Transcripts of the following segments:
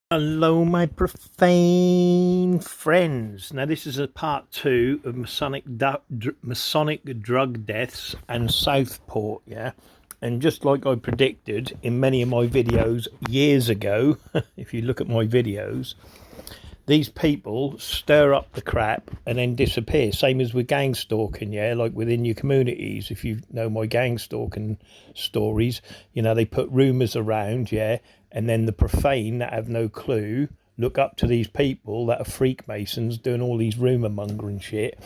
Hello, my profane friends. Now, this is a part 2 of Masonic drug deaths and Southport, yeah? And just like I predicted in many of my videos years ago, if you look at my videos, these people stir up the crap and then disappear. Same as with gang stalking, yeah, like within your communities. If you know my gang stalking stories, you know, they put rumours around, yeah, and then the profane that have no clue look up to these people that are freakmasons doing all these rumour mongering shit,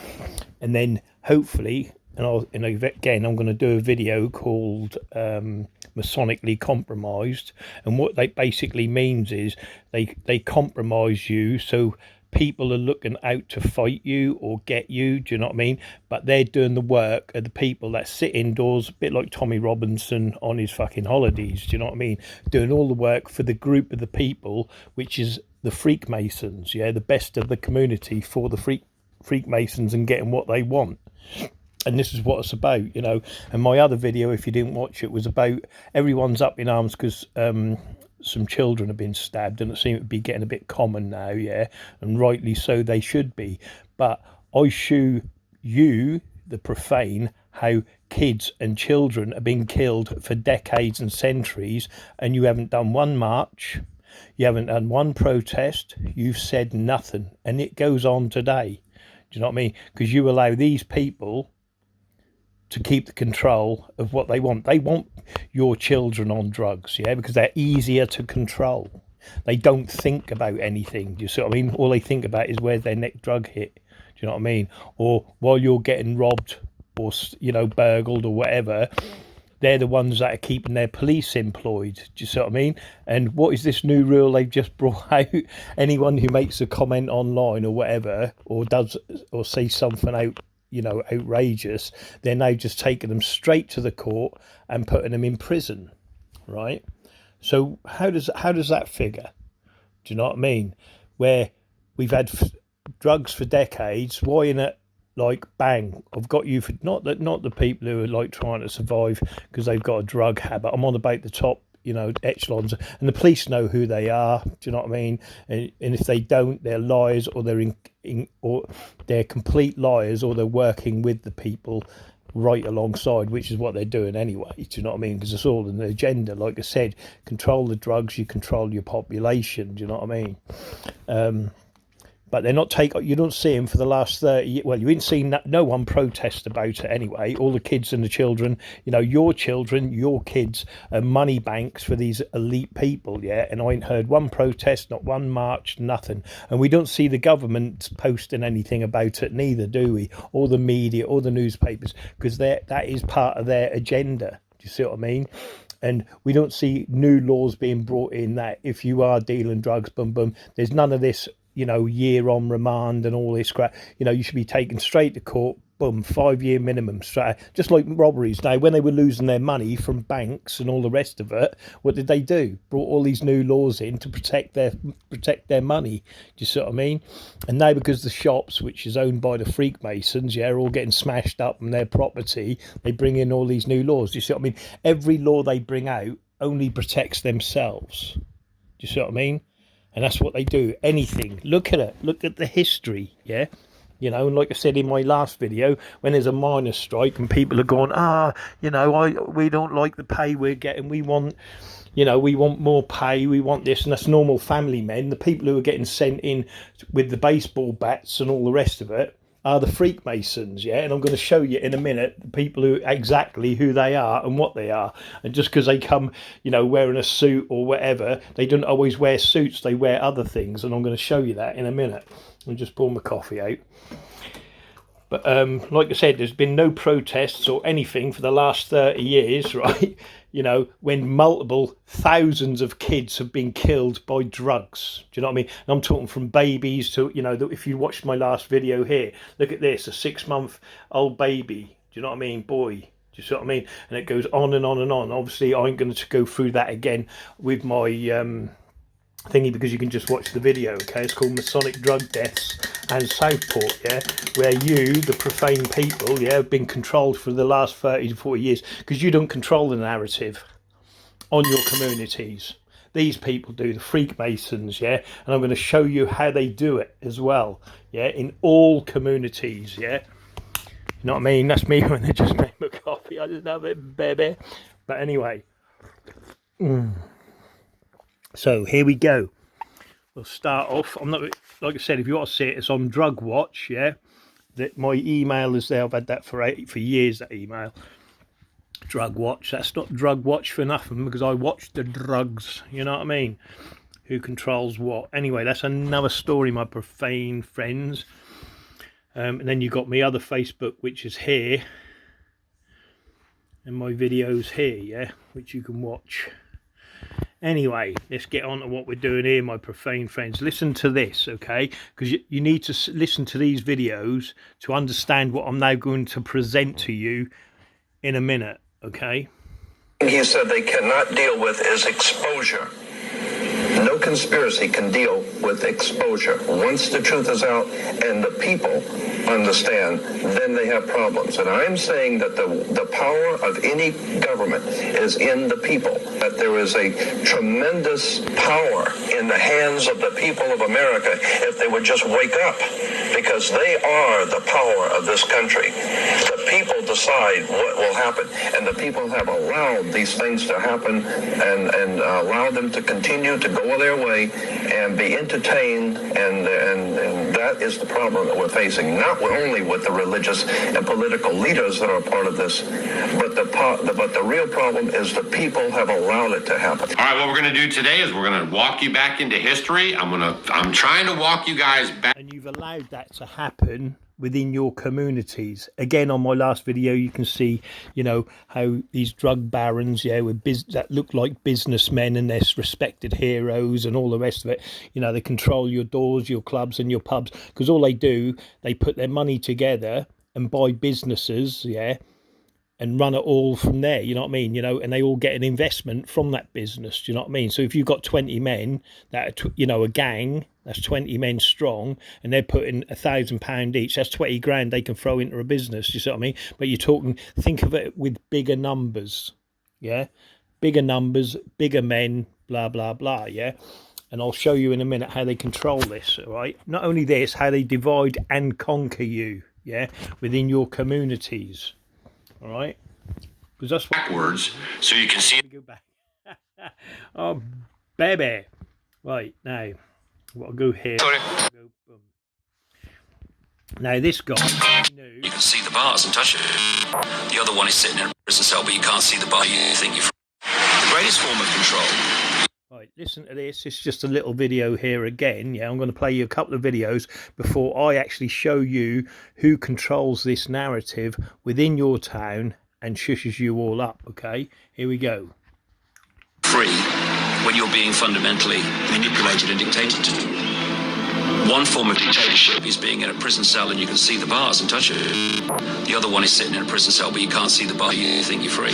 and then hopefully, and again, I'm going to do a video called Masonically Compromised, and what that basically means is they compromise you so people are looking out to fight you or get you, do you know what I mean? But they're doing the work of the people that sit indoors, a bit like Tommy Robinson on his fucking holidays, do you know what I mean? Doing all the work for the group of the people, which is the Freakmasons, yeah, the best of the community for the Freakmasons and getting what they want. And this is what it's about, you know. And my other video, if you didn't watch it, was about everyone's up in arms because some children have been stabbed, and it seems to be getting a bit common now, yeah, and rightly so, they should be. But I show you, the profane, how kids and children are being killed for decades and centuries, and you haven't done one march, you haven't done one protest, you've said nothing, and it goes on today. Do you know what I mean? Because you allow these people to keep the control of what they want. They want your children on drugs, yeah, because they're easier to control. They don't think about anything. Do you see what I mean? All they think about is where's their next drug hit. Do you know what I mean? Or while you're getting robbed or, you know, burgled or whatever, they're the ones that are keeping their police employed. Do you see what I mean? And what is this new rule they've just brought out? Anyone who makes a comment online or whatever, or does or says something out, you know, outrageous, they're now just taking them straight to the court and putting them in prison, right? So how does that figure? Do you know what I mean? Where we've had drugs for decades, why in it, like, bang, I've got you for not the people who are like trying to survive because they've got a drug habit. I'm on about the top, you know, echelons, and the police know who they are. Do you know what I mean? And if they don't, they're liars, or or they're complete liars, or they're working with the people right alongside, which is what they're doing anyway. Do you know what I mean? Because it's all in the agenda. Like I said, control the drugs, you control your population. Do you know what I mean? But they're not you don't see them for the last 30 years. Well, you ain't seen no one protest about it anyway. All the kids and the children, you know, your children, your kids are money banks for these elite people, yeah? And I ain't heard one protest, not one march, nothing. And we don't see the government posting anything about it neither, do we? Or the media, or the newspapers, because that is part of their agenda. Do you see what I mean? And we don't see new laws being brought in that if you are dealing drugs, boom, boom, there's none of this, you know, year on remand and all this crap. You know, you should be taken straight to court, boom, 5-year minimum, straight. Just like robberies now, when they were losing their money from banks and all the rest of it, what did they do? Brought all these new laws in to protect their money. Do you see what I mean? And now because the shops, which is owned by the Freakmasons, yeah, are all getting smashed up and their property, they bring in all these new laws. Do you see what I mean? Every law they bring out only protects themselves. Do you see what I mean? And that's what they do. Anything. Look at it. Look at the history, yeah? You know, and like I said in my last video, when there's a miners' strike and people are going, you know, we don't like the pay we're getting. We want, you know, we want more pay. We want this. And that's normal family men. The people who are getting sent in with the baseball bats and all the rest of it are the Freakmasons, yeah? And I'm going to show you in a minute the people who they are and what they are. And just because they come, you know, wearing a suit or whatever, they don't always wear suits, they wear other things, and I'm going to show you that in a minute. I'll just pour my coffee out. But like I said, there's been no protests or anything for the last 30 years, right? You know, when multiple thousands of kids have been killed by drugs. Do you know what I mean? And I'm talking from babies to, you know, if you watched my last video here, look at this, a 6-month-old baby. Do you know what I mean? Boy. Do you see what I mean? And it goes on and on and on. Obviously, I'm going to go through that again with my thingy, because you can just watch the video, okay? It's called Masonic Drug Deaths and Southport, yeah, where you, the profane people, yeah, have been controlled for the last 30 to 40 years, because you don't control the narrative on your communities. these people do, the Freemasons, yeah, and I'm going to show you how they do it as well, yeah, in all communities, yeah. You know what I mean? That's me when they just make my coffee. I just love it, baby. But anyway, so here we go. We'll start off. I'm not, like I said, if you want to see it, it's on Drug Watch, yeah. That my email is there. I've had that for years. That email, Drug Watch. That's not Drug Watch for nothing, because I watch the drugs. You know what I mean? Who controls what? Anyway, that's another story, my profane friends. And then you got my other Facebook, which is here, and my videos here, yeah, which you can watch. Anyway, let's get on to what we're doing here, my profane friends. Listen to this, okay? Because you need to listen to these videos to understand what I'm now going to present to you in a minute, okay? He said they cannot deal with is exposure. No conspiracy can deal with exposure. Once the truth is out and the people understand, then they have problems. And I'm saying that the power of any government is in the people, that there is a tremendous power in the hands of the people of America if they would just wake up, because they are the power of this country. The people decide what will happen, and the people have allowed these things to happen and allowed them to continue to go their way and be entertained, and that is the problem that we're facing, not only with the religious and political leaders that are part of this, but the real problem is the people have allowed it to happen. All right, what we're going to do today is we're going to walk you back into history. I'm trying to walk you guys back. And you've allowed that to happen within your communities. Again, on my last video, you can see, you know, how these drug barons, yeah, that look like businessmen and they're respected heroes and all the rest of it. You know, they control your doors, your clubs and your pubs, because all they do, they put their money together and buy businesses, yeah, and run it all from there, you know what I mean? You know, and they all get an investment from that business, do you know what I mean? So if you've got 20 men that are, you know, a gang, that's 20 men strong, and they're putting £1,000 each, that's 20 grand they can throw into a business, do you see what I mean? But you're talking, think of it with bigger numbers, yeah? Bigger numbers, bigger men, blah, blah, blah, yeah? And I'll show you in a minute how they control this, all right? Not only this, how they divide and conquer you, yeah, within your communities. All right, because that's what backwards so you can see. Go back. Oh, baby. Right, now, I'll go here. Sorry. Go, boom. Now, this guy knew. You can see the bars and touch it. The other one is sitting in a prison cell, but you can't see the bar. You think you're the greatest form of control. Right, listen to this. It's just a little video here again. Yeah, I'm going to play you a couple of videos before I actually show you who controls this narrative within your town and shushes you all up, okay? Here we go. Free when you're being fundamentally manipulated and dictated to. One form of dictatorship is being in a prison cell and you can see the bars and touch it. The other one is sitting in a prison cell, but you can't see the bar. You think you're free.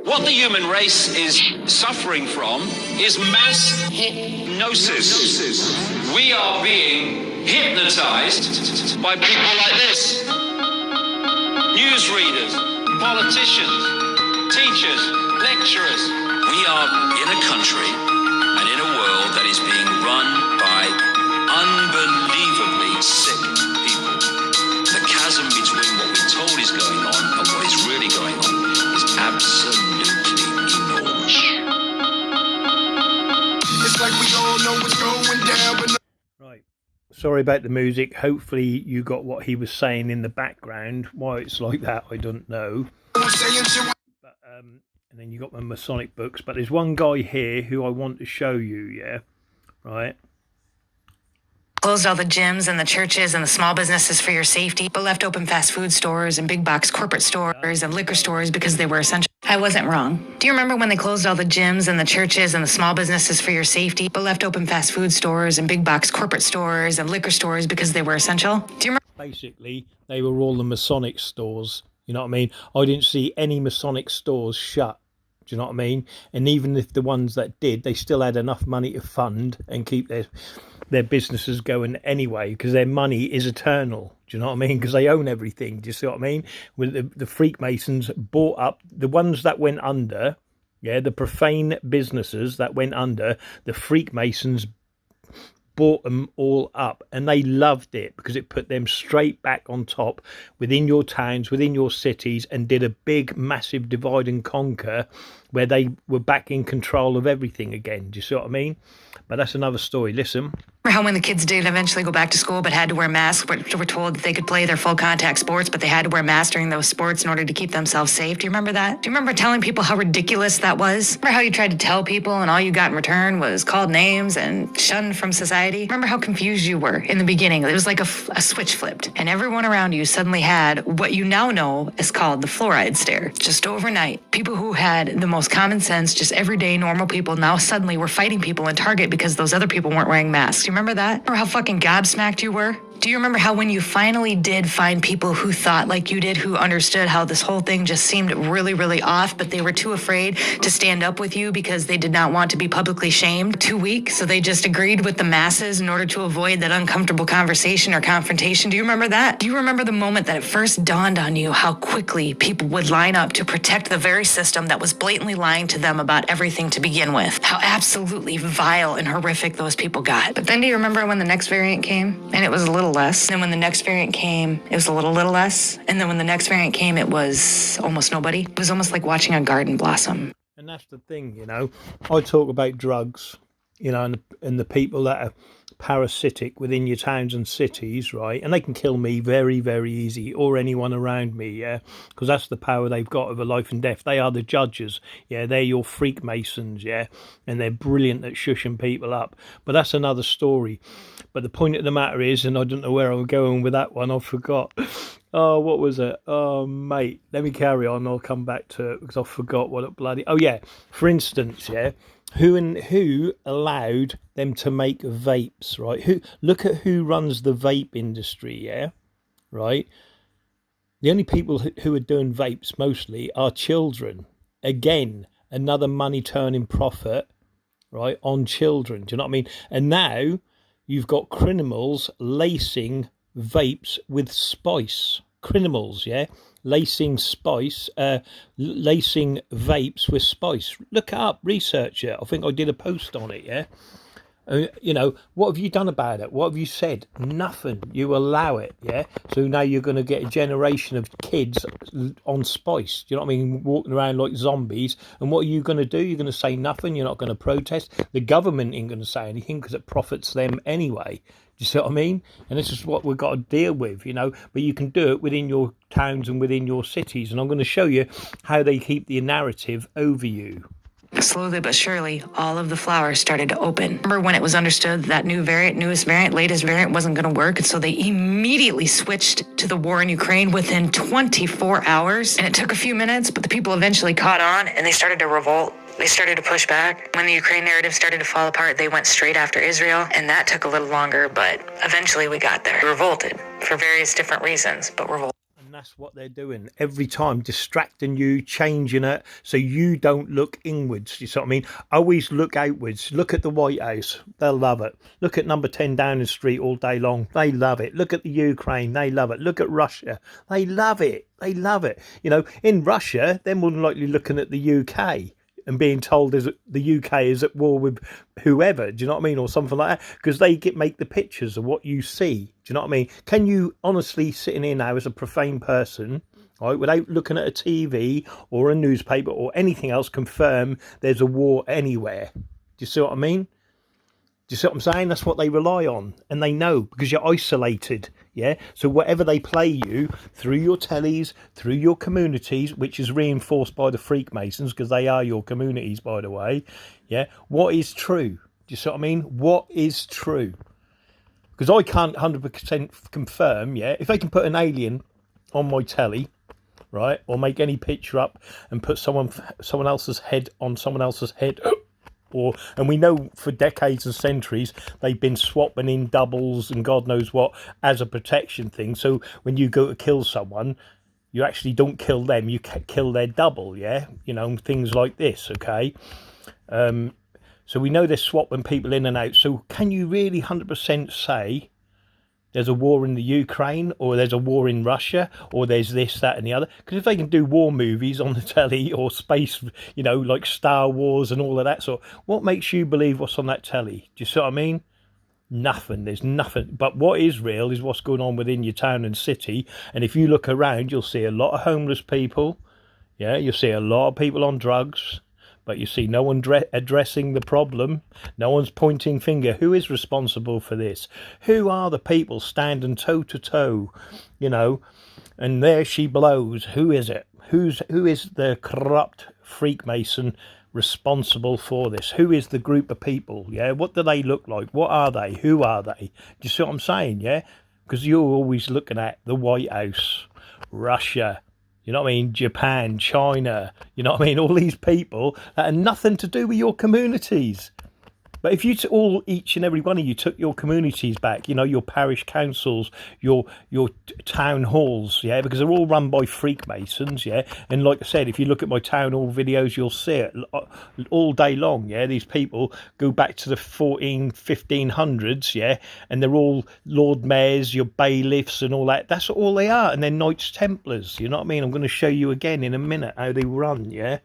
What the human race is suffering from is mass hypnosis. We are being hypnotized by people like this. Newsreaders, politicians, teachers, lecturers. We are in a country and in a world that is being run by unbelievably sick people. The chasm between what we're told is going on and what is really going on is absolutely enormous. It's like we all know what's going down, but Right. Sorry about the music. Hopefully you got what he was saying in the background. Why it's like that, I don't know. But and then you got my Masonic books. But there's one guy here who I want to show you, yeah? Right. Closed all the gyms and the churches and the small businesses for your safety, but left open fast food stores and big box corporate stores and liquor stores because they were essential. I wasn't wrong. Do you remember when they closed all the gyms and the churches and the small businesses for your safety, but left open fast food stores and big box corporate stores and liquor stores because they were essential? Do you remember? Basically, they were all the Masonic stores. You know what I mean? I didn't see any Masonic stores shut. Do you know what I mean? And even if the ones that did, they still had enough money to fund and keep their businesses going anyway, because their money is eternal. Do you know what I mean? Because they own everything. Do you see what I mean? With the Freemasons bought up the ones that went under, Yeah, the profane businesses that went under, the Freemasons bought them all up, and they loved it because it put them straight back on top within your towns, within your cities, and did a big massive divide and conquer where they were back in control of everything again. Do you see what I mean? But that's another story. Listen. Remember how when the kids did eventually go back to school but had to wear masks, were told that they could play their full contact sports, but they had to wear masks during those sports in order to keep themselves safe? Do you remember that? Do you remember telling people how ridiculous that was? Remember how you tried to tell people and all you got in return was called names and shunned from society? Remember how confused you were in the beginning? It was like a switch flipped, and everyone around you suddenly had what you now know is called the fluoride stare. Just overnight, people who had the most common sense, just everyday normal people, now suddenly were fighting people in Target because those other people weren't wearing masks. You remember that? Remember how fucking gobsmacked you were? Do you remember how when you finally did find people who thought like you did, who understood how this whole thing just seemed really, really off, but they were too afraid to stand up with you because they did not want to be publicly shamed, too weak, so they just agreed with the masses in order to avoid that uncomfortable conversation or confrontation? Do you remember that? Do you remember the moment that it first dawned on you how quickly people would line up to protect the very system that was blatantly lying to them about everything to begin with? How absolutely vile and horrific those people got. But then do you remember when the next variant came and it was a little less? And then when the next variant came, it was a little less. And then when the next variant came, it was almost nobody. It was almost like watching a garden blossom. And that's the thing, you know. I talk about drugs, you know, and the people that are parasitic within your towns and cities, right? And they can kill me very, very easy, or anyone around me, yeah? Because that's the power they've got over life and death. They are the judges, yeah? They're your Freemasons, yeah? And they're brilliant at shushing people up. But that's another story. But the point of the matter is, and I don't know where I'm going with that one, I forgot. Oh, what was it? Oh, mate, let me carry on. I'll come back to it because I forgot what it bloody... Oh, yeah, for instance, yeah, who allowed them to make vapes, right? Look at who runs the vape industry, yeah, right? The only people who are doing vapes mostly are children. Again, another money turning profit, right, on children. Do you know what I mean? And now you've got criminals lacing vapes with spice. Criminals, yeah, lacing vapes with spice. Look it up, research it. I think I did a post on it, yeah. You know, what have you done about it? What have you said? Nothing. You allow it, yeah? So now you're going to get a generation of kids on spice. Do you know what I mean? Walking around like zombies. And what are you going to do? You're going to say nothing. You're not going to protest. The government ain't going to say anything because it profits them anyway. Do you see what I mean? And this is what we've got to deal with, you know. But you can do it within your towns and within your cities. And I'm going to show you how they keep the narrative over you. Slowly but surely, all of the flowers started to open. Remember when it was understood that newest variant, latest variant wasn't going to work? And so they immediately switched to the war in Ukraine within 24 hours. And it took a few minutes, but the people eventually caught on and they started to revolt. They started to push back. When the Ukraine narrative started to fall apart, they went straight after Israel. And that took a little longer, but eventually we got there. We revolted for various different reasons, but revolted. And that's what they're doing every time, distracting you, changing it so you don't look inwards. You see what I mean? Always look outwards. Look at the White House. They'll love it. Look at number 10 Downing Street all day long. They love it. Look at the Ukraine. They love it. Look at Russia. They love it. They love it. You know, in Russia, they're more than likely looking at the UK and being told the UK is at war with whoever, do you know what I mean, or something like that, because they make the pictures of what you see. Do you know what I mean? Can you honestly, sitting here now as a profane person, right, without looking at a TV or a newspaper or anything else, confirm there's a war anywhere? Do you see what I mean? Do you see what I'm saying? That's what they rely on, and they know because you're isolated, yeah? So whatever they play you through your tellies, through your communities, which is reinforced by the Freemasons because they are your communities, by the way, yeah? What is true? Do you see what I mean? What is true? Because I can't 100% confirm, yeah? If they can put an alien on my telly, right, or make any picture up and put someone else's head on someone else's head... and we know for decades and centuries they've been swapping in doubles and God knows what as a protection thing. So when you go to kill someone, you actually don't kill them, you kill their double, yeah? You know, things like this, okay? So we know they're swapping people in and out. So can you really 100% say there's a war in the Ukraine, or there's a war in Russia, or there's this, that, and the other. Because if they can do war movies on the telly, or space, like Star Wars and all of that sort, what makes you believe what's on that telly? Do you see what I mean? Nothing. There's nothing. But what is real is what's going on within your town and city. And if you look around, you'll see a lot of homeless people. Yeah, you'll see a lot of people on drugs. But you see no one addressing the problem. No one's pointing finger. Who is responsible for this? Who are the people standing toe to toe? And there she blows. Who is it? Who is the corrupt Freemason responsible for this? Who is the group of people? Yeah, what do they look like? What are they? Who are they? Do you see what I'm saying? Yeah, because you're always looking at the White House, Russia. You know what I mean? Japan, China, all these people that are nothing to do with your communities. But if you each and every one of you took your communities back, your parish councils, your town halls, yeah, because they're all run by Freemasons, yeah. And like I said, if you look at my town hall videos, you'll see it all day long, yeah. These people go back to the 1500s, yeah, and they're all Lord Mayors, your bailiffs and all that. That's all they are, and they're Knights Templars, you know what I mean? I'm going to show you again in a minute how they run, yeah.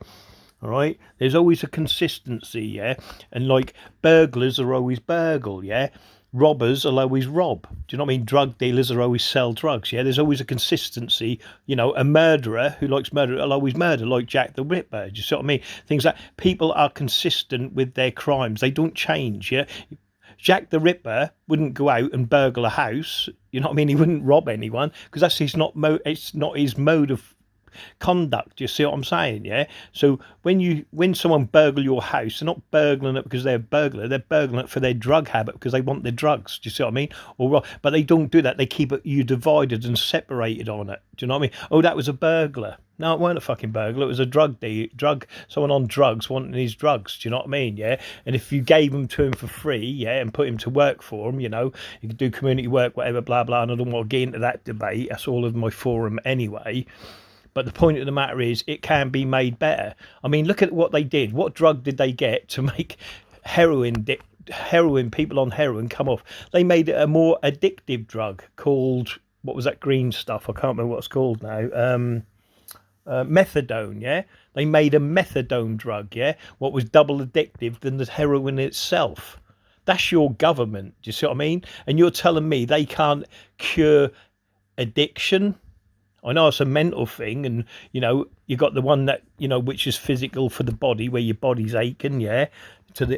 All right, there's always a consistency, yeah, and like burglars are always burgle, yeah, robbers will always rob. Do you know what I mean? Drug dealers are always sell drugs, yeah. There's always a consistency. A murderer who likes murder will always murder, like Jack the Ripper. Do you see what I mean? Things like people are consistent with their crimes; they don't change, yeah. Jack the Ripper wouldn't go out and burgle a house. You know what I mean? He wouldn't rob anyone because that's it's not his mode of conduct. You see what I'm saying? Yeah. So when someone burgle your house, they're not burgling it because they're a burglar. They're burgling it for their drug habit because they want their drugs. Do you see what I mean? But they don't do that. They keep you divided and separated on it. Do you know what I mean? Oh, that was a burglar. No, it weren't a fucking burglar. It was a someone on drugs wanting his drugs. Do you know what I mean? Yeah. And if you gave them to him for free, yeah, and put him to work for him, you could do community work, whatever, blah blah. And I don't want to get into that debate. That's all of my forum anyway. But the point of the matter is, it can be made better. I mean, look at what they did. What drug did they get to make people on heroin come off? They made it a more addictive drug called, what was that green stuff? I can't remember what it's called now. Methadone, yeah? They made a methadone drug, yeah? What was double addictive than the heroin itself. That's your government. Do you see what I mean? And you're telling me they can't cure addiction? I know it's a mental thing, and you got the one that which is physical for the body, where your body's aching, yeah.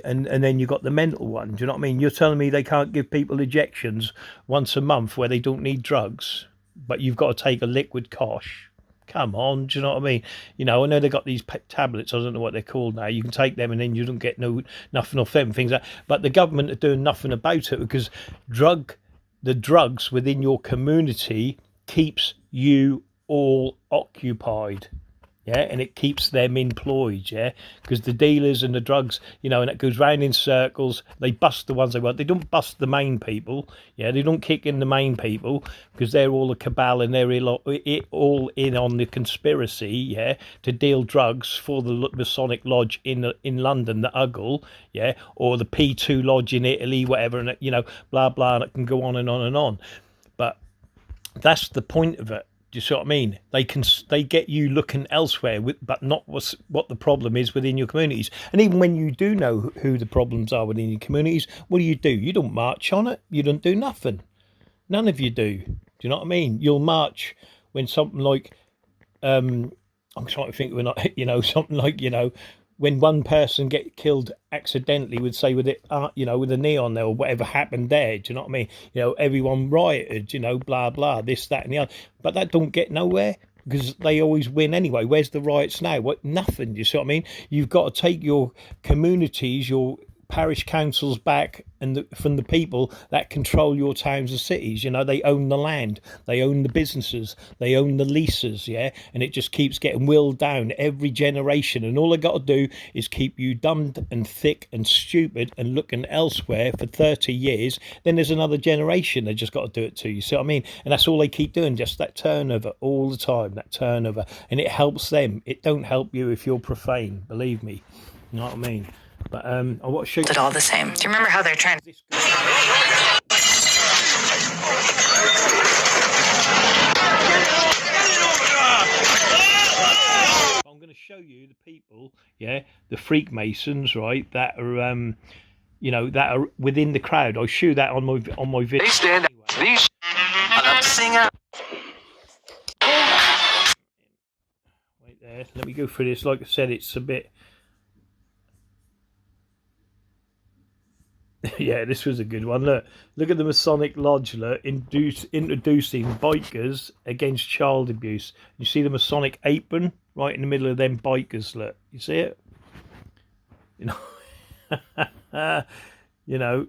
And then you got the mental one. Do you know what I mean? You're telling me they can't give people injections once a month where they don't need drugs, but you've got to take a liquid cosh. Come on, do you know what I mean? I know they got these tablets. I don't know what they're called now. You can take them, and then you don't get nothing off them things. But the government are doing nothing about it because the drugs within your community keeps you all occupied, yeah, and it keeps them employed, yeah, because the dealers and the drugs, and it goes round in circles. They bust the ones they want. They don't bust the main people, yeah. They don't kick in the main people because they're all a cabal and they're all in on the conspiracy, yeah, to deal drugs for the Masonic Lodge in London, the Uggle, yeah, or the P2 Lodge in Italy, whatever, and blah blah, and it can go on and on and on. But that's the point of it. Do you see what I mean? They get you looking elsewhere, but not what the problem is within your communities. And even when you do know who the problems are within your communities, what do? You don't march on it. You don't do nothing. None of you do. Do you know what I mean? You'll march when something like, I'm trying to think when something like, when one person get killed accidentally, with say with it, with a knee on there or whatever happened there. Do you know what I mean? Everyone rioted, blah blah, this, that, and the other. But that don't get nowhere because they always win anyway. Where's the riots now? What? Nothing. Do you see what I mean? You've got to take your communities, your parish councils back, and from the people that control your towns and cities. They own the land, they own the businesses, they own the leases, yeah, and it just keeps getting willed down every generation, and all they got to do is keep you dumb and thick and stupid and looking elsewhere for 30 years. Then there's another generation they just got to do it to you. See what I mean? And that's all they keep doing, just that turnover all the time, that turnover, and it helps them. It don't help you if you're profane, believe me. You know what I mean? But I watched it all the same. Do you remember how they're trying? I'm going to show you the people, yeah, the Freemasons, right, that are you know, that are within the crowd. I show that on my video. They stand out. These singer. Wait there. Let me go through this. Like I said, it's a bit. Yeah, this was a good one. Look at the Masonic Lodge. Look, introducing bikers against child abuse. You see the Masonic apron right in the middle of them bikers. Look, you see it. You know, you know,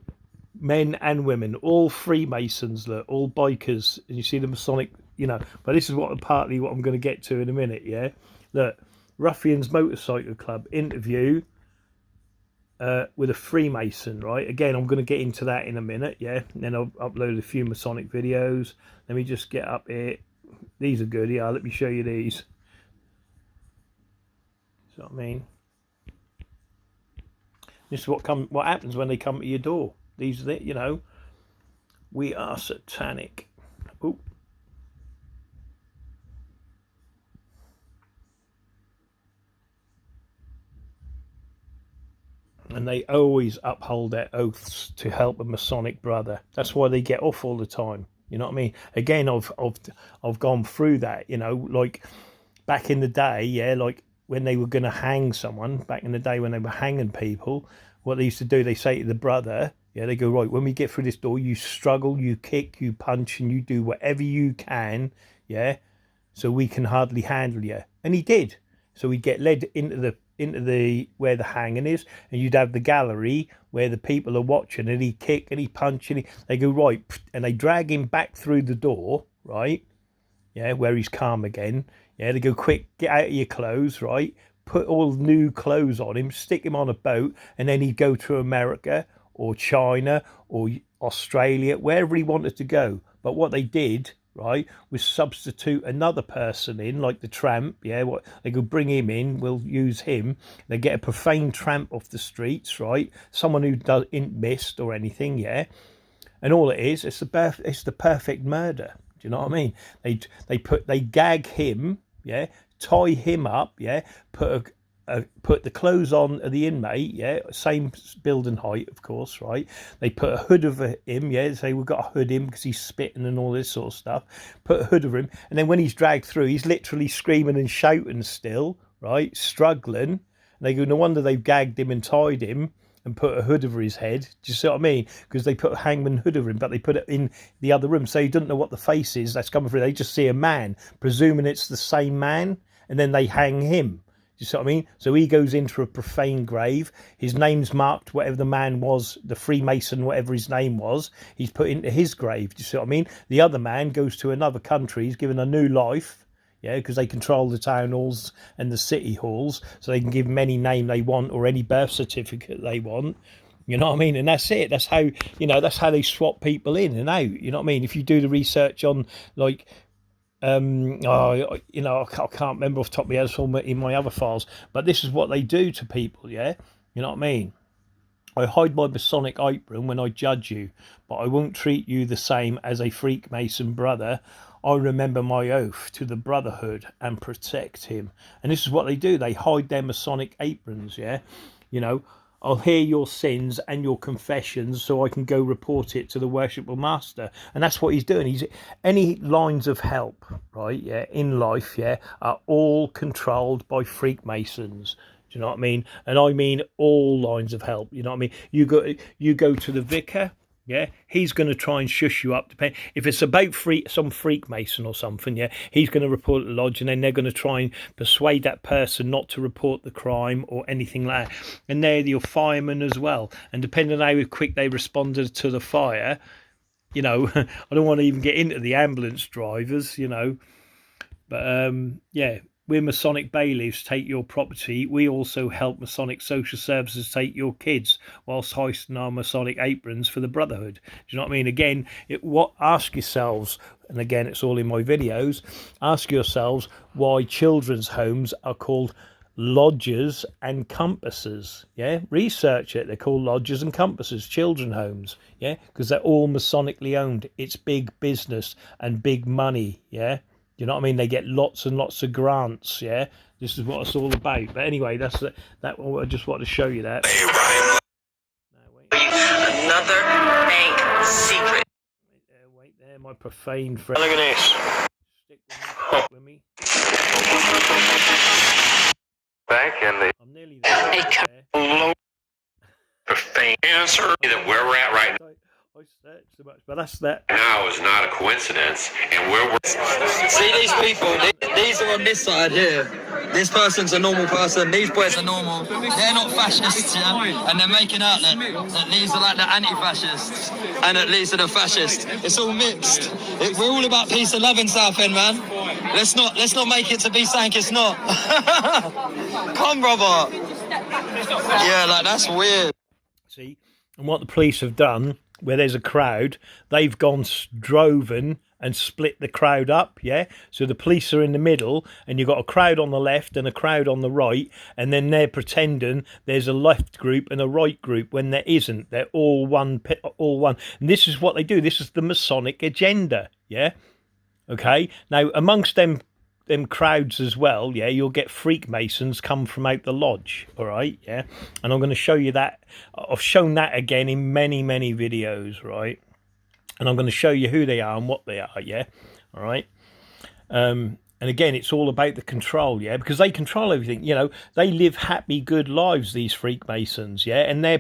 men and women, all Freemasons. Look, all bikers, and you see the Masonic. You know, but this is partly what I'm going to get to in a minute. Yeah, look, Ruffians Motorcycle Club interview. With a Freemason, right? Again, I'm going to get into that in a minute, yeah? And then I'll upload a few Masonic videos. Let me just get up here. These are good, yeah, let me show you these. See what I mean? This is what happens when they come to your door. These are you know, we are satanic. Ooh. And they always uphold their oaths to help a Masonic brother. That's why they get off all the time. You know what I mean? Again, I've gone through that. You know, like back in the day, yeah, like when they were going to hang someone. Back in the day when they were hanging people, what they used to do, they say to the brother, yeah, they go, right, when we get through this door, you struggle, you kick, you punch, and you do whatever you can, yeah, so we can hardly handle you. And he did. So he'd get led into the where the hanging is, and you'd have the gallery where the people are watching, and he'd kick and he'd punch, and they go, right, and they drag him back through the door, right, yeah, where he's calm again, yeah, they go, quick, get out of your clothes, right, put all new clothes on him, stick him on a boat, and then he'd go to America or China or Australia, wherever he wanted to go. But what they did, right, was substitute another person in, like the tramp, yeah, what they could bring him in, we'll use him. They get a profane tramp off the streets, right, someone who isn't missed or anything, yeah, and all it is, it's the perfect murder. Do you know what I mean? They gag him, yeah, tie him up, yeah, put the clothes on of the inmate, yeah, same building height, of course, right? They put a hood over him, yeah, say we've got to hood him because he's spitting and all this sort of stuff. Put a hood over him, and then when he's dragged through, he's literally screaming and shouting still, right, struggling. And they go, no wonder they've gagged him and tied him and put a hood over his head. Do you see what I mean? Because they put a hangman hood over him, but they put it in the other room, so he doesn't know what the face is that's coming through. They just see a man, presuming it's the same man, and then they hang him. You see what I mean? So he goes into a profane grave. His name's marked, whatever the man was, the Freemason, whatever his name was, he's put into his grave. Do you see what I mean? The other man goes to another country. He's given a new life, yeah, because they control the town halls and the city halls, so they can give him any name they want or any birth certificate they want. You know what I mean? And that's it. That's how, you know, that's how they swap people in and out. You know what I mean? If you do the research on, like, you know, I can't remember off the top of my head, it's all in my other files, but this is what they do to people, yeah? You know what I mean? I hide my Masonic apron when I judge you, but I won't treat you the same as a Freemason brother. I remember my oath to the brotherhood and protect him. And this is what they do. They hide their Masonic aprons, yeah? You know, I'll hear your sins and your confessions so I can go report it to the worshipful master. And that's what he's doing. Any lines of help, right, yeah, in life, yeah, are all controlled by Freemasons. Do you know what I mean? And I mean all lines of help. You know what I mean? You go to the vicar, yeah, he's going to try and shush you up. If it's about some Freemason or something, yeah, he's going to report the lodge, and then they're going to try and persuade that person not to report the crime or anything like that. And they're your firemen as well. And depending on how quick they responded to the fire, you know, I don't want to even get into the ambulance drivers, you know. But yeah, we're Masonic bailiffs, take your property. We also help Masonic social services take your kids whilst hoisting our Masonic aprons for the brotherhood. Do you know what I mean? Again, ask yourselves, and again, it's all in my videos, ask yourselves why children's homes are called lodges and compasses. Yeah, research it. They're called lodges and compasses, children homes. Yeah, because they're all Masonically owned. It's big business and big money. Yeah, you know what I mean? They get lots and lots of grants. Yeah, this is what it's all about. But anyway, that's that. I just wanted to show you that. Another bank secret. Wait there, my profane friend. Look at this. Stick with me. Back in the I'm nearly there. profane answer that where we're at right I searched so much, but that's that. now is not a coincidence, and where we're See these people, these are on this side here. This person's a normal person, these boys are normal. They're not fascists, yeah? And they're making out that these are like the anti-fascists and that these are the fascists. It's all mixed. We're all about peace and love in Southend, man. Let's not make it to be saying it's not. Come, brother. Yeah, like that's weird. See, and what the police have done, where there's a crowd, they've gone droven and split the crowd up, yeah? So the police are in the middle, and you've got a crowd on the left and a crowd on the right, and then they're pretending there's a left group and a right group when there isn't. They're all one. And this is what they do. This is the Masonic agenda, yeah? Okay? Now, amongst them crowds as well, yeah, you'll get Freemasons come from out the lodge, all right, yeah? And I'm going to show you that. I've shown that again in many videos, right? And I'm going to show you who they are and what they are, yeah? All right? And again, it's all about the control, yeah? Because they control everything, you know. They live happy, good lives, these Freemasons, yeah? And they're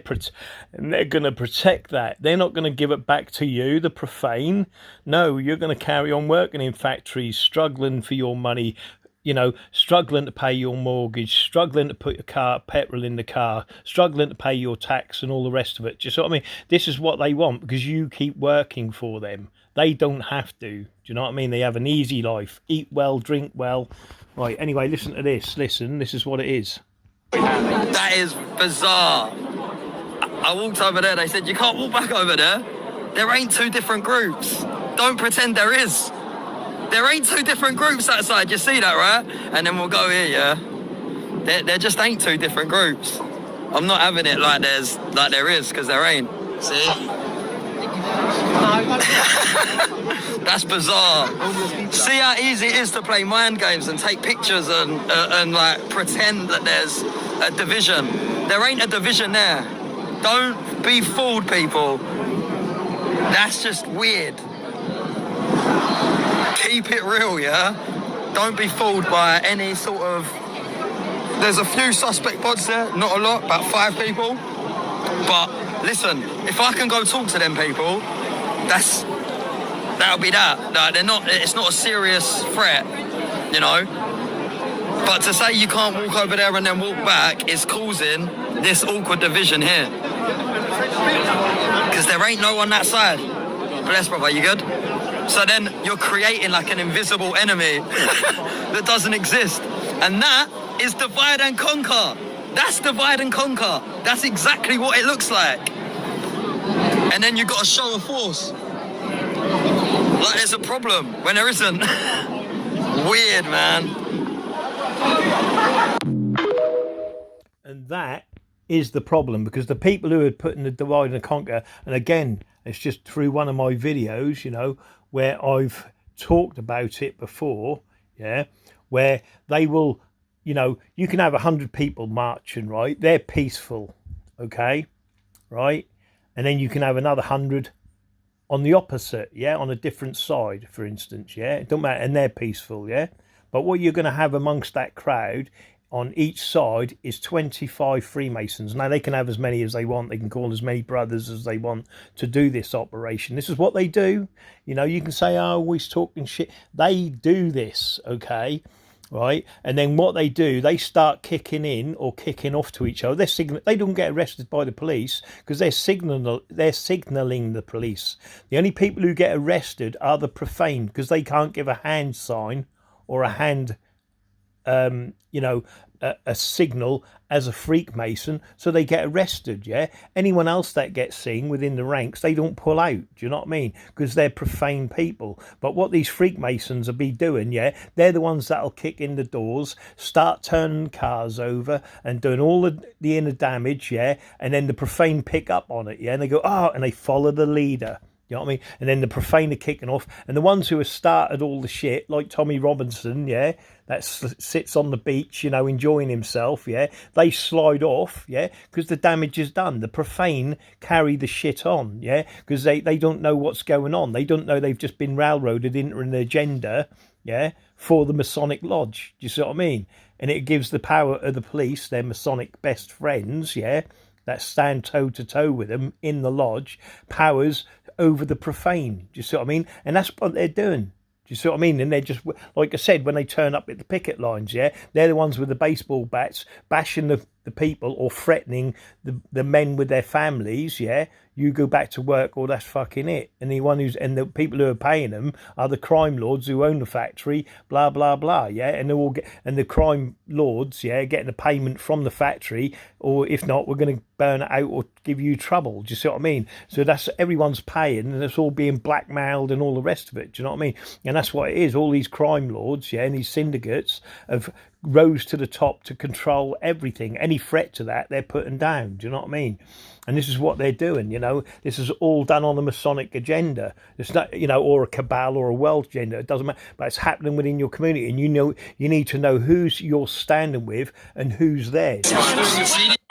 going to protect that. They're not going to give it back to you, the profane. No, you're going to carry on working in factories, struggling for your money, you know, struggling to pay your mortgage, struggling to put your petrol in the car, struggling to pay your tax and all the rest of it. Do you see what I mean? This is what they want because you keep working for them. They don't have to. Do you know what I mean? They have an easy life. Eat well, drink well. Right, anyway, listen to this. Listen, this is what it is. That is bizarre. I walked over there, they said, you can't walk back over there. There ain't two different groups. Don't pretend there is. There ain't two different groups outside, you see that, right? And then we'll go here, yeah? There just ain't two different groups. I'm not having it like there is, because there ain't. See? That's bizarre. See how easy it is to play mind games and take pictures and like pretend that there's a division. There ain't a division there. Don't be fooled, people. That's just weird. Keep it real, yeah? Don't be fooled by any sort of... There's a few suspect pods there, not a lot, about 5 people. But listen, if I can go talk to them people, that'll be that. Like, it's not a serious threat, you know? But to say you can't walk over there and then walk back is causing this awkward division here. Because there ain't no one that side. Bless, brother, you good? So then you're creating like an invisible enemy that doesn't exist. And that is divide and conquer. That's divide and conquer. That's exactly what it looks like. And then you've got a show of force. Like there's a problem when there isn't. Weird, man. And that is the problem, because the people who are putting the divide and conquer, and again, it's just through one of my videos, you know, where I've talked about it before, yeah, where they will, you know, you can have 100 people marching, right? They're peaceful, okay, right? And then you can have another 100 on the opposite, yeah, on a different side, for instance, yeah? It don't matter, and they're peaceful, yeah? But what you're going to have amongst that crowd on each side is 25 Freemasons. Now, they can have as many as they want. They can call as many brothers as they want to do this operation. This is what they do. You know, you can say, oh, he's talking shit. They do this, okay, right? And then what they do, they start kicking in or kicking off to each other. They don't get arrested by the police because they're signalling the police. The only people who get arrested are the profane because they can't give a hand sign or a hand you know, a signal as a Freemason, so they get arrested. Yeah, anyone else that gets seen within the ranks, they don't pull out. Do you know what I mean? Because they're profane people. But what these Freemasons will be doing, yeah, they're the ones that'll kick in the doors, start turning cars over, and doing all the inner damage. Yeah, and then the profane pick up on it. Yeah, and they go, oh, and they follow the leader. You know what I mean? And then the profane are kicking off. And the ones who have started all the shit, like Tommy Robinson, yeah, that sits on the beach, you know, enjoying himself, yeah, they slide off, yeah, because the damage is done. The profane carry the shit on, yeah, because they don't know what's going on. They don't know they've just been railroaded into an agenda, yeah, for the Masonic Lodge. Do you see what I mean? And it gives the power of the police, their Masonic best friends, yeah, that stand toe to toe with them in the lodge, powers over the profane. Do you see what I mean? And that's what they're doing. Do you see what I mean? And they're just, like I said, when they turn up at the picket lines, yeah, they're the ones with the baseball bats bashing the people or threatening the men with their families, yeah. You go back to work, or that's fucking it. And the people who are paying them are the crime lords who own the factory, blah blah blah, yeah. And they all and the crime lords, yeah, getting a payment from the factory, or if not, we're going to burn it out or give you trouble. Do you see what I mean? So that's everyone's paying, and it's all being blackmailed and all the rest of it. Do you know what I mean? And that's what it is. All these crime lords, yeah, and these syndicates have rose to the top to control everything. Any threat to that, they're putting down. Do you know what I mean? And this is what they're doing, you know. This is all done on a Masonic agenda. It's not, you know, or a cabal or a world agenda. It doesn't matter. But it's happening within your community, and you know, you need to know who's you're standing with and who's theirs.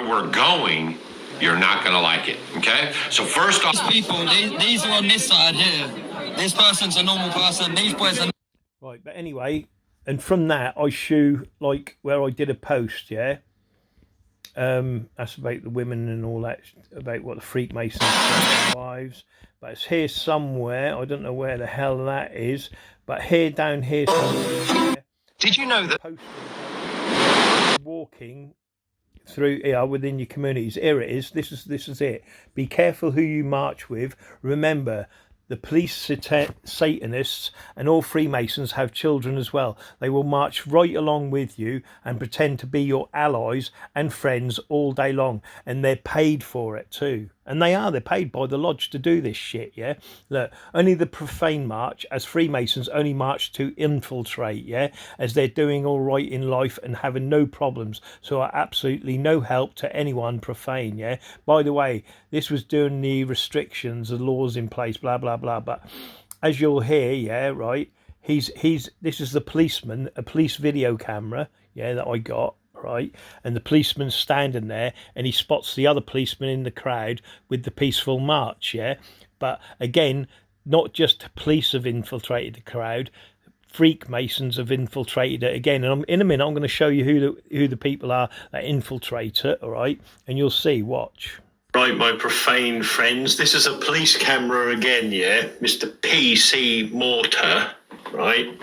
We're going, you're not going to like it, okay? So first off... People, these are on this side here. This person's a normal person. These boys are... Right, but anyway, and from that, I shoe, like, where I did a post, yeah? That's about the women and all that, about what the Freemasons do, wives. But it's here somewhere. I don't know where the hell that is. But here, down here somewhere. Did you know that... Walking through here within your communities. Here it is. This is it. Be careful who you march with. Remember, the police, Satanists, and all Freemasons have children as well. They will march right along with you and pretend to be your allies and friends all day long. And they're paid for it too. And they're paid by the lodge to do this shit, yeah? Look, only the profane march, as Freemasons only march to infiltrate, yeah? As they're doing all right in life and having no problems. So are absolutely no help to anyone profane, yeah? By the way, this was during the restrictions, the laws in place, blah, blah, blah. But as you'll hear, yeah, right? This is the policeman, a police video camera, yeah, that I got. Right, and the policeman's standing there, and he spots the other policeman in the crowd with the peaceful march. Yeah, but again, not just police have infiltrated the crowd, Freemasons have infiltrated it again. And in a minute, I'm going to show you who the people are that infiltrate it. All right, and you'll see. Watch. Right, my profane friends, this is a police camera again. Yeah, Mr. P.C. Mortar, right,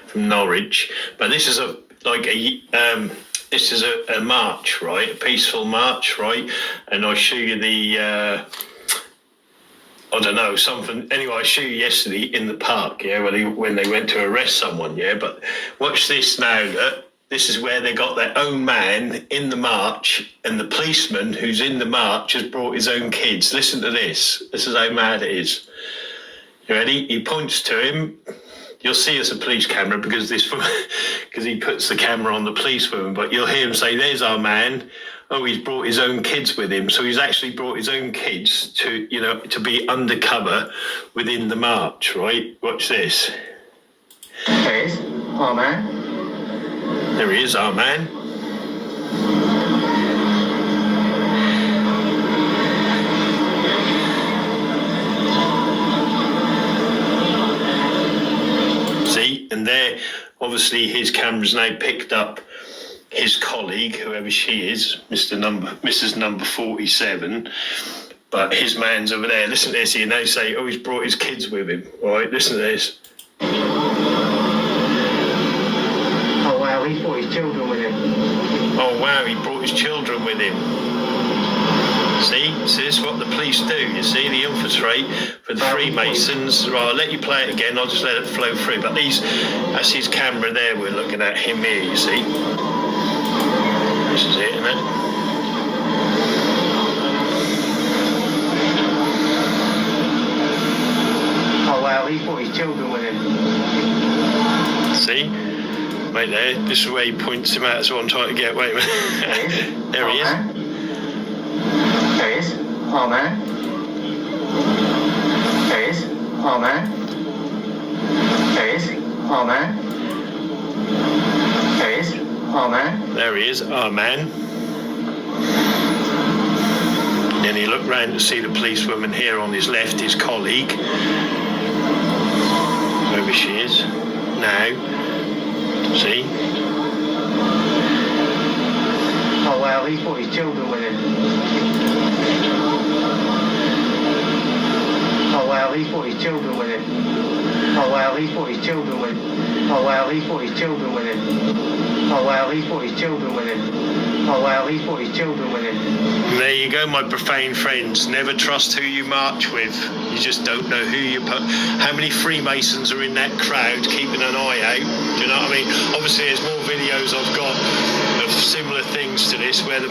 from Norwich. But this is This is a march, right? A peaceful march, right? And I show you the, I don't know, something. Anyway, I showed you yesterday in the park, yeah, when they went to arrest someone, yeah. But watch this now. This is where they got their own man in the march, and the policeman who's in the march has brought his own kids. Listen to this. This is how mad it is. You ready? He points to him. You'll see it's a police camera because he puts the camera on the policewoman, but you'll hear him say, "There's our man." Oh, he's brought his own kids with him. So he's actually brought his own kids to be undercover within the march, right? Watch this. There he is, our man. There he is, our man. And there, obviously, his camera's now picked up his colleague, whoever she is, Mrs. Number 47. But his man's over there. Listen to this. You know, say, oh, he's brought his kids with him. All right, listen to this. Oh, wow, he brought his children with him. Oh, wow, he brought his children with him. See, this is what the police do. You see, they infiltrate for the Freemasons. Right, I'll let you play it again. I'll just let it flow through. But that's his camera there. We're looking at him here. You see. This is it, isn't it? Oh wow, he's brought his children with him. See? Right there. This is where he points him out. That's what I'm trying to get. Wait a minute. There he is. There he is. Oh man. There he is. Oh man. There he is. Oh man. There he is. Oh man. There he is. Oh man. Then he looked round to see the policewoman here on his left, his colleague. Wherever she is. Now. See? Oh wow, he's brought his children with him. Oh wow, he's brought his children with him. Oh wow, he's brought his children with him. Oh wow, he's brought his children with him. Oh wow, he's brought his children with him. Oh wow, he's brought his children with him. There you go, my profane friends. Never trust who you march with. You just don't know who you put. How many Freemasons are in that crowd keeping an eye out? Do you know what I mean? Obviously, there's more videos I've got of similar things to this where the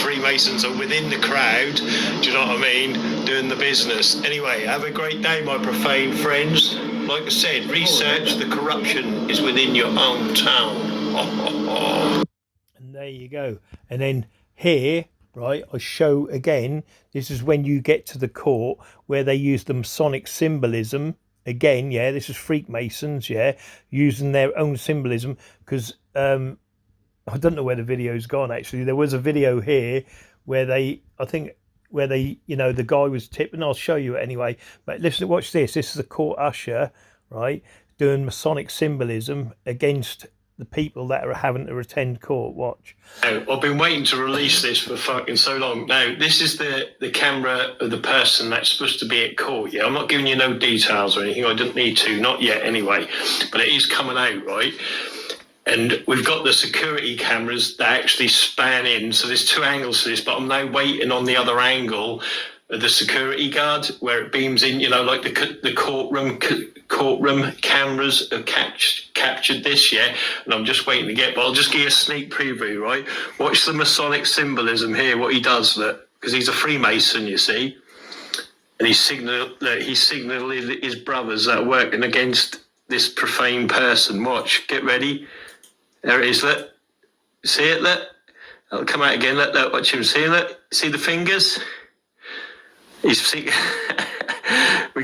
Freemasons are within the crowd. Do you know what I mean? Doing the business. Anyway, have a great day, my profane friends. Like I said, research the corruption is within your own town. And there you go. And then here, right, I show again, this is when you get to the court where they use the Masonic symbolism. Again, yeah, this is Freemasons, yeah, using their own symbolism because I don't know where the video's gone actually. There was a video here where they, I think, where they, you know, the guy was tipping. I'll show you it anyway. But listen, watch this. This is a court usher, right, doing Masonic symbolism against the people that are having to attend court. Watch. Now, I've been waiting to release this for fucking so long. Now, this is the camera of the person that's supposed to be at court, yeah? I'm not giving you no details or anything. I didn't need to, not yet anyway. But it is coming out, right? And we've got the security cameras that actually span in. So there's two angles to this, but I'm now waiting on the other angle of the security guard where it beams in, you know, like the courtroom cameras have captured this, yeah? And I'm just waiting to get, but I'll just give you a sneak preview, right? Watch the Masonic symbolism here, what he does, look, because he's a Freemason, you see. And he's signaling his brothers that are working against this profane person. Watch, get ready. There it is, look. See it, look? It'll come out again, look, watch him, see, look. See the fingers? We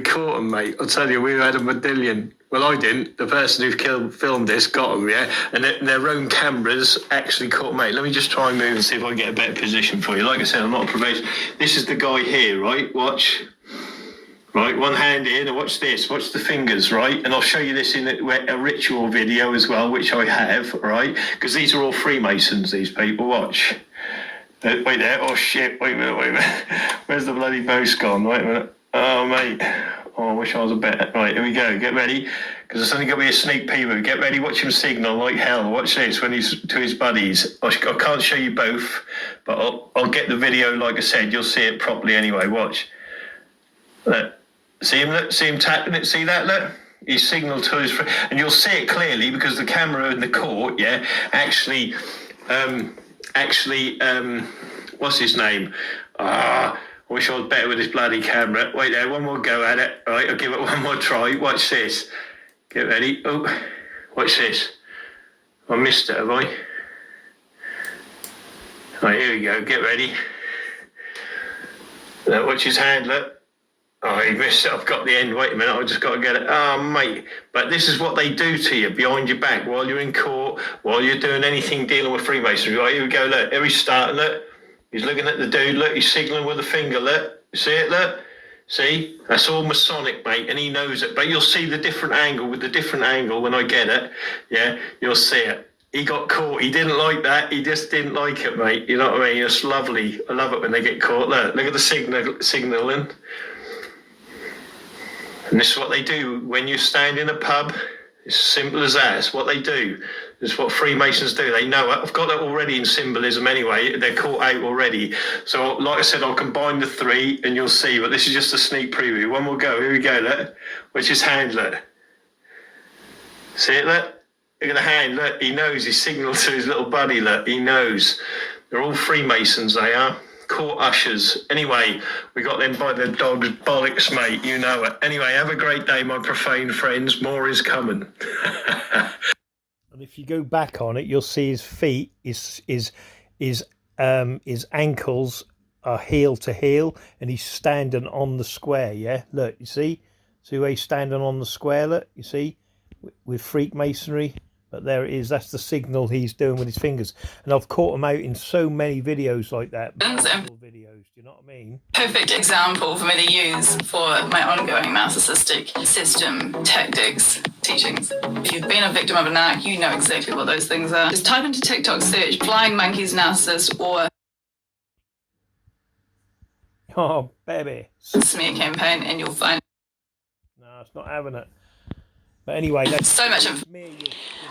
caught him, mate. I'll tell you, we had a medallion. Well, I didn't. The person who filmed this got him, yeah? And their own cameras actually caught him, mate. Let me just try and move and see if I can get a better position for you. Like I said, I'm not a probation. This is the guy here, right? Watch. Right, one hand in, and watch this. Watch the fingers, right? And I'll show you this in a ritual video as well, which I have, right? Because these are all Freemasons, these people. Watch. Wait there. Oh, shit. Wait a minute. Where's the bloody post gone? Wait a minute. Oh, mate. Oh, I wish I was a better. Right, here we go. Get ready. Because it's only going to be a sneak preview. Get ready. Watch him signal like hell. Watch this when he's to his buddies. I can't show you both, but I'll get the video. Like I said, you'll see it properly anyway. Watch. Look. See him? Look. See him tapping it? See that? Look. He signaled to his friend. And you'll see it clearly because the camera in the court, yeah, actually, what's his name? I wish I was better with this bloody camera. Wait there, one more go at it. All right, I'll give it one more try. Watch this. Get ready. Oh, watch this. I missed it, have I? Right, here we go. Get ready. Look, watch his hand, look. Oh, he missed it. I've got the end. Wait a minute. I've just got to get it. Oh, mate. But this is what they do to you behind your back while you're in court, while you're doing anything dealing with Freemasonry. Right, here we go. Look. Here he's starting. Look. He's looking at the dude. Look. He's signaling with a finger. Look. See it? Look. See? That's all Masonic, mate. And he knows it. But you'll see the different angle with the different angle when I get it. Yeah? You'll see it. He got caught. He didn't like that. He just didn't like it, mate. You know what I mean? It's lovely. I love it when they get caught. Look. Look at the signaling. And this is what they do when you stand in a pub. It's simple as that. It's what they do. It's what Freemasons do. They know it. I've got that already in symbolism anyway. They're caught out already. So, like I said, I'll combine the three and you'll see. But this is just a sneak preview. One more go. Here we go. Look. Watch his hand. Look. See it? Look. Look at the hand. Look. He knows. He signaled to his little buddy. Look. He knows. They're all Freemasons, they are. Court ushers. Anyway, we got them by the dog's bollocks, mate. You know it. Anyway, have a great day, my profane friends. More is coming. And if you go back on it, you'll see his feet, his ankles are heel to heel, and he's standing on the square. Yeah, look, you see where he's standing on the square. Look, you see, with Freemasonry. But there it is. That's the signal he's doing with his fingers. And I've caught him out in so many videos like that. Videos, do you know what I mean? Perfect example for me to use for my ongoing narcissistic system, tactics, teachings. If you've been a victim of a narc, you know exactly what those things are. Just type into TikTok search flying monkeys narcissist or oh baby smear campaign and you'll find no, it's not having it. But anyway, that's so much of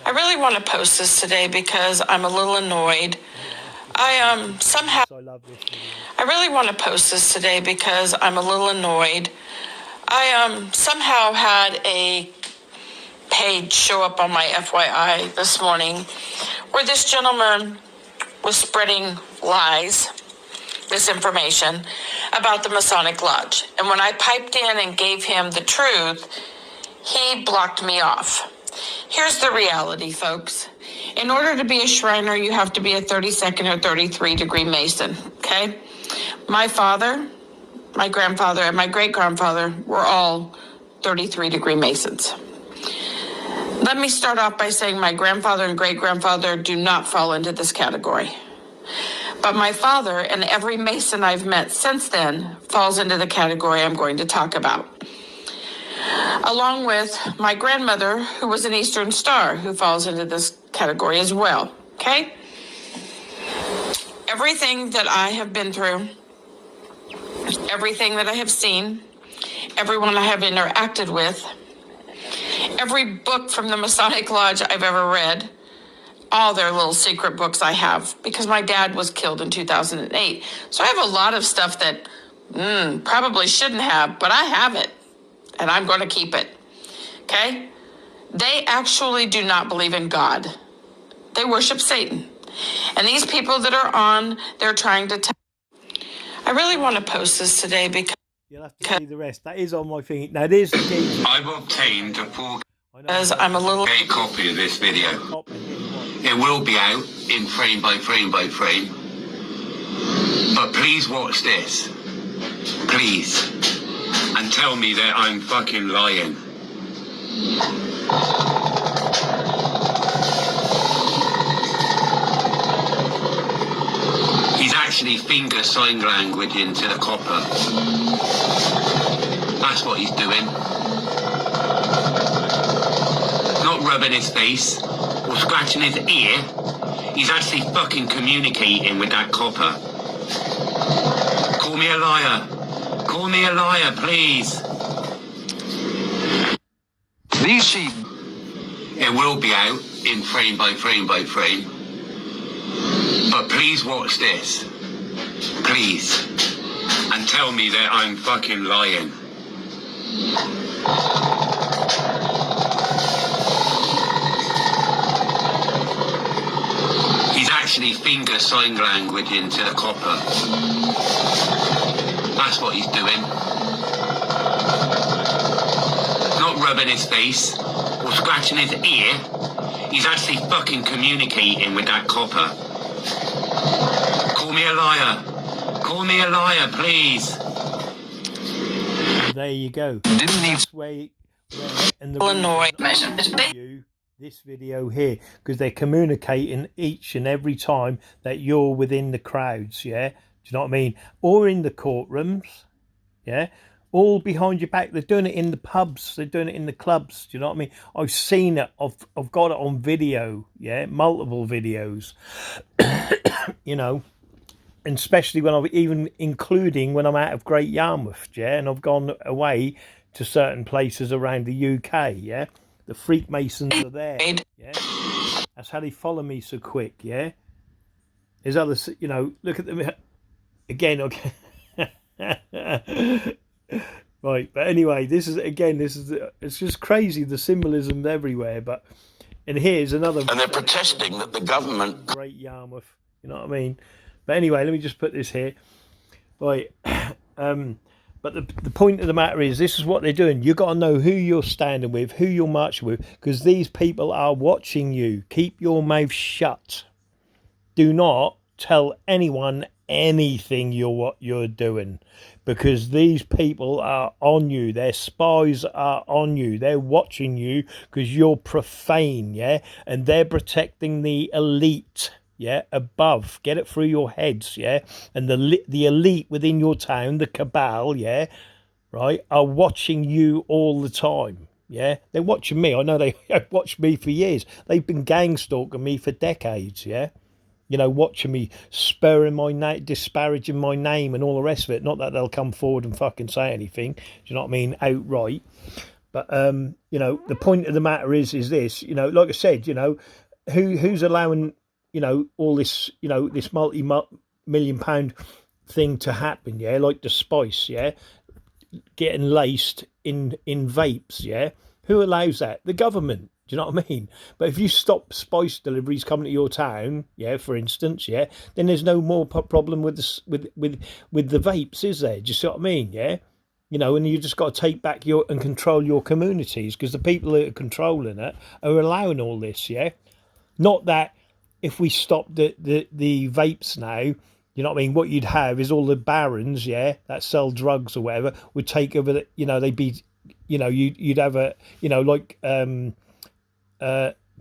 I really want to post this today because I'm a little annoyed. I really want to post this today because I'm a little annoyed. I somehow had a page show up on my FYI this morning where this gentleman was spreading lies, misinformation about the Masonic Lodge. And when I piped in and gave him the truth, he blocked me off. Here's the reality, folks. In order to be a Shriner, you have to be a 32nd or 33 degree Mason, okay? My father, my grandfather, and my great-grandfather were all 33 degree Masons. Let me start off by saying my grandfather and great-grandfather do not fall into this category. But my father and every Mason I've met since then falls into the category I'm going to talk about. Along with my grandmother, who was an Eastern Star, who falls into this category as well, okay? Everything that I have been through, everything that I have seen, everyone I have interacted with, every book from the Masonic Lodge I've ever read, all their little secret books I have, because my dad was killed in 2008. So I have a lot of stuff that probably shouldn't have, but I have it. And I'm going to keep it, okay? They actually do not believe in God. They worship Satan. And these people that are on, they're trying to I really want to post this today because you'll have to see the rest. That is on my thing. Now, it is the game. I've obtained a 4K I'm a little copy of this video. It will be out in frame by frame by frame. But please watch this. Please. And tell me that I'm fucking lying. He's actually finger sign language into the copper. That's what he's doing. Not rubbing his face or scratching his ear. He's actually fucking communicating with that copper. Call me a liar. Call me a liar, please. These sheep. It will be out in frame by frame by frame. But please watch this. Please. And tell me that I'm fucking lying. He's actually finger sign language into the copper. That's what he's doing. Not rubbing his face or scratching his ear. He's actually fucking communicating with that copper. Call me a liar. Call me a liar, please. There you go. Didn't need and the this video here, because they're communicating each and every time that you're within the crowds, yeah? Do you know what I mean? Or in the courtrooms, yeah? All behind your back. They're doing it in the pubs. They're doing it in the clubs. Do you know what I mean? I've seen it. I've got it on video, yeah? Multiple videos, you know? And especially when I've even including when I'm out of Great Yarmouth, yeah? And I've gone away to certain places around the UK, yeah? The Freemasons are there, yeah? That's how they follow me so quick, yeah? There's others, you know, look at them again, okay. Right, but anyway, it's just crazy, the symbolism everywhere, but, and here's another. And they're protesting that the government. Great Yarmouth, you know what I mean? But anyway, let me just put this here. Right. But the point of the matter is, this is what they're doing. You've got to know who you're standing with, who you're marching with, because these people are watching you. Keep your mouth shut. Do not tell anyone anything what you're doing, because these people are on you. Their spies are on you. They're watching you because you're profane, yeah? And they're protecting the elite, yeah, above. Get it through your heads, yeah? And the elite within your town, the cabal, yeah, right, are watching you all the time. Yeah, they're watching me. I know they have watched me for years. They've been gang stalking me for decades, yeah? You know, watching me, spurring my name, disparaging my name and all the rest of it. Not that they'll come forward and fucking say anything, do you know what I mean, outright. But, you know, the point of the matter is this, you know, like I said, you know, who's allowing, you know, all this, you know, this multi-million pound thing to happen, yeah, like the spice, yeah, getting laced in vapes, yeah? Who allows that? The government. Do you know what I mean? But if you stop spice deliveries coming to your town, yeah, for instance, yeah, then there's no more problem with the vapes, is there? Do you see what I mean? Yeah, you know, and you just got to take back and control your communities, because the people that are controlling it are allowing all this, yeah. Not that if we stop the vapes now, you know what I mean, what you'd have is all the barons, yeah, that sell drugs or whatever, would take over the, you know, they'd be, you know, you'd have a, you know, like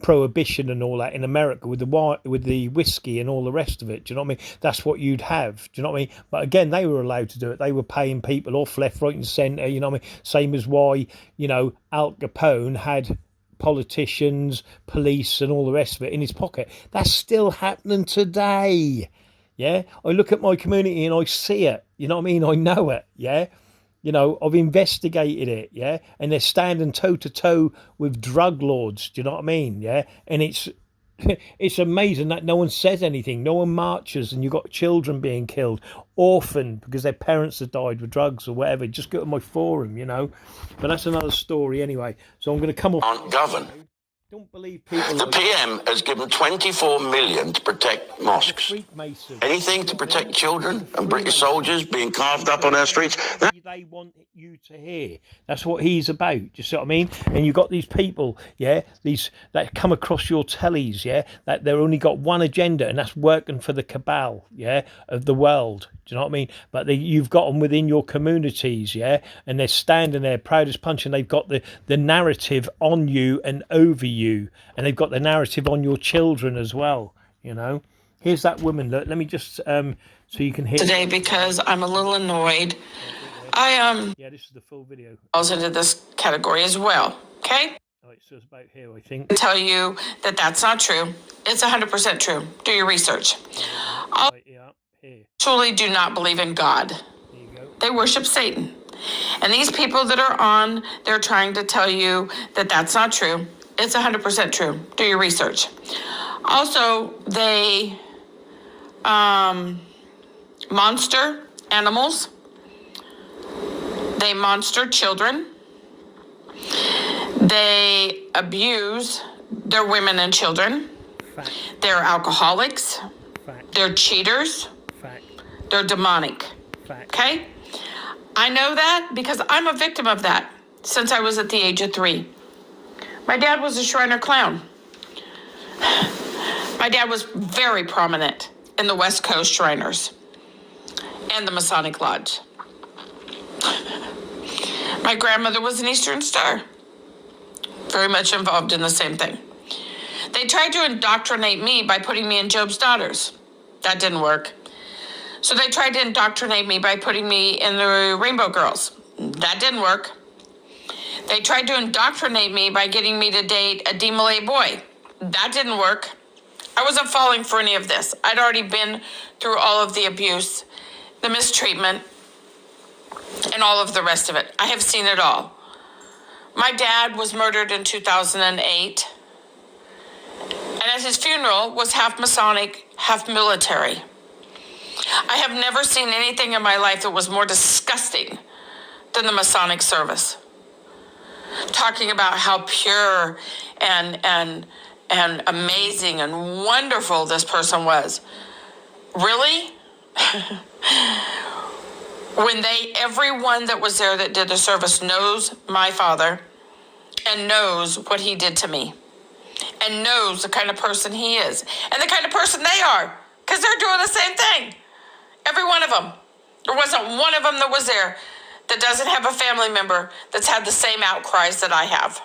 prohibition and all that in America with the whiskey and all the rest of it. Do you know what I mean? That's what you'd have. Do you know what I mean? But again, they were allowed to do it. They were paying people off left, right, and centre. You know what I mean? Same as why, you know, Al Capone had politicians, police, and all the rest of it in his pocket. That's still happening today. Yeah, I look at my community and I see it. You know what I mean? I know it. Yeah. You know, I've investigated it, yeah, and they're standing toe to toe with drug lords. Do you know what I mean? Yeah, and it's amazing that no one says anything, no one marches, and you've got children being killed, orphaned because their parents have died with drugs or whatever. Just go to my forum, you know. But that's another story anyway. So I'm going to come off. Aren't governed. Don't believe people. The PM has given 24 million to protect mosques. Anything to protect children and British soldiers being carved up on our streets. They want you to hear. That's what he's about. Do you see what I mean? And you've got these people, yeah, these that come across your tellies, yeah, that they're only got one agenda, and that's working for the cabal, yeah, of the world. Do you know what I mean? But you've got them within your communities, yeah, and they're standing there proud as punch, and they've got the narrative on you and over you, and they've got the narrative on your children as well, you know. Here's that woman. Look, let me just so you can hear today because I'm a little annoyed. Yeah, this is the full video. Falls into this category as well. Okay. Right, so it's about here, I think. I tell you that that's not true. It's 100% true. Do your research. Right, yeah, here. Truly do not believe in God. There you go. They worship Satan. And these people that are on, they're trying to tell you that that's not true. It's 100% true. Do your research. Also, they monster animals. They monster children. They abuse their women and children. Fact. They're alcoholics. Fact. They're cheaters. Fact. They're demonic. Fact. Okay? I know that because I'm a victim of that since I was at the age of 3. My dad was a Shriner clown. My dad was very prominent in the West Coast Shriners and the Masonic Lodge. My grandmother was an Eastern Star, very much involved in the same thing. They tried to indoctrinate me by putting me in Job's Daughters. That didn't work. So they tried to indoctrinate me by putting me in the Rainbow Girls. That didn't work. They tried to indoctrinate me by getting me to date a D-Malay boy. That didn't work. I wasn't falling for any of this. I'd already been through all of the abuse, the mistreatment, and all of the rest of it. I have seen it all. My dad was murdered in 2008, and at his funeral was half Masonic, half military. I have never seen anything in my life that was more disgusting than the Masonic service. Talking about how pure and amazing and wonderful this person was. Really? when everyone that was there that did the service knows my father and knows what he did to me and knows the kind of person he is and the kind of person they are, because they're doing the same thing. Every one of them. There wasn't one of them that was there that doesn't have a family member that's had the same outcries that I have.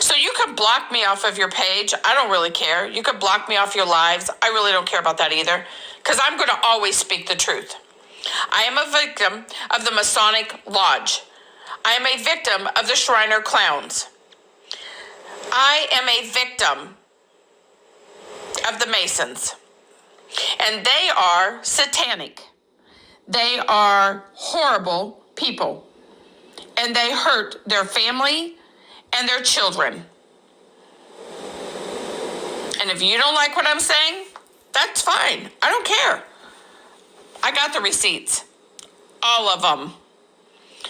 So you can block me off of your page. I don't really care. You can block me off your lives. I really don't care about that either, because I'm going to always speak the truth. I am a victim of the Masonic Lodge. I am a victim of the Shriner Clowns. I am a victim of the Masons. And they are satanic. They are horrible people. And they hurt their family and their children. And if you don't like what I'm saying, that's fine. I don't care. I got the receipts. All of them.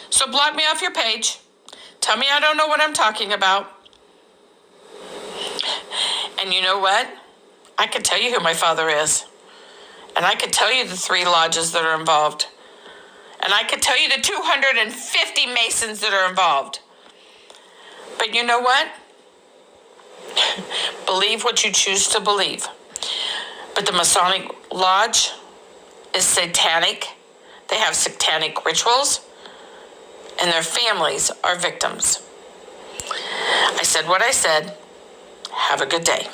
So block me off your page. Tell me I don't know what I'm talking about. And you know what? I can tell you who my father is. And I could tell you the 3 lodges that are involved. And I could tell you the 250 Masons that are involved. But you know what? Believe what you choose to believe. But the Masonic Lodge is satanic. They have satanic rituals. And their families are victims. I said what I said. Have a good day.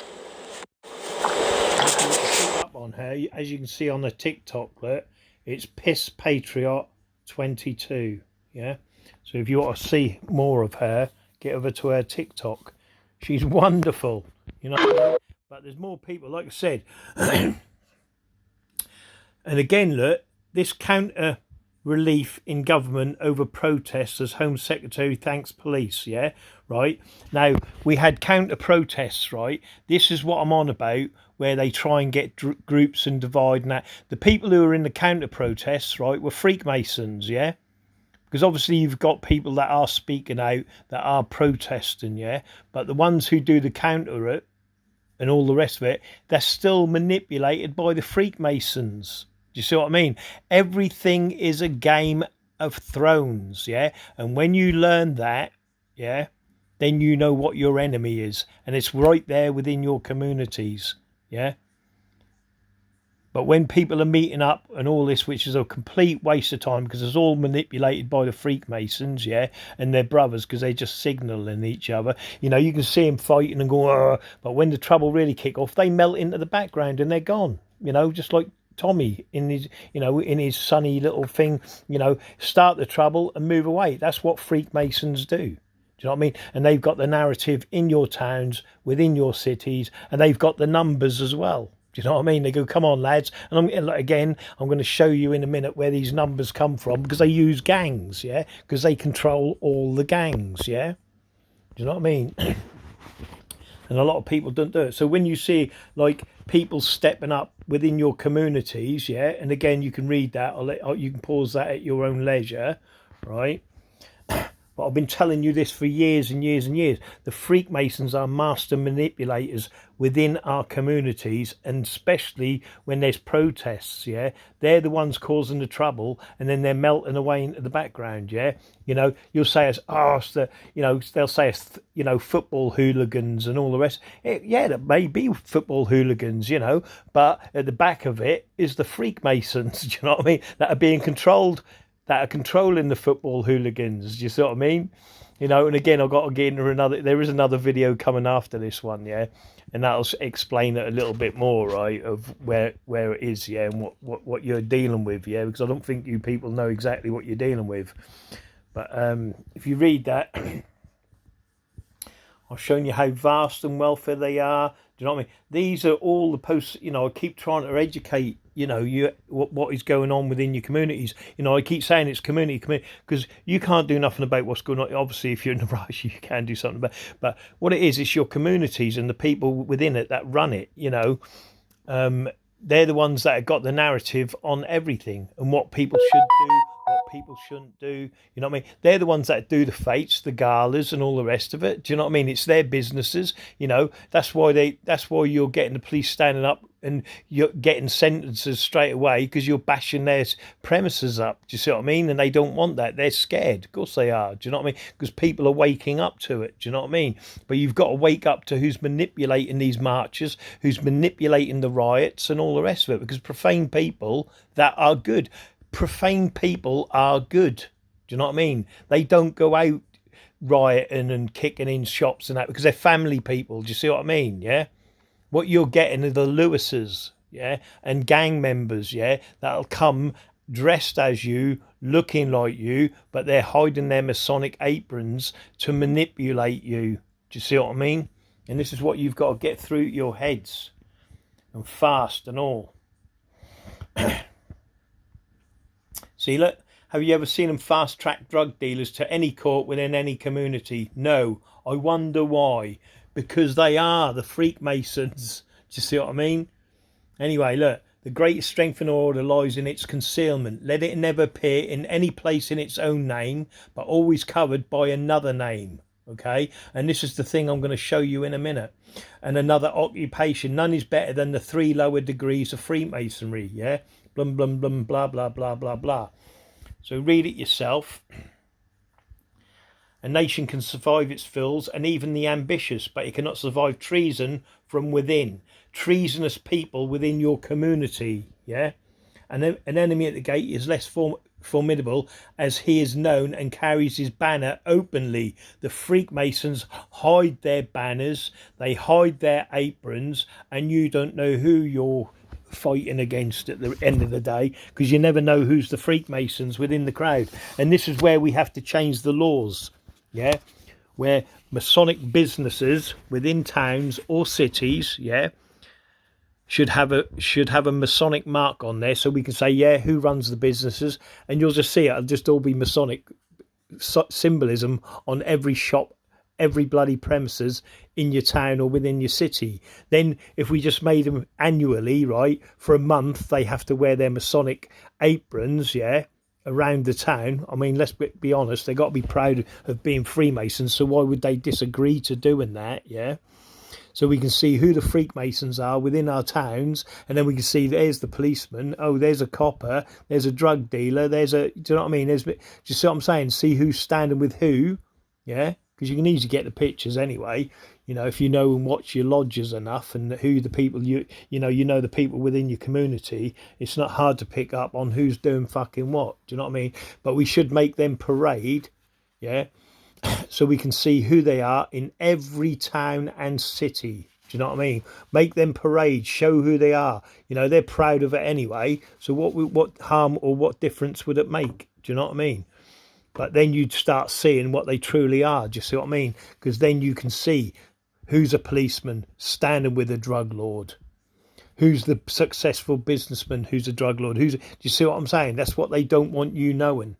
Up on her, as you can see on the TikTok, look, it's Piss Patriot 22. Yeah. So if you want to see more of her, get over to her TikTok. She's wonderful, you know. But there's more people, like I said. And again, look, this counter relief in government over protests as Home Secretary thanks police. Yeah, right. Now we had counter protests, right? This is what I'm on about, where they try and get groups and divide and that. The people who are in the counter protests, right, were Freemasons. Yeah. Because obviously you've got people that are speaking out, that are protesting, yeah? But the ones who do the counter it and all the rest of it, they're still manipulated by the Freemasons. Do you see what I mean? Everything is a game of thrones, yeah? And when you learn that, yeah, then you know what your enemy is. And it's right there within your communities, yeah? But when people are meeting up and all this, which is a complete waste of time because it's all manipulated by the Freemasons, yeah, and their brothers because they just signaling each other. You know, you can see them fighting and go, but when the trouble really kick off, they melt into the background and they're gone. You know, just like Tommy in his, you know, in his sunny little thing, you know, start the trouble and move away. That's what Freemasons do. Do you know what I mean? And they've got the narrative in your towns, within your cities, and they've got the numbers as well. Do you know what I mean? They go, come on, lads. And I'm going to show you in a minute where these numbers come from, because they use gangs, yeah? Because they control all the gangs, yeah? Do you know what I mean? And a lot of people don't do it. So when you see, like, people stepping up within your communities, yeah? And again, you can read that, you can pause that at your own leisure, right? But I've been telling you this for years and years and years. The Freemasons are master manipulators within our communities, and especially when there's protests, yeah? They're the ones causing the trouble, and then they're melting away into the background, yeah? You know, you'll say it's, you know, they'll say it's, you know, football hooligans and all the rest. Yeah, that may be football hooligans, you know, but at the back of it is the Freemasons, do you know what I mean? That are being controlled, that are controlling the football hooligans. Do you see what I mean? You know, and again, I've got to get into there is another video coming after this one, yeah? And that'll explain it a little bit more, right, of where it is, yeah, and what you're dealing with, yeah? Because I don't think you people know exactly what you're dealing with. But if you read that, I've shown you how vast and wealthy they are. Do you know what I mean? These are all the posts, you know, I keep trying to educate, you know, what is going on within your communities. You know, I keep saying it's community, because you can't do nothing about what's going on. Obviously, if you're in the rush, you can do something about it. But what it is, it's your communities and the people within it that run it, you know. They're the ones that have got the narrative on everything and what people should do, what people shouldn't do. You know what I mean? They're the ones that do the fates, the galas, and all the rest of it. Do you know what I mean? It's their businesses. You know, that's why you're getting the police standing up and you're getting sentences straight away because you're bashing their premises up. Do you see what I mean? And they don't want that. They're scared. Of course they are. Do you know what I mean? Because people are waking up to it. Do you know what I mean? But you've got to wake up to who's manipulating these marches, who's manipulating the riots and all the rest of it. Because profane people that are good. Profane people are good. Do you know what I mean? They don't go out rioting and kicking in shops and that because they're family people. Do you see what I mean? Yeah. What you're getting are the Lewises, yeah, and gang members, yeah, that'll come dressed as you, looking like you, but they're hiding their Masonic aprons to manipulate you. Do you see what I mean? And this is what you've got to get through your heads, and fast and all. See, look, have you ever seen them fast track drug dealers to any court within any community? No. I wonder why. Because they are the Freakmasons. Do you see what I mean? Anyway, look, the greatest strength in order lies in its concealment. Let it never appear in any place in its own name, but always covered by another name. Okay? And this is the thing I'm going to show you in a minute. And another occupation. None is better than the 3 lower degrees of Freemasonry. Yeah? Blum, blum, blum, blah, blah, blah, blah, blah. So read it yourself. A nation can survive its fools and even the ambitious, but it cannot survive treason from within. Treasonous people within your community, yeah? And an enemy at the gate is less formidable as he is known and carries his banner openly. The Freakmasons hide their banners, they hide their aprons, and you don't know who you're fighting against at the end of the day because you never know who's the Freakmasons within the crowd. And this is where we have to change the laws. Yeah, where Masonic businesses within towns or cities, yeah, should have a Masonic mark on there, so we can say, yeah, who runs the businesses, and you'll just see it'll just all be Masonic symbolism on every shop, every bloody premises in your town or within your city. Then if we just made them annually, right, for a month, they have to wear their Masonic aprons, yeah, around the town. I mean, let's be honest, they got to be proud of being Freemasons, so why would they disagree to doing that? Yeah, so we can see who the Freakmasons are within our towns, and then we can see there's the policeman, oh, there's a copper, there's a drug dealer, do you know what I mean? Do you see what I'm saying? See who's standing with who, yeah, because you can easily get the pictures anyway. You know, if you know and watch your lodges enough and who the people you know the people within your community, it's not hard to pick up on who's doing fucking what. Do you know what I mean? But we should make them parade, yeah, so we can see who they are in every town and city. Do you know what I mean? Make them parade, show who they are. You know, they're proud of it anyway. So what harm or what difference would it make? Do you know what I mean? But then you'd start seeing what they truly are. Do you see what I mean? Because then you can see who's a policeman standing with a drug lord, who's the successful businessman who's a drug lord, do you see what I'm saying? That's what they don't want you knowing.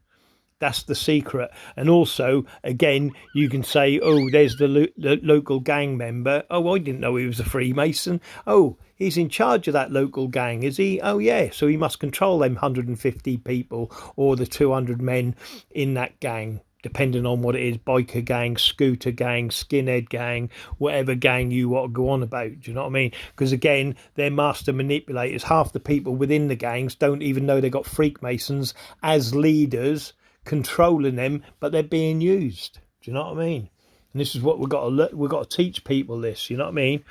That's the secret. And also, again, you can say, oh, there's the local gang member. Oh, I didn't know he was a Freemason. Oh, he's in charge of that local gang, is he? Oh, yeah. So he must control them 150 people or the 200 men in that gang, depending on what it is, biker gang, scooter gang, skinhead gang, whatever gang you want to go on about. Do you know what I mean? Because, again, they're master manipulators. Half the people within the gangs don't even know they've got Freakmasons as leaders controlling them, but they're being used. Do you know what I mean? And this is what we've got to teach people this, you know what I mean?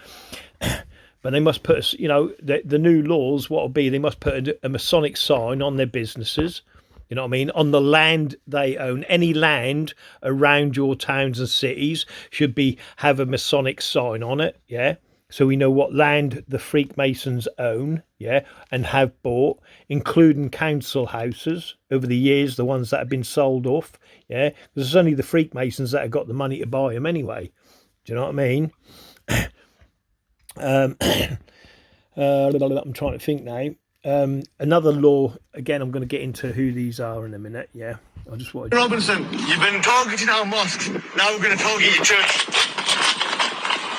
But they must put, you know, the new laws, what will be, they must put a Masonic sign on their businesses, you know what I mean, on the land they own. Any land around your towns and cities should have a Masonic sign on it, yeah? So we know what land the Freakmasons own, yeah, and have bought, including council houses over the years, the ones that have been sold off, yeah, because it's only the Freakmasons that have got the money to buy them anyway. Do you know what I mean? I'm trying to think now. Another law, again, I'm going to get into who these are in a minute, yeah. I just want Robinson, you've been targeting our mosques. Now we're going to target your church.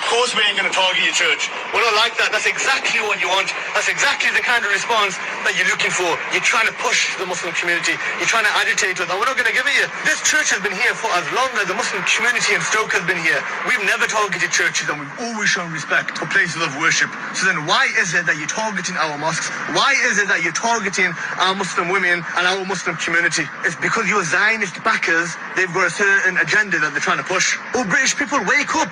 course we ain't going to target your church. We're not like that. That's exactly what you want. That's exactly the kind of response that you're looking for. You're trying to push the Muslim community. You're trying to agitate with them. We're not going to give it you. This church has been here for as long as the Muslim community in Stoke has been here. We've never targeted churches, and we've always shown respect for places of worship. So then why is it that you're targeting our mosques? Why is it that you're targeting our Muslim women and our Muslim community? It's because your Zionist backers, they've got a certain agenda that they're trying to push. Oh, British people, wake up.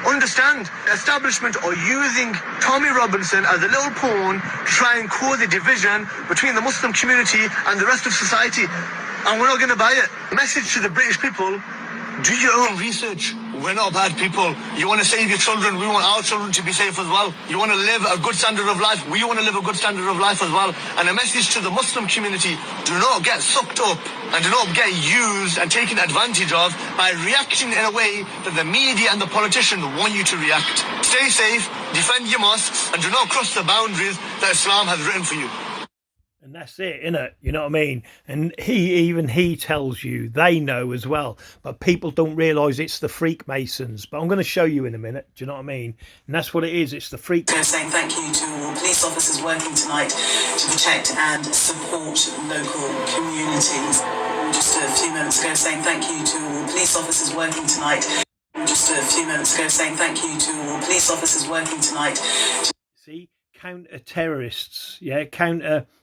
Understand, the establishment are using Tommy Robinson as a little pawn to try and cause a division between the Muslim community and the rest of society. And we're not going to buy it. Message to the British people, do your own research. We're not bad people. You want to save your children, we want our children to be safe as well. You want to live a good standard of life, we want to live a good standard of life as well. And a message to the Muslim community, do not get sucked up and do not get used and taken advantage of by reacting in a way that the media and the politicians want you to react. Stay safe, defend your mosques, and do not cross the boundaries that Islam has written for you. And that's it, innit? You know what I mean? And he tells you, they know as well. But people don't realise it's the Freakmasons. But I'm going to show you in a minute. Do you know what I mean? And that's what it is. It's the Freakmasons. Saying thank you to all police officers working tonight to protect and support local communities. Just a few minutes ago saying thank you to all police officers working tonight. Just a few minutes ago saying thank you to all police officers working tonight. See? Counter-terrorists, yeah,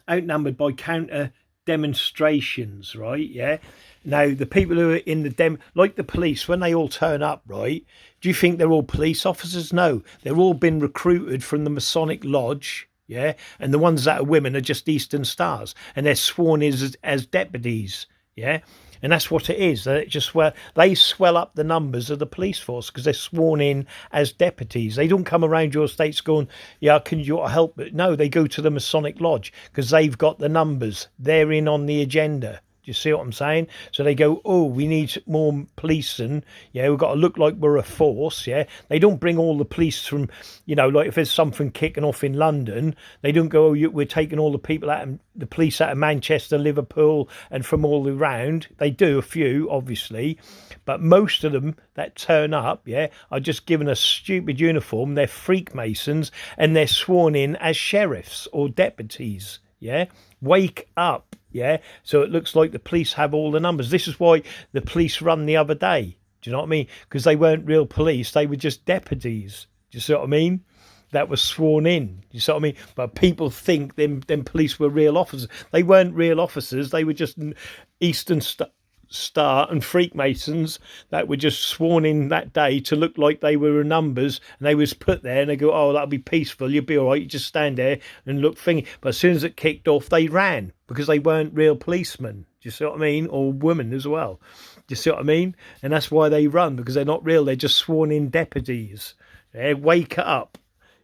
outnumbered by counter demonstrations, right? Yeah. Now the people who are in the like the police, when they all turn up, right? Do you think they're all police officers? No, they're all been recruited from the Masonic Lodge, yeah. And the ones that are women are just Eastern Stars, and they're sworn as deputies, yeah. And that's what it is. They swell up the numbers of the police force because they're sworn in as deputies. They don't come around your states going, yeah, can you help? But no, they go to the Masonic Lodge because they've got the numbers. They're in on the agenda. Do you see what I'm saying? So they go, oh, we need more policing. Yeah, we've got to look like we're a force. Yeah, they don't bring all the police from, like if there's something kicking off in London, they don't go, oh, we're taking all the people out, the police out of Manchester, Liverpool, and from all around. They do a few, obviously, but most of them that turn up, yeah, are just given a stupid uniform. They're Freakmasons, and they're sworn in as sheriffs or deputies. Yeah, wake up. Yeah, so it looks like the police have all the numbers. This is why the police run the other day. Do you know what I mean? Because they weren't real police. They were just deputies. Do you see what I mean? That was sworn in. Do you see what I mean? But people think them police were real officers. They weren't real officers. They were just Eastern Star and Freakmasons that were just sworn in that day to look like they were numbers, and they was put there and they go, oh, that'll be peaceful, you'll be all right, you just stand there and look thingy. But as soon as it kicked off, they ran because they weren't real policemen. Do you see what I mean? Or women as well. Do you see what I mean? And that's why they run, because they're not real. They're just sworn in deputies. Yeah, wake up.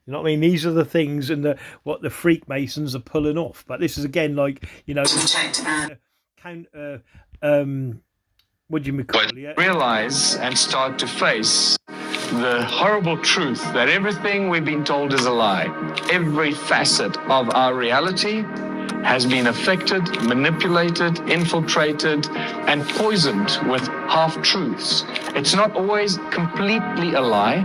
You know what I mean? These are the things and what the Freakmasons are pulling off. But this is again like, what do you call it? Realize and start to face the horrible truth that everything we've been told is a lie. Every facet of our reality has been affected, manipulated, infiltrated, and poisoned with half-truths. It's not always completely a lie,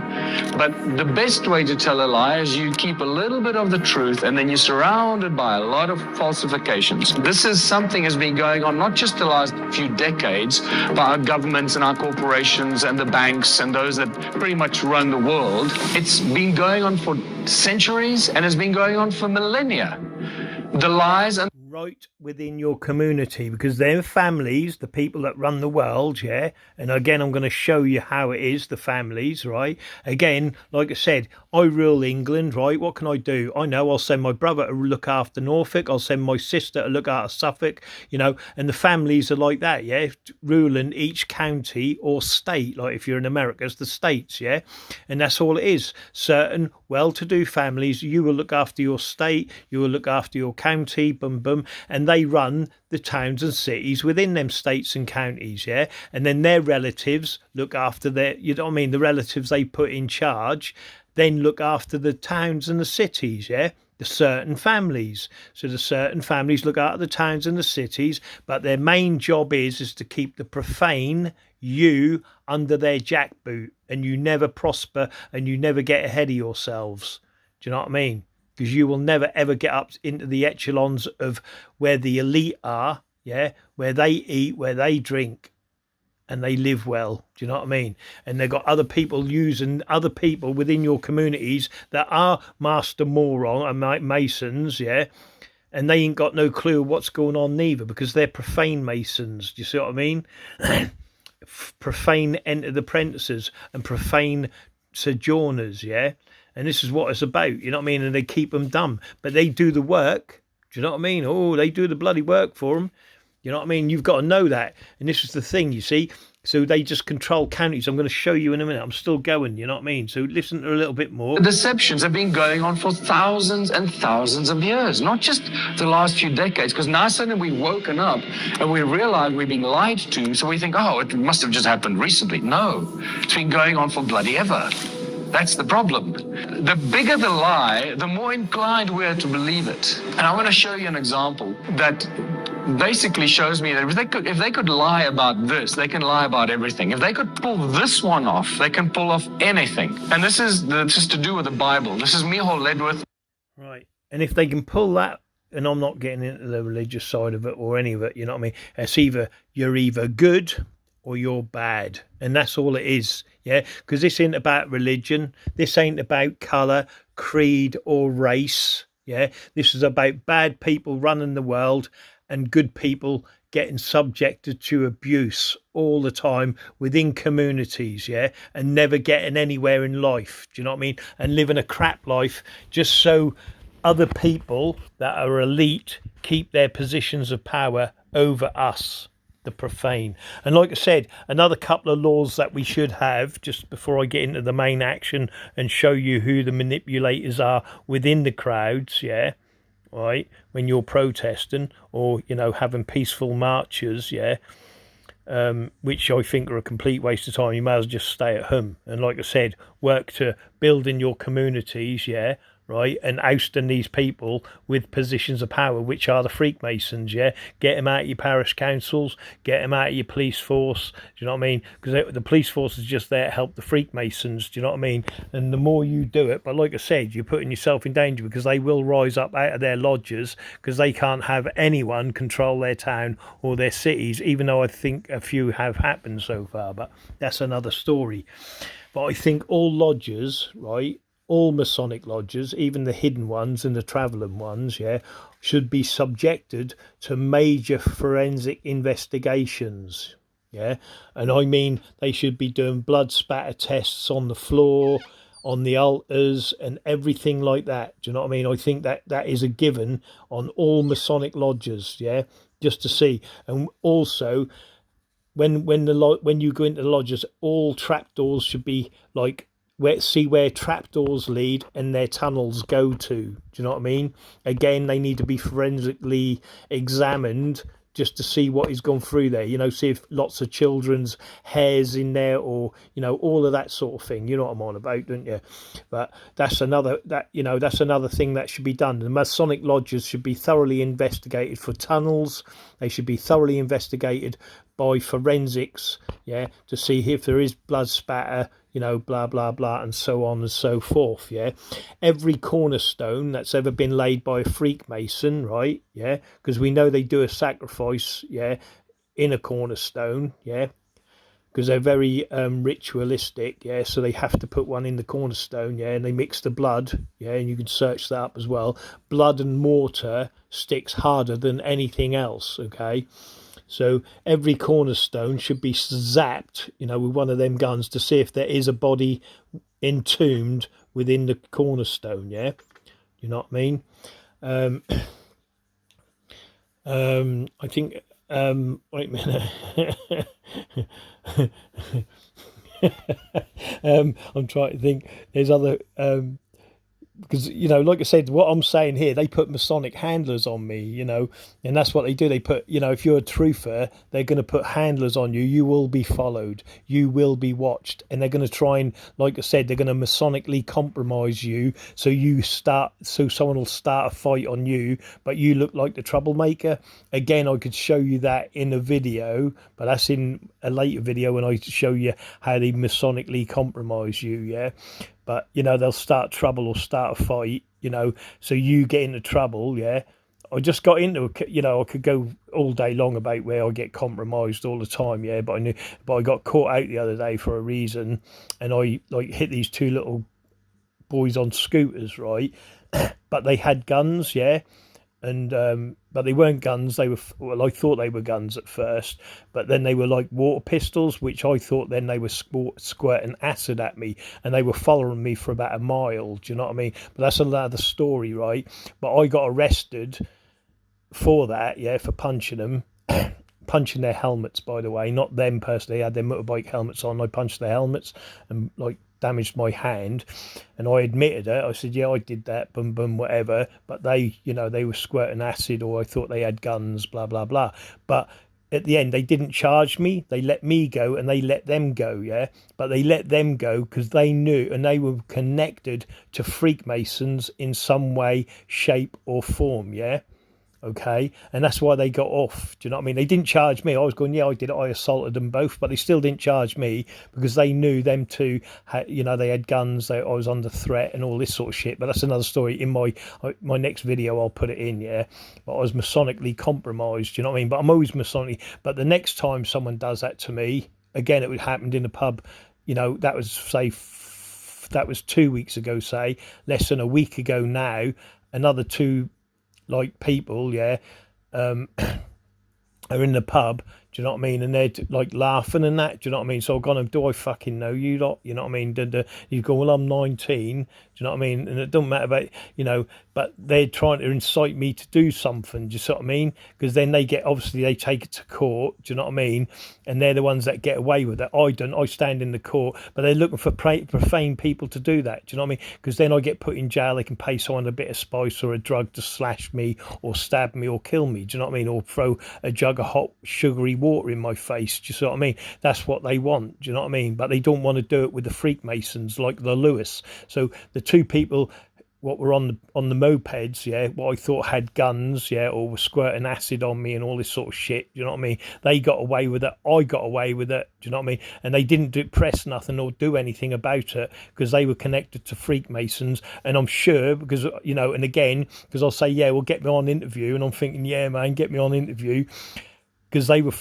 but the best way to tell a lie is you keep a little bit of the truth and then you're surrounded by a lot of falsifications. This is something that's been going on not just the last few decades by our governments and our corporations and the banks and those that pretty much run the world. It's been going on for centuries and it's been going on for millennia. The lies and right within your community, because they're families, the people that run the world, yeah. And again, I'm going to show you how it is, the families, right? Again, like I said, I rule England, right? What can I do? I know I'll send my brother to look after Norfolk, I'll send my sister to look after Suffolk, and the families are like that, yeah, ruling each county or state. Like if you're in America, it's the states, yeah, and that's all it is. Certain well-to-do families, you will look after your state, you will look after your county, boom boom, and they run the towns and cities within them states and counties, yeah, and then their relatives look after their, the relatives they put in charge then look after the towns and the cities, yeah, the certain families. So the certain families look after the towns and the cities, but their main job is to keep the profane you under their jackboot, and you never prosper and you never get ahead of yourselves. Do you know what I mean? Because you will never ever get up into the echelons of where the elite are, yeah, where they eat, where they drink, and they live well. Do you know what I mean? And they've got other people using other people within your communities that are master moron and masons, yeah, and they ain't got no clue what's going on neither, because they're profane masons. Do you see what I mean? Profane entered apprentices and profane sojourners, yeah. And this is what it's about, you know what I mean? And they keep them dumb, but they do the work. Do you know what I mean? Oh, they do the bloody work for them. You know what I mean? You've got to know that. And this is the thing, you see. So they just control counties. I'm going to show you in a minute. I'm still going, you know what I mean? So listen to a little bit more. The deceptions have been going on for thousands and thousands of years, not just the last few decades, because now suddenly we've woken up and we realize we've been lied to, so we think, oh, it must have just happened recently. No, it's been going on for bloody ever. That's the problem. The bigger the lie, the more inclined we are to believe it. And I want to show you an example that basically shows me that if they could lie about this, they can lie about everything. If they could pull this one off, they can pull off anything. And this is to do with the Bible. This is Miho Ledworth. Right. And if they can pull that, and I'm not getting into the religious side of it or any of it, you know what I mean? It's you're either good or you're bad. And that's all it is. Yeah. Because this ain't about religion. This ain't about colour, creed or race. Yeah. This is about bad people running the world and good people getting subjected to abuse all the time within communities, yeah, and never getting anywhere in life. Do you know what I mean? And living a crap life just so other people that are elite keep their positions of power over us, the profane. And like I said, another couple of laws that we should have, just before I get into the main action and show you who the manipulators are within the crowds, yeah, right, when you're protesting or, you know, having peaceful marches, yeah, which I think are a complete waste of time. You may as well just stay at home. And like I said, work to building your communities, yeah, right, and ousting these people with positions of power, which are the Freakmasons, yeah. Get them out of your parish councils, get them out of your police force, do you know what I mean? Because the police force is just there to help the Freakmasons, do you know what I mean? And the more you do it, but like I said, you're putting yourself in danger, because they will rise up out of their lodges, because they can't have anyone control their town or their cities, even though I think a few have happened so far, but that's another story. But I think all lodges, right, all Masonic lodges, even the hidden ones and the travelling ones, yeah, should be subjected to major forensic investigations, yeah. And I mean, they should be doing blood spatter tests on the floor, on the altars and everything like that. Do you know what I mean? I think that is a given on all Masonic lodges, yeah, just to see. And also, when you go into the lodges, all trapdoors should be like, where trapdoors lead and their tunnels go to. Do you know what I mean? Again, they need to be forensically examined just to see what has gone through there. You know, see if lots of children's hairs in there, or, you know, all of that sort of thing. You know what I'm on about, don't you? But that's another thing that should be done. The Masonic lodges should be thoroughly investigated for tunnels. They should be thoroughly investigated by forensics, yeah, to see if there is blood spatter, you know, blah blah blah, and so on and so forth, yeah. Every cornerstone that's ever been laid by a Freakmason, right, yeah, because we know they do a sacrifice, yeah, in a cornerstone, yeah, because they're very ritualistic, yeah, so they have to put one in the cornerstone, yeah, and they mix the blood, yeah, and you can search that up as well. Blood and mortar sticks harder than anything else, okay. So every cornerstone should be zapped, you know, with one of them guns to see if there is a body entombed within the cornerstone, yeah? You know what I mean? I think, wait a minute. I'm trying to think. There's other, because like I said, what I'm saying here, they put Masonic handlers on me, and that's what they do. They put, if you're a truther, they're going to put handlers on you. You will be followed, you will be watched, and they're going to try and, like I said, they're going to Masonically compromise you, so someone will start a fight on you, but you look like the troublemaker. Again, I could show you that in a video, but that's in a later video when I show you how they Masonically compromise you, yeah. But they'll start trouble or start a fight, so you get into trouble, yeah. I just got into I could go all day long about where I get compromised all the time, yeah. But I got caught out the other day for a reason, and I hit these two little boys on scooters, right? But they had guns, yeah. And but they weren't guns. They were, well, I thought they were guns at first, but then they were like water pistols, which I thought then they were squirting acid at me, and they were following me for about a mile. Do you know what I mean? But that's another story, right? But I got arrested for that, yeah, for punching them. Punching their helmets, by the way, not them personally. They had their motorbike helmets on. I punched their helmets and damaged my hand, and I admitted it. I said, yeah, I did that, boom boom, whatever. But they were squirting acid, or I thought they had guns, blah blah blah. But at the end, they didn't charge me. They let me go, and they let them go, yeah. But they let them go because they knew, and they were connected to Freemasons in some way, shape or form, yeah. Okay, and that's why they got off. Do you know what I mean? They didn't charge me. I was going, yeah, I did it. I assaulted them both, but they still didn't charge me because they knew them two had, they had guns. I was under threat and all this sort of shit. But that's another story. In my next video, I'll put it in. Yeah, but I was Masonically compromised. Do you know what I mean? But I'm always Masonic. But the next time someone does that to me, again, it happened in a pub. That was that was 2 weeks ago. Say less than a week ago now. Another two people, yeah, are in the pub, do you know what I mean? And they're laughing and that, do you know what I mean? So I've gone, do I fucking know you lot? You know what I mean? You go, well, I'm 19, do you know what I mean? And it doesn't matter about, but they're trying to incite me to do something, do you see what I mean? Because then they take it to court, do you know what I mean? And they're the ones that get away with it. I don't, I stand in the court, but they're looking for profane people to do that, do you know what I mean? Because then I get put in jail, they can pay someone a bit of spice or a drug to slash me or stab me or kill me, do you know what I mean? Or throw a jug of hot, sugary water in my face, do you see what I mean? That's what they want, do you know what I mean? But they don't want to do it with the Freemasons like the Lewis. So the two people what were on the mopeds, yeah, what I thought had guns, yeah, or were squirting acid on me and all this sort of shit, do you know what I mean? They got away with it, I got away with it, do you know what I mean? And they didn't press nothing or do anything about it because they were connected to Freemasons. And I'm sure because, and again, because I'll say, yeah, well, get me on interview, and I'm thinking, yeah, man, get me on interview, because they were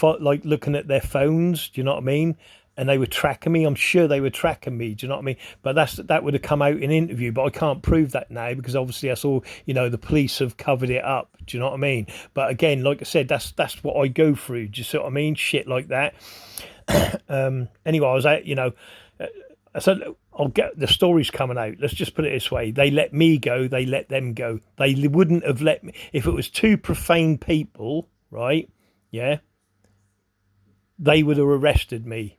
looking at their phones, do you know what I mean? And they were tracking me. I'm sure they were tracking me. Do you know what I mean? But that would have come out in interview. But I can't prove that now because obviously that's all. The police have covered it up. Do you know what I mean? But again, like I said, that's what I go through. Do you see what I mean? Shit like that. Anyway, I was out. I said I'll get the stories coming out. Let's just put it this way: they let me go. They let them go. They wouldn't have let me if it was two profane people, right? Yeah. They would have arrested me.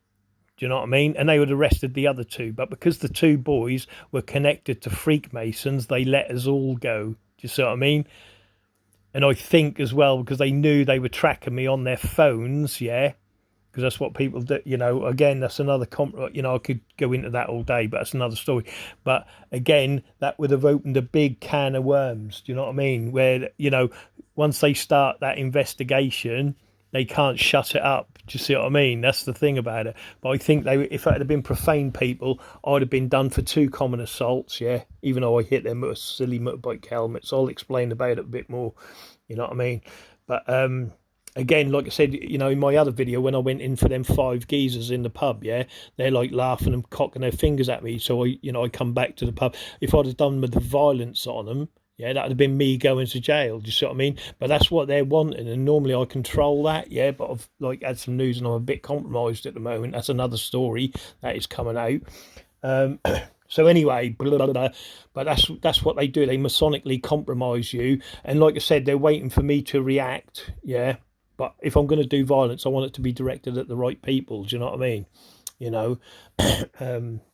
Do you know what I mean? And they would have arrested the other two. But because the two boys were connected to Freemasons, they let us all go. Do you see what I mean? And I think as well, because they knew they were tracking me on their phones, yeah? Because that's what people do. Again, that's another... I could go into that all day, but that's another story. But again, that would have opened a big can of worms. Do you know what I mean? Where, once they start that investigation... they can't shut it up. Do you see what I mean? That's the thing about it. But I think if it had been profane people, I'd have been done for 2 common assaults, yeah? Even though I hit them with silly motorbike helmets. I'll explain about it a bit more, you know what I mean? But again, like I said, in my other video, when I went in for them 5 geezers in the pub, yeah? They're laughing and cocking their fingers at me. So, I come back to the pub. If I'd have done with the violence on them, yeah, that would have been me going to jail. Do you see what I mean? But that's what they're wanting, and normally I control that, yeah. But I've had some news, and I'm a bit compromised at the moment. That's another story that is coming out. So anyway, blah, blah, blah. But that's what they do. They Masonically compromise you, and like I said, they're waiting for me to react, yeah. But if I'm going to do violence, I want it to be directed at the right people. Do you know what I mean?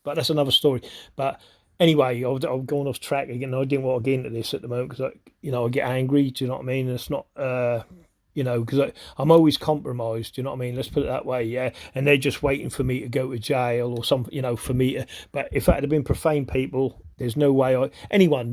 But that's another story. But Anyway, I've gone off track again. I didn't want to get into this at the moment because I get angry. Do you know what I mean? And it's not, because I'm always compromised. Do you know what I mean? Let's put it that way, yeah. And they're just waiting for me to go to jail or something, for me to. But if that had been profane people, there's no way anyone.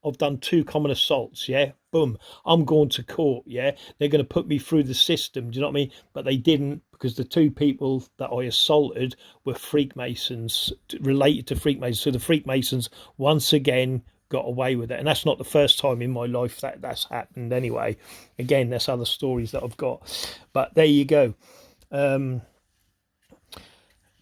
I've done 2 common assaults, yeah. Boom, I'm going to court, yeah. They're going to put me through the system. Do you know what I mean? But they didn't, because the 2 people that I assaulted were Freemasons, related to Freemasons. So the Freemasons once again got away with it, and that's not the first time in my life that's happened. Anyway, again, that's other stories that I've got. But there you go.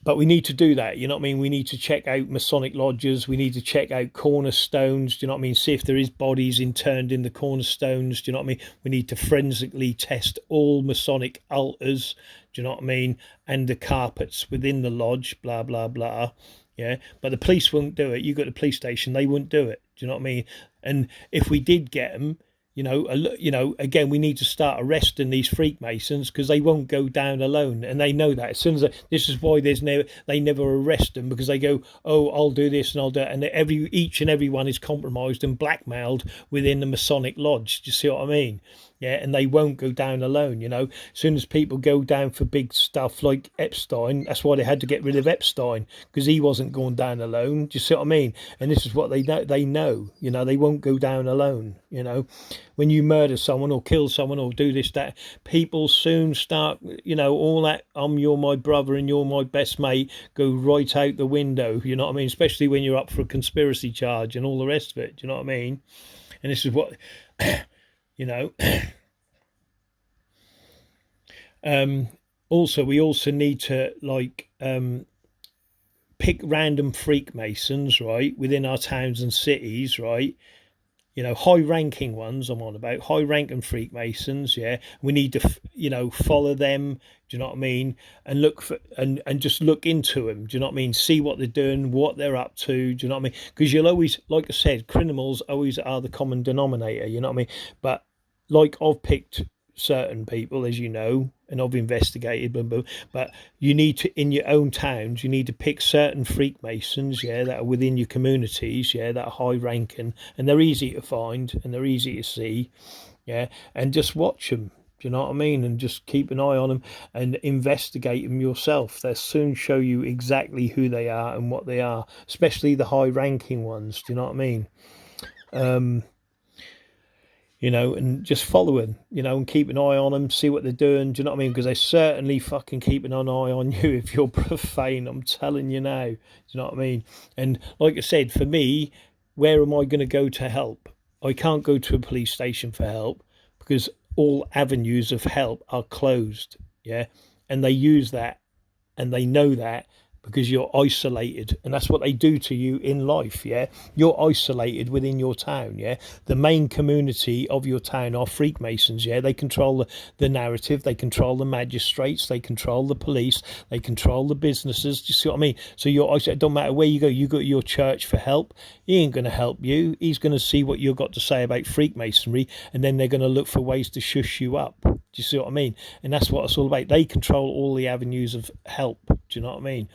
But we need to do that, you know what I mean? We need to check out Masonic lodges. We need to check out cornerstones, do you know what I mean? See if there is bodies interned in the cornerstones, do you know what I mean? We need to forensically test all Masonic altars, do you know what I mean? And the carpets within the lodge, blah, blah, blah. Yeah, but the police won't do it. You go to the police station, they wouldn't do it. Do you know what I mean? And if we did get them, again, we need to start arresting these Freemasons because they won't go down alone, and they know that. As soon as this is why they never arrest them, because they go, oh, I'll do this and I'll do it, and each and every one is compromised and blackmailed within the Masonic lodge. Do you see what I mean? Yeah, and they won't go down alone. As soon as people go down for big stuff like Epstein, that's why they had to get rid of Epstein, because he wasn't going down alone. Do you see what I mean? And this is what they know. They won't go down alone. When you murder someone or kill someone or do this, that, people soon start, all that, you're my brother and you're my best mate, go right out the window. You know what I mean? Especially when you're up for a conspiracy charge and all the rest of it. Do you know what I mean? And this is what, also, we also need to pick random Freemasons, right, within our towns and cities, right? High-ranking ones I'm on about, high-ranking Freemasons, yeah. We need to, follow them, do you know what I mean? And look for, and just look into them, do you know what I mean? See what they're doing, what they're up to, do you know what I mean? Because you'll always, like I said, criminals always are the common denominator, you know what I mean? But, like, I've picked certain people, as you know, and I've investigated, but you need to, in your own towns, you need to pick certain Freemasons, yeah, that are within your communities, yeah, that are high ranking, and they're easy to find and they're easy to see, yeah, and just watch them, do you know what I mean? And just keep an eye on them and investigate them yourself. They'll soon show you exactly who they are and what they are, especially the high ranking ones, do you know what I mean? And just follow them, and keep an eye on them, see what they're doing, do you know what I mean? Because they certainly fucking keeping an eye on you if you're profane, I'm telling you now, do you know what I mean? And like I said, for me, where am I going to go to help? I can't go to a police station for help because all avenues of help are closed, yeah? And they use that, and they know that, because you're isolated, and that's what they do to you in life, yeah? You're isolated within your town, yeah? The main community of your town are Freemasons, yeah? They control the narrative, they control the magistrates, they control the police, they control the businesses, do you see what I mean? So you're isolated. It don't matter where you go to your church for help, he ain't going to help you. He's going to see what you've got to say about Freemasonry, and then they're going to look for ways to shush you up. Do you see what I mean? And that's what it's all about. They control all the avenues of help. Do you know what I mean?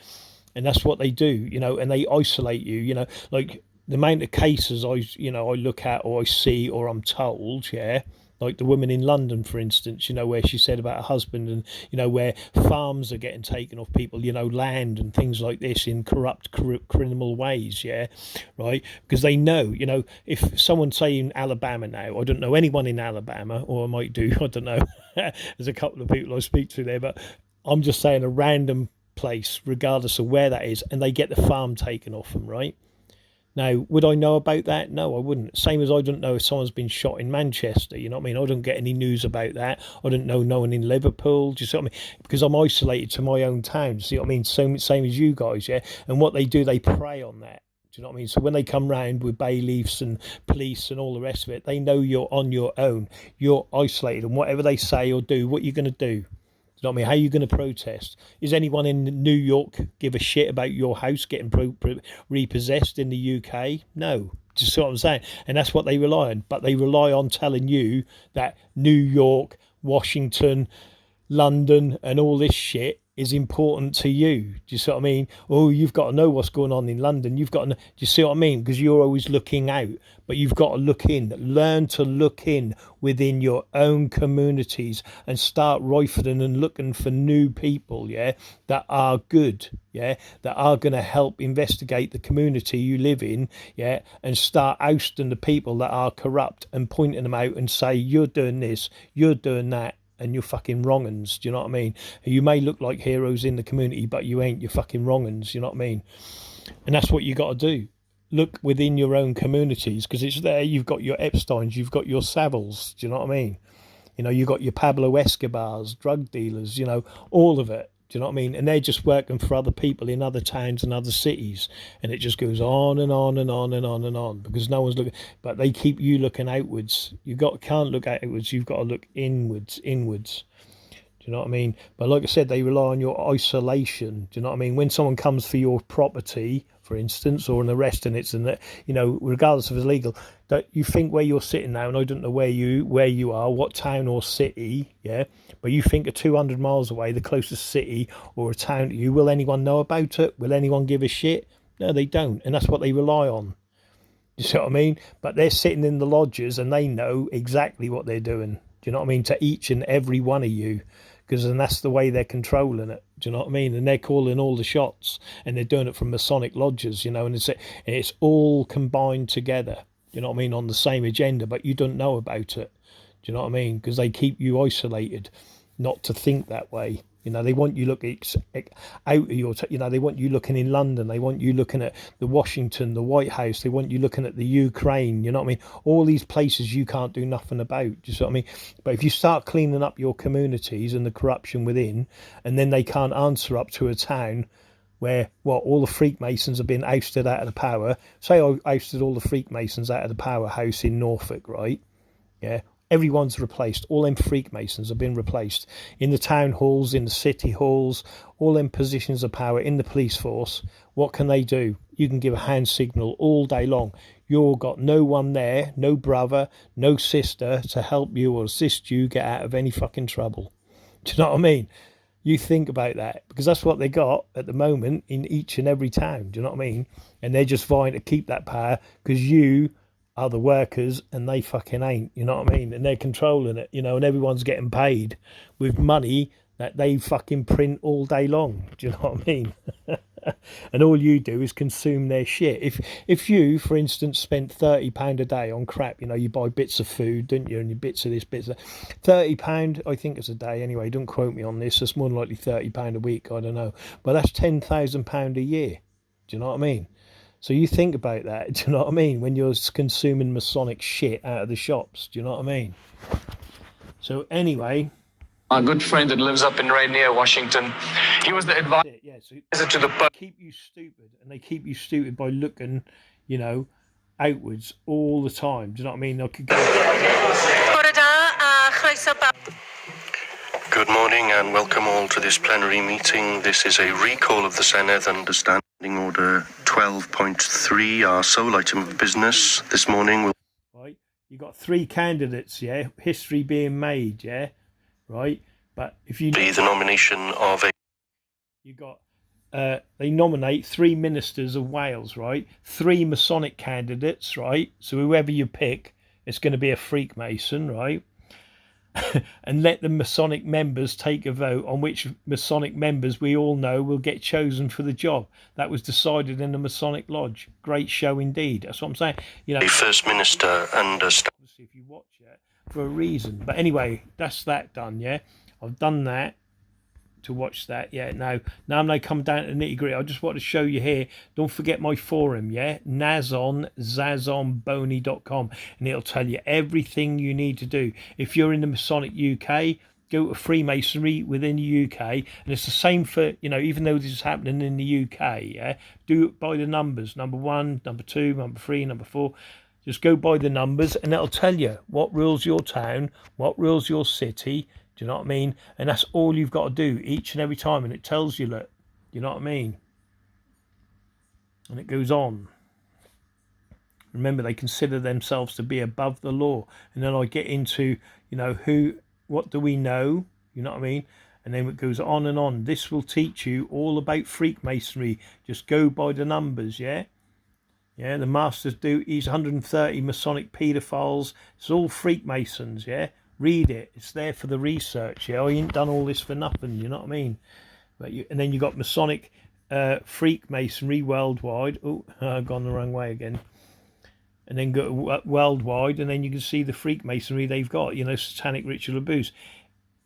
And that's what they do, and they isolate you, like the amount of cases I look at or I see or I'm told, yeah, like the woman in London, for instance, where she said about her husband, and, where farms are getting taken off people, land and things like this in corrupt criminal ways, yeah, right? Because they know, if someone, say in Alabama now, I don't know anyone in Alabama, or I might do, I don't know, there's a couple of people I speak to there, but I'm just saying a random place, regardless of where that is, and they get the farm taken off them, right? Now, would I know about that? No, I wouldn't. Same as I don't know if someone's been shot in Manchester, you know what I mean? I don't get any news about that. I don't know no one in Liverpool, do you see what I mean? Because I'm isolated to my own town, do you see what I mean? Same as you guys, yeah? And what they do, they prey on that. Do you know what I mean? So when they come round with bailiffs and police and all the rest of it, they know you're on your own. You're isolated, and whatever they say or do, what you're going to do. You know what I mean? How are you going to protest? Is anyone in New York give a shit about your house getting repossessed in the UK? No. Just see what I'm saying? And that's what they rely on. But they rely on telling you that New York, Washington, London and all this shit is important to you. Do you see what I mean? Oh, you've got to know what's going on in London. You've got to know, do you see what I mean? Because you're always looking out, but you've got to look in. Learn to look in within your own communities and start rifling and looking for new people, yeah, that are good, yeah, that are going to help investigate the community you live in, yeah, and start ousting the people that are corrupt and pointing them out and say, you're doing this, you're doing that, and you're fucking wrong uns. Do you know what I mean? You may look like heroes in the community, but you ain't. You're fucking wrong uns. You know what I mean? And that's what you got to do. Look within your own communities, because it's there. You've got your Epsteins, you've got your Savills. Do you know what I mean? You know, you've got your Pablo Escobars, drug dealers, you know, all of it. Do you know what I mean? And they're just working for other people in other towns and other cities. And it just goes on and on and on and on and on, because no one's looking. But they keep you looking outwards. Can't look outwards. You've got to look inwards. Do you know what I mean? But like I said, they rely on your isolation. Do you know what I mean? When someone comes for your property, for instance, or an arrest, and it's you know, regardless of it's legal, that you think where you're sitting now, and I don't know where you are, what town or city, yeah, but you think 200 miles away, the closest city or a town to you, will anyone know about it? Will anyone give a shit? No, they don't, and that's what they rely on. You see what I mean? But they're sitting in the lodges and they know exactly what they're doing. Do you know what I mean? To each and every one of you, because then that's the way they're controlling it. Do you know what I mean? And they're calling all the shots, and they're doing it from Masonic lodges, you know, and it's all combined together. You know what I mean? On the same agenda, but you don't know about it. Do you know what I mean? Because they keep you isolated, not to think that way. You know, they want you looking out of your, you know, they want you looking in London. They want you looking at the Washington, the White House. They want you looking at the Ukraine. You know what I mean? All these places you can't do nothing about. Do you see what I mean? But if you start cleaning up your communities and the corruption within, and then they can't answer up to a town where, all the Freemasons have been ousted out of the power. Say I ousted all the Freemasons out of the powerhouse in Norfolk, right? Yeah. Everyone's replaced. All them Freemasons have been replaced in the town halls, in the city halls, all them positions of power in the police force. What can they do? You can give a hand signal all day long. You've got no one there, no brother, no sister to help you or assist you get out of any fucking trouble. Do you know what I mean? You think about that, because that's what they got at the moment in each and every town. Do you know what I mean? And they're just vying to keep that power because you are the workers and they fucking ain't. You know what I mean? And they're controlling it, you know, and everyone's getting paid with money that they fucking print all day long. Do you know what I mean? And all you do is consume their shit. If you, for instance, spent £30 a day on crap, you know, you buy bits of food, don't you, and you bits of this, bits of that. £30, I think it's a day anyway, don't quote me on this, it's more than likely £30 a week, I don't know, but that's £10,000 a year. Do you know what I mean? So you think about that, do you know what I mean, when you're consuming Masonic shit out of the shops, do you know what I mean? So anyway, our good friend that lives up in Rainier, Washington, he was the advisor to the they keep you stupid, and they keep you stupid by looking, you know, outwards all the time. Do you know what I mean? I could go. Good morning and welcome all to this plenary meeting. This is a recall of the Senedd under Standing Order 12.3, our sole item of business this morning. Right, you got 3 candidates, yeah, history being made, yeah, right. But if you the nomination of a, you got they nominate 3 ministers of Wales, right? 3 Masonic candidates, right? So whoever you pick, it's going to be a Freemason, right? And let the Masonic members take a vote on which Masonic members we all know will get chosen for the job. That was decided in the Masonic Lodge. Great show indeed. That's what I'm saying. You know, First Minister and obviously if you watch it for a reason. But anyway, that's that done. Yeah, I've done that to watch that. Yeah, now I'm going to come down to the nitty gritty. I just want to show you here. Don't forget my forum. Yeah, zazonboni.com, and it'll tell you everything you need to do. If you're in the Masonic UK, go to Freemasonry within the UK, and it's the same for, you know, even though this is happening in the UK. Yeah, do it by the numbers: number 1, number 2, number 3, number 4. Just go by the numbers, and it'll tell you what rules your town, what rules your city. Do you know what I mean? And that's all you've got to do each and every time. And it tells you, look, you know what I mean? And it goes on. Remember, they consider themselves to be above the law. And then I get into, you know, what do we know? You know what I mean? And then it goes on and on. This will teach you all about Freemasonry. Just go by the numbers, yeah? Yeah, the masters do. He's 130 Masonic paedophiles. It's all Freemasons, yeah? Read it. It's there for the research, yeah? I ain't done all this for nothing, you know what I mean? And then you got Masonic Freemasonry worldwide. Oh, I've gone the wrong way again. And then go worldwide, and then you can see the Freemasonry they've got, you know, satanic ritual abuse.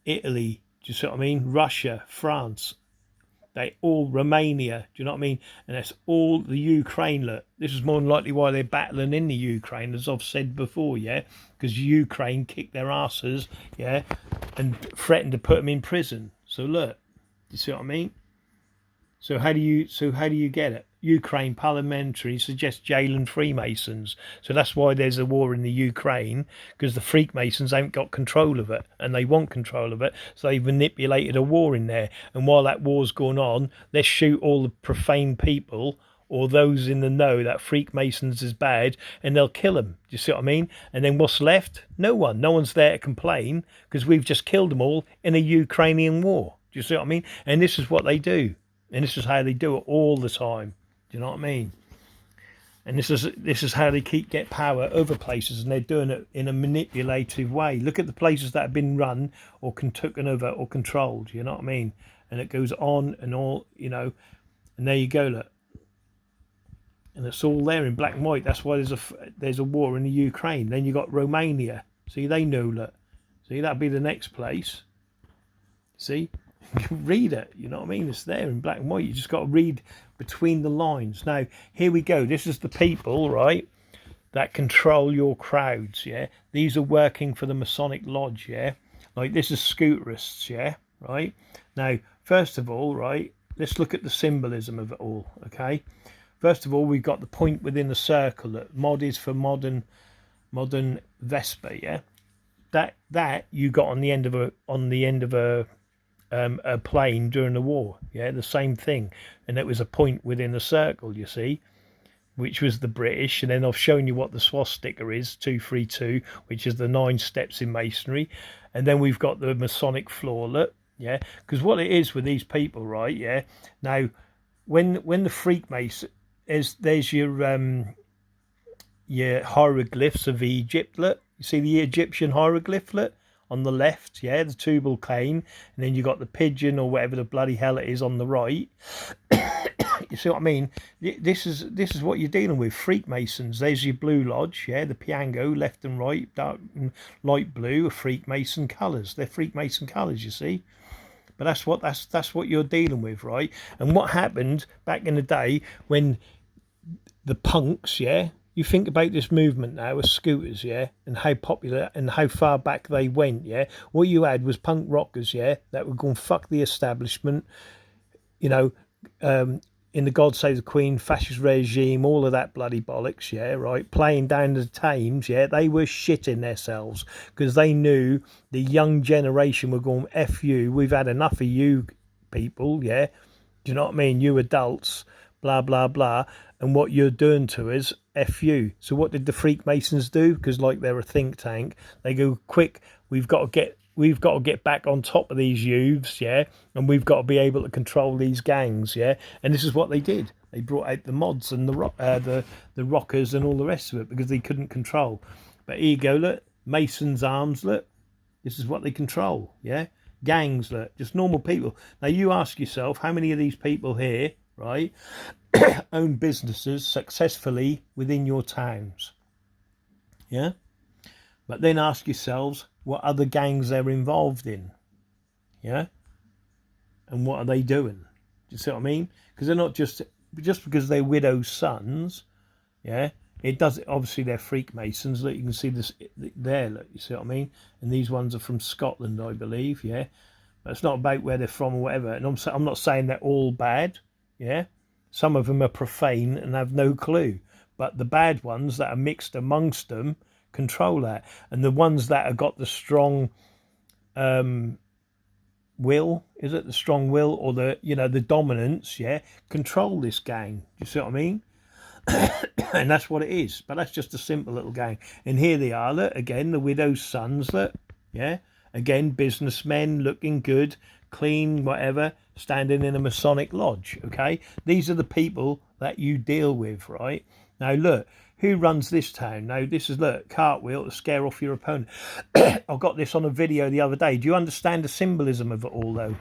Italy, do you see what I mean? Russia, France, they all, Romania, do you know what I mean? And that's all the Ukraine. Look, this is more than likely why they're battling in the Ukraine, as I've said before, yeah? Because Ukraine kicked their asses, yeah, and threatened to put them in prison. So look, do you see what I mean? So how do you get it? Ukraine parliamentary suggests jailing Freemasons. So that's why there's a war in the Ukraine, because the Freemasons ain't got control of it, and they want control of it. So they've manipulated a war in there. And while that war's going on, let's shoot all the profane people or those in the know that Freemasons is bad, and they'll kill them. Do you see what I mean? And then what's left? No one. No one's there to complain, because we've just killed them all in a Ukrainian war. Do you see what I mean? And this is what they do. And this is how they do it all the time. Do you know what I mean? And this is how they get power over places, and they're doing it in a manipulative way. Look at the places that have been run or taken over or controlled. You know what I mean? And it goes on and all, you know. And there you go, look. And it's all there in black and white. That's why there's a war in the Ukraine. Then you got Romania. See, they know, look. See, that'd be the next place. See? Read it, you know what I mean? It's there in black and white. You just got to read between the lines. Now, here we go. This is the people, right, that control your crowds, yeah? These are working for the Masonic Lodge, yeah? Like, this is scooterists, yeah? Right? Now, first of all, right, let's look at the symbolism of it all, okay? First of all, we've got the point within the circle. That mod is for modern Vesper, yeah? That you got on the end of a plane during the war, yeah, the same thing, and it was a point within a circle, you see, which was the British. And then I've shown you what the swastika is, 232, which is the 9 steps in masonry. And then we've got the Masonic florlet, yeah, because what it is with these people, right, yeah, now when the Freemason there's your hieroglyphs of Egypt, look, you see the Egyptian hieroglyph, look, on the left, yeah, the tubal cain, and then you got the pigeon or whatever the bloody hell it is on the right. You see what I mean? This is what you're dealing with. Freemasons. There's your blue lodge, yeah, the piango, left and right, dark and light blue, are Freemason colours. They're Freemason colours, you see. But that's what you're dealing with, right? And what happened back in the day when the punks, yeah. You think about this movement now with scooters, yeah, and how popular and how far back they went, yeah. What you had was punk rockers, yeah, that were going to fuck the establishment, you know, in the God Save the Queen, fascist regime, all of that bloody bollocks, yeah, right, playing down the Thames, yeah. They were shitting themselves because they knew the young generation were going, F you, we've had enough of you people, yeah. Do you know what I mean? You adults, blah, blah, blah. And what you're doing to us, F you. So what did the Freemasons do? Because like they're a think tank, they go, quick, we've got to get back on top of these youths, yeah, and we've got to be able to control these gangs, yeah. And this is what they did. They brought out the mods and the rockers and all the rest of it because they couldn't control. But here you go, look, Mason's arms, look, this is what they control, yeah. Gangs, look, just normal people. Now you ask yourself, how many of these people here, right, own businesses successfully within your towns, yeah? But then ask yourselves what other gangs they're involved in, yeah? And what are they doing? Do you see what I mean? Because they're not just because they're widows' sons, yeah? It does, obviously they're Freemasons. Look, you can see this there, look, you see what I mean? And these ones are from Scotland, I believe, yeah? But it's not about where they're from or whatever. And I'm not saying they're all bad, yeah? Some of them are profane and have no clue. But the bad ones that are mixed amongst them control that. And the ones that have got the strong will, is it the strong will or the, you know, the dominance, yeah, control this gang. Do you see what I mean? And that's what it is. But that's just a simple little gang. And here they are, look, again, the widow's sons, look, yeah, again, businessmen looking good, clean, whatever, standing in a Masonic lodge, okay? These are the people that you deal with, right? Now, look, who runs this town? Now, this is, look, cartwheel to scare off your opponent. I got this on a video the other day. Do you understand the symbolism of it all, though?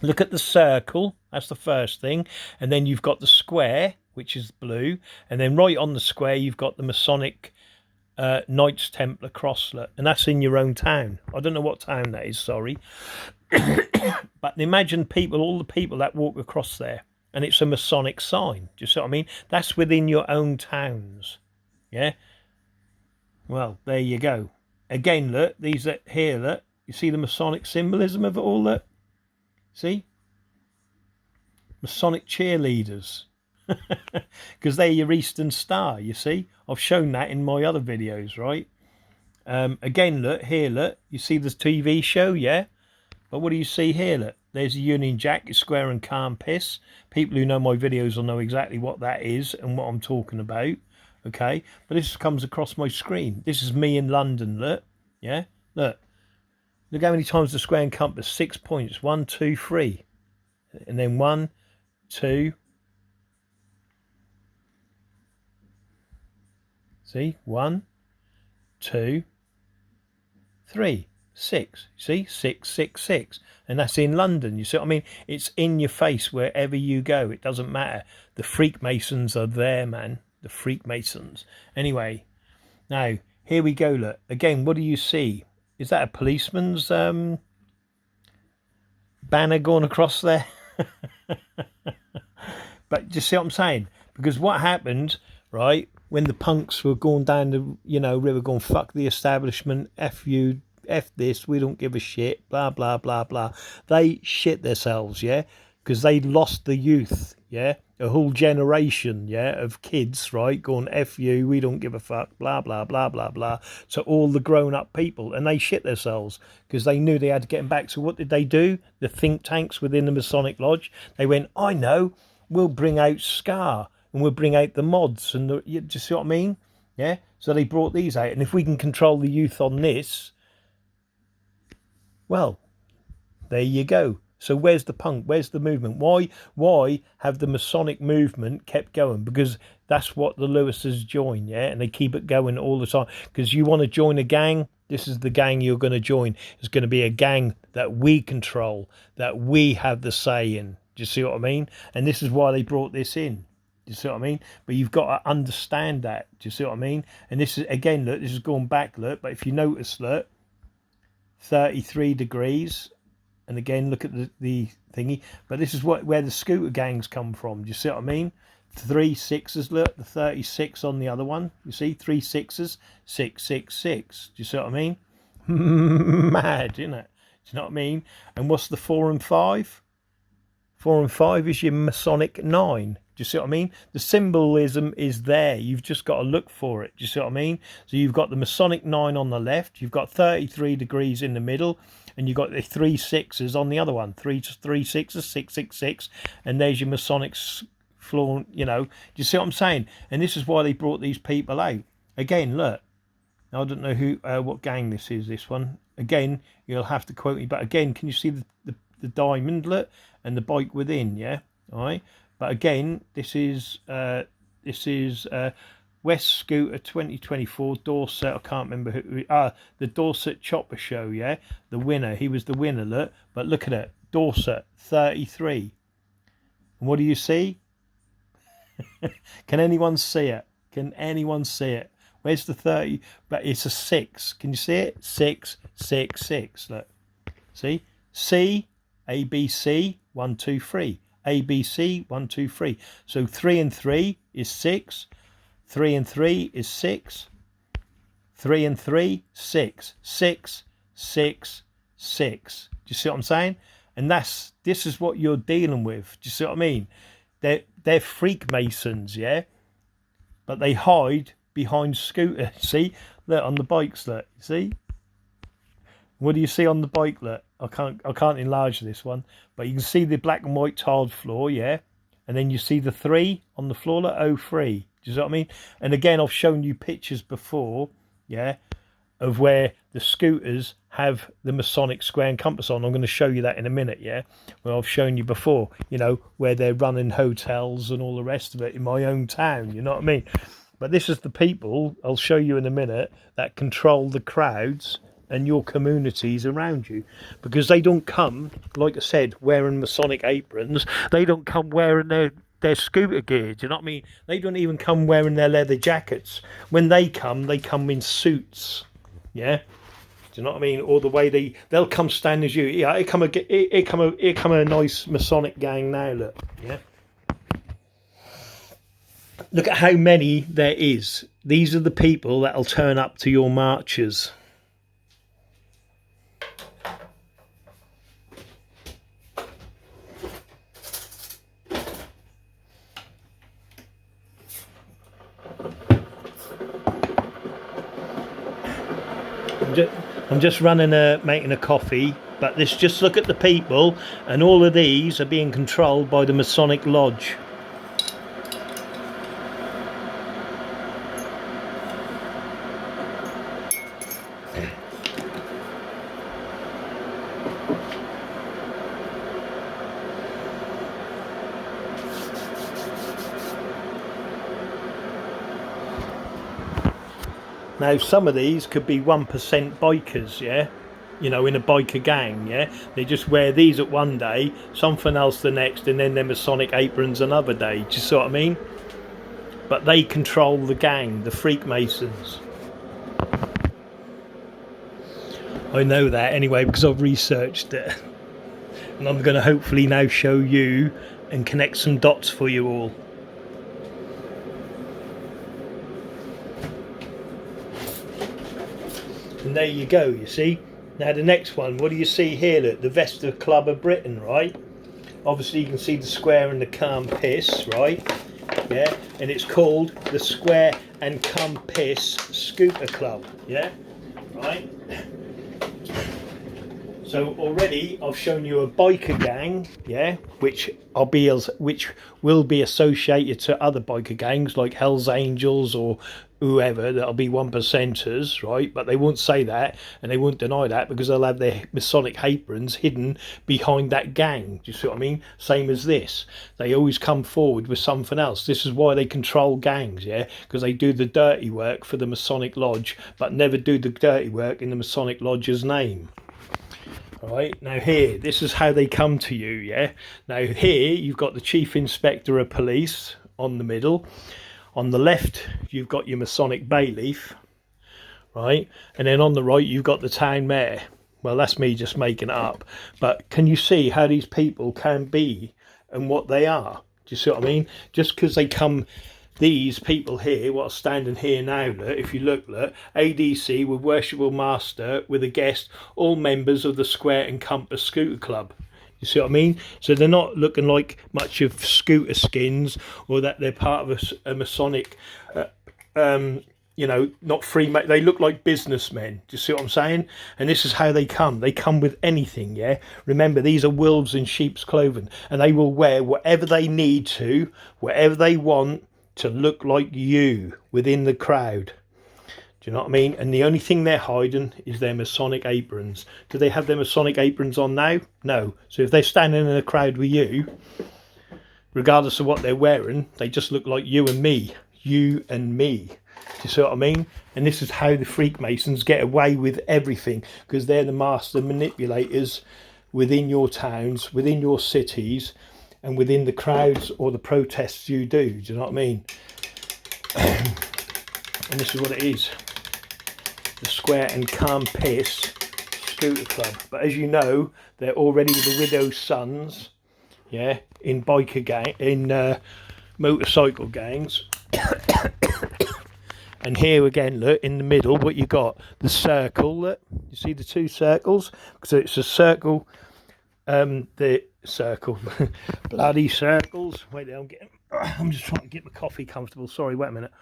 Look at the circle. That's the first thing. And then you've got the square, which is blue. And then right on the square, you've got the Masonic Knights Templar crosslet. And that's in your own town. I don't know what town that is, sorry. But imagine people, all the people that walk across there. And it's a Masonic sign. Do you see what I mean? That's within your own towns. Yeah? Well, there you go. Again, look, these are here, look. You see the Masonic symbolism of it all, look? See? Masonic cheerleaders. Because they're your Eastern Star, you see? I've shown that in my other videos, right? Again, look, here, look. You see the TV show, yeah? But what do you see here, look? There's a Union Jack, your square and calm piss. People who know my videos will know exactly what that is and what I'm talking about, okay? But this comes across my screen. This is me in London, look, yeah? Look. Look how many times the square and compass. 6 points. 1, 2, 3. And then 1, 2. See? 1, 2, 3. 6. See? 6, 6, 6. And that's in London. You see what I mean? It's in your face wherever you go. It doesn't matter. The Freakmasons are there, man. The Freakmasons. Anyway. Now, here we go, look. Again, what do you see? Is that a policeman's banner going across there? But do you see what I'm saying? Because what happened, right, when the punks were going down the, river going, fuck the establishment, F you, F this, we don't give a shit, blah, blah, blah, blah. They shit themselves, yeah? Because they lost the youth, yeah? A whole generation, yeah, of kids, right, going, F you, we don't give a fuck, blah, blah, blah, blah, blah, to all the grown-up people. And they shit themselves because they knew they had to get them back. So what did they do? The think tanks within the Masonic Lodge, they went, I know, we'll bring out Scar and we'll bring out the mods. And do you see what I mean? Yeah? So they brought these out. And if we can control the youth on this, well, there you go. So where's the punk? Where's the movement? Why have the Masonic movement kept going? Because that's what the Lewises join, yeah? And they keep it going all the time. Because you want to join a gang, this is the gang you're going to join. It's going to be a gang that we control, that we have the say in. Do you see what I mean? And this is why they brought this in. Do you see what I mean? But you've got to understand that. Do you see what I mean? And this is, again, look, this is going back, look. But if you notice, look, 33 degrees. And again, look at the thingy. But this is where the scooter gangs come from. Do you see what I mean? 3 6s, look, the 36 on the other one. You see, 3 6s, 6 6 6. Do you see what I mean? Mad, isn't it? Do you know what I mean? And what's the 4 and 5? 4 and 5 is your Masonic 9. Do you see what I mean? The symbolism is there. You've just got to look for it. Do you see what I mean? So you've got the Masonic 9 on the left. You've got 33 degrees in the middle. And you've got the 3 6s on the other one. 3 6s, 6 6 6. And there's your Masonic floor, Do you see what I'm saying? And this is why they brought these people out. Again, look. I don't know what gang this is, this one. Again, you'll have to quote me. But again, can you see the diamond, look? And the bike within, yeah? All right. But again, this is West Scooter 2024 Dorset. I can't remember who. The Dorset Chopper Show. Yeah, the winner. He was the winner. Look, but look at it. Dorset 33. And what do you see? Can anyone see it? Can anyone see it? Where's the 30? But it's a 6. Can you see it? 6 6 6. Look. See? C A B C 1 2 3. ABC 1 2 3. So 3 and 3 is 6. 3 and 3 is 6. 3 and 3 6. 6 6 6. Do you see what I'm saying? And this is what you're dealing with. Do you see what I mean? They're Freakmasons, yeah, but they hide behind scooters. See, look on the bikes. Look, see. What do you see on the bike? Look, I can't enlarge this one, but you can see the black and white tiled floor, yeah, and then you see the 3 on the floor, like 03. Do you see what I mean? And again, I've shown you pictures before, yeah, of where the scooters have the Masonic square and compass on. I'm going to show you that in a minute, yeah? Well, I've shown you before, you know, where they're running hotels and all the rest of it in my own town, you know what I mean? But this is the people, I'll show you in a minute, that control the crowds and your communities around you, because they don't come, like I said, wearing Masonic aprons. They don't come wearing their scooter gear, do you know what I mean? They don't even come wearing their leather jackets. When they come in suits, yeah? Do you know what I mean? Or the way they'll come stand as you. Yeah, here come a nice Masonic gang now, look, yeah? Look at how many there is. These are the people that'll turn up to your marches. I'm just making a coffee, but just look at the people, and all of these are being controlled by the Masonic Lodge. Now, some of these could be 1% bikers, yeah? You know, in a biker gang, yeah? They just wear these at one day, something else the next, and then their Masonic aprons another day. Do you see what I mean? But they control the gang, the Freakmasons. I know that anyway because I've researched it. And I'm going to hopefully now show you and connect some dots for you all. And there you go, you see. Now the next one, what do you see here? Look, the Vesta Club of Britain, right? Obviously you can see the square and the compass, right? Yeah, and it's called the Square and Compass Scooter Club, yeah? Right? So already I've shown you a biker gang, yeah, which will be associated to other biker gangs like Hell's Angels or whoever. That'll be 1%ers, right? But they won't say that and they won't deny that because they'll have their Masonic aprons hidden behind that gang. Do you see what I mean? Same as this. They always come forward with something else. This is why they control gangs, yeah? Because they do the dirty work for the Masonic Lodge, but never do the dirty work in the Masonic Lodge's name. Right, now here, this is how they come to you, yeah? Now here, you've got the Chief Inspector of Police on the middle. On the left, you've got your Masonic Bailiff, right? And then on the right, you've got the Town Mayor. Well, that's me just making it up. But can you see how these people can be and what they are? Do you see what I mean? Just because they come... These people here, what are standing here now, look, if you look, ADC with Worshipful Master with a guest, all members of the Square and Compass Scooter Club. You see what I mean? So they're not looking like much of scooter skins or that they're part of a Masonic, you know, not free. They look like businessmen. Do you see what I'm saying? And this is how they come. They come with anything, yeah? Remember, these are wolves in sheep's clothing and they will wear whatever they need to, whatever they want, to look like you within the crowd. Do you know what I mean? And the only thing they're hiding is their Masonic aprons. Do they have their Masonic aprons on now? No. So if they're standing in a crowd with you, regardless of what they're wearing, they just look like you and me. You and me. Do you see what I mean? And this is how the Freakmasons get away with everything, because they're the master manipulators within your towns, within your cities, and within the crowds or the protests you do. Do you know what I mean? And this is what it is. The Square and Compass Scooter Club. But as you know, they're already the widow's sons, yeah, in motorcycle gangs. And here again, look, in the middle, what you got? The circle, look. You see the two circles? So it's a circle, bloody circles. Wait there, I'm just trying to get my coffee comfortable. Sorry, wait a minute.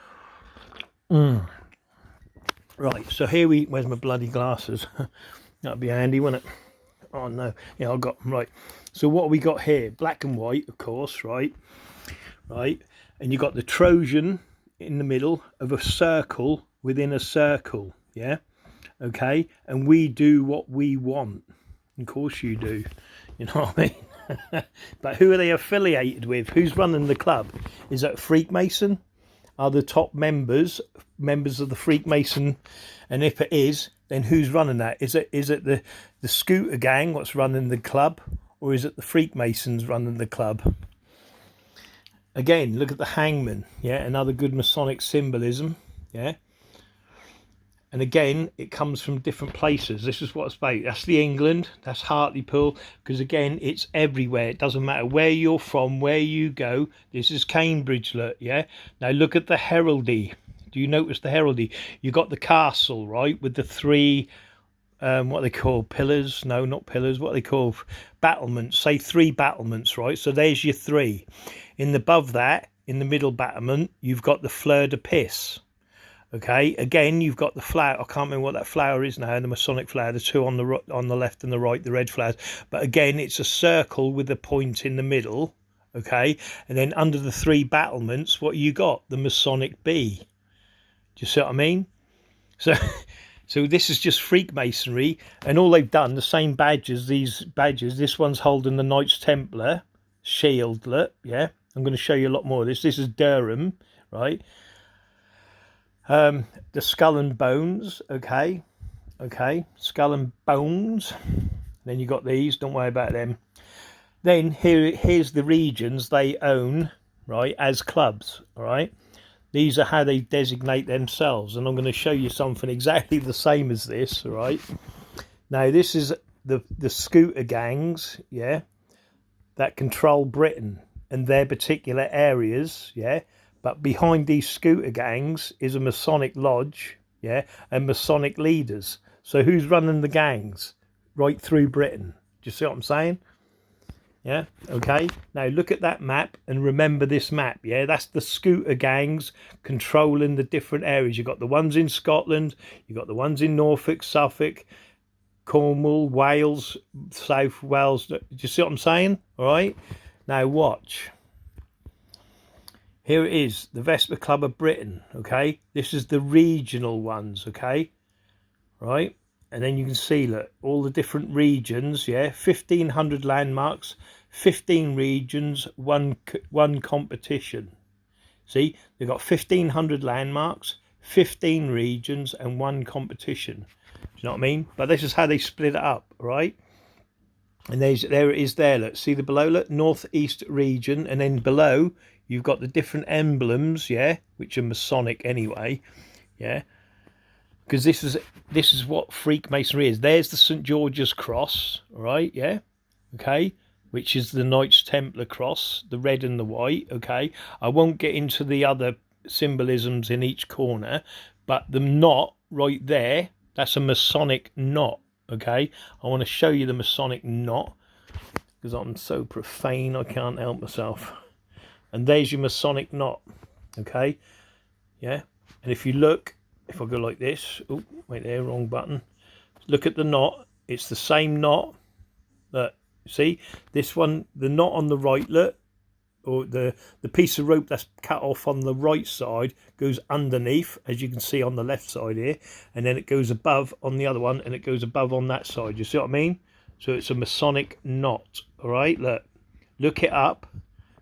Right, so here where's my bloody glasses? That'd be handy, wouldn't it? Oh no, yeah, I got them. Right, so what have we got here? Black and white, of course, right, and you got the Trojan in the middle of a circle within a circle, yeah, okay, and we do what we want. Of course you do, you know what I mean? But who are they affiliated with? Who's running the club? Is that Freemason? Are the top members of the Freemason? And if it is, then who's running that? Is it the Scooter Gang what's running the club, or is it the Freemasons running the club? Again, look at the hangman, yeah, another good Masonic symbolism, yeah. And again, it comes from different places. This is what it's about. That's the England, that's Hartlepool, because again, it's everywhere. It doesn't matter where you're from, where you go. This is Cambridge, look, yeah. Now look at the heraldry. Do you notice the heraldry? You got the castle, right, with the three, what they call pillars? No, not pillars. What they call battlements. Say 3 battlements, right? So there's your 3. Above that, in the middle battlement, you've got the fleur de pis. Okay, again, you've got the flower. I can't remember what that flower is now, the Masonic flower, the 2 on the left and the right, the red flowers. But again, it's a circle with a point in the middle. Okay, and then under the 3 battlements, what you got? The Masonic bee. Do you see what I mean? So this is just Freemasonry, and all they've done, the same badges, these badges. This one's holding the Knights Templar shield. Look, yeah. I'm going to show you a lot more of this. This is Durham, right? The skull and bones, okay, skull and bones. Then you got these, don't worry about them. Then here's the regions they own, right, as clubs, all right. These are how they designate themselves, and I'm going to show you something exactly the same as this, all right. Now this is the scooter gangs, yeah, that control Britain and their particular areas, yeah. But behind these scooter gangs is a Masonic lodge, yeah, and Masonic leaders. So who's running the gangs right through Britain? Do you see what I'm saying? Yeah, okay. Now look at that map and remember this map, yeah? That's the scooter gangs controlling the different areas. You've got the ones in Scotland, you've got the ones in Norfolk, Suffolk, Cornwall, Wales, South Wales. Do you see what I'm saying? All right. Now watch. Here it is, the Vesper Club of Britain, okay? This is the regional ones, okay? Right? And then you can see, look, all the different regions, yeah? 1,500 landmarks, 15 regions, one competition. See, they've got 1,500 landmarks, 15 regions, and 1 competition. Do you know what I mean? But this is how they split it up, right? And there it is there, look. See the below, look, northeast region, and then below you've got the different emblems, yeah, which are Masonic anyway, yeah, because this is what Freemasonry is. There's the St. George's cross, right, yeah, okay, which is the Knights Templar cross, the red and the white, okay. I won't get into the other symbolisms in each corner, but the knot right there, that's a Masonic knot, okay. I want to show you the Masonic knot because I'm so profane I can't help myself. And there's your Masonic knot, okay, yeah. And if you look, if I go like this, oh wait there, wrong button. Look at the knot. It's the same knot. Look, see this one, the knot on the right, look, or the piece of rope that's cut off on the right side goes underneath, as you can see on the left side here, and then it goes above on the other one, and it goes above on that side. You see what I mean? So it's a Masonic knot. All right, look it up,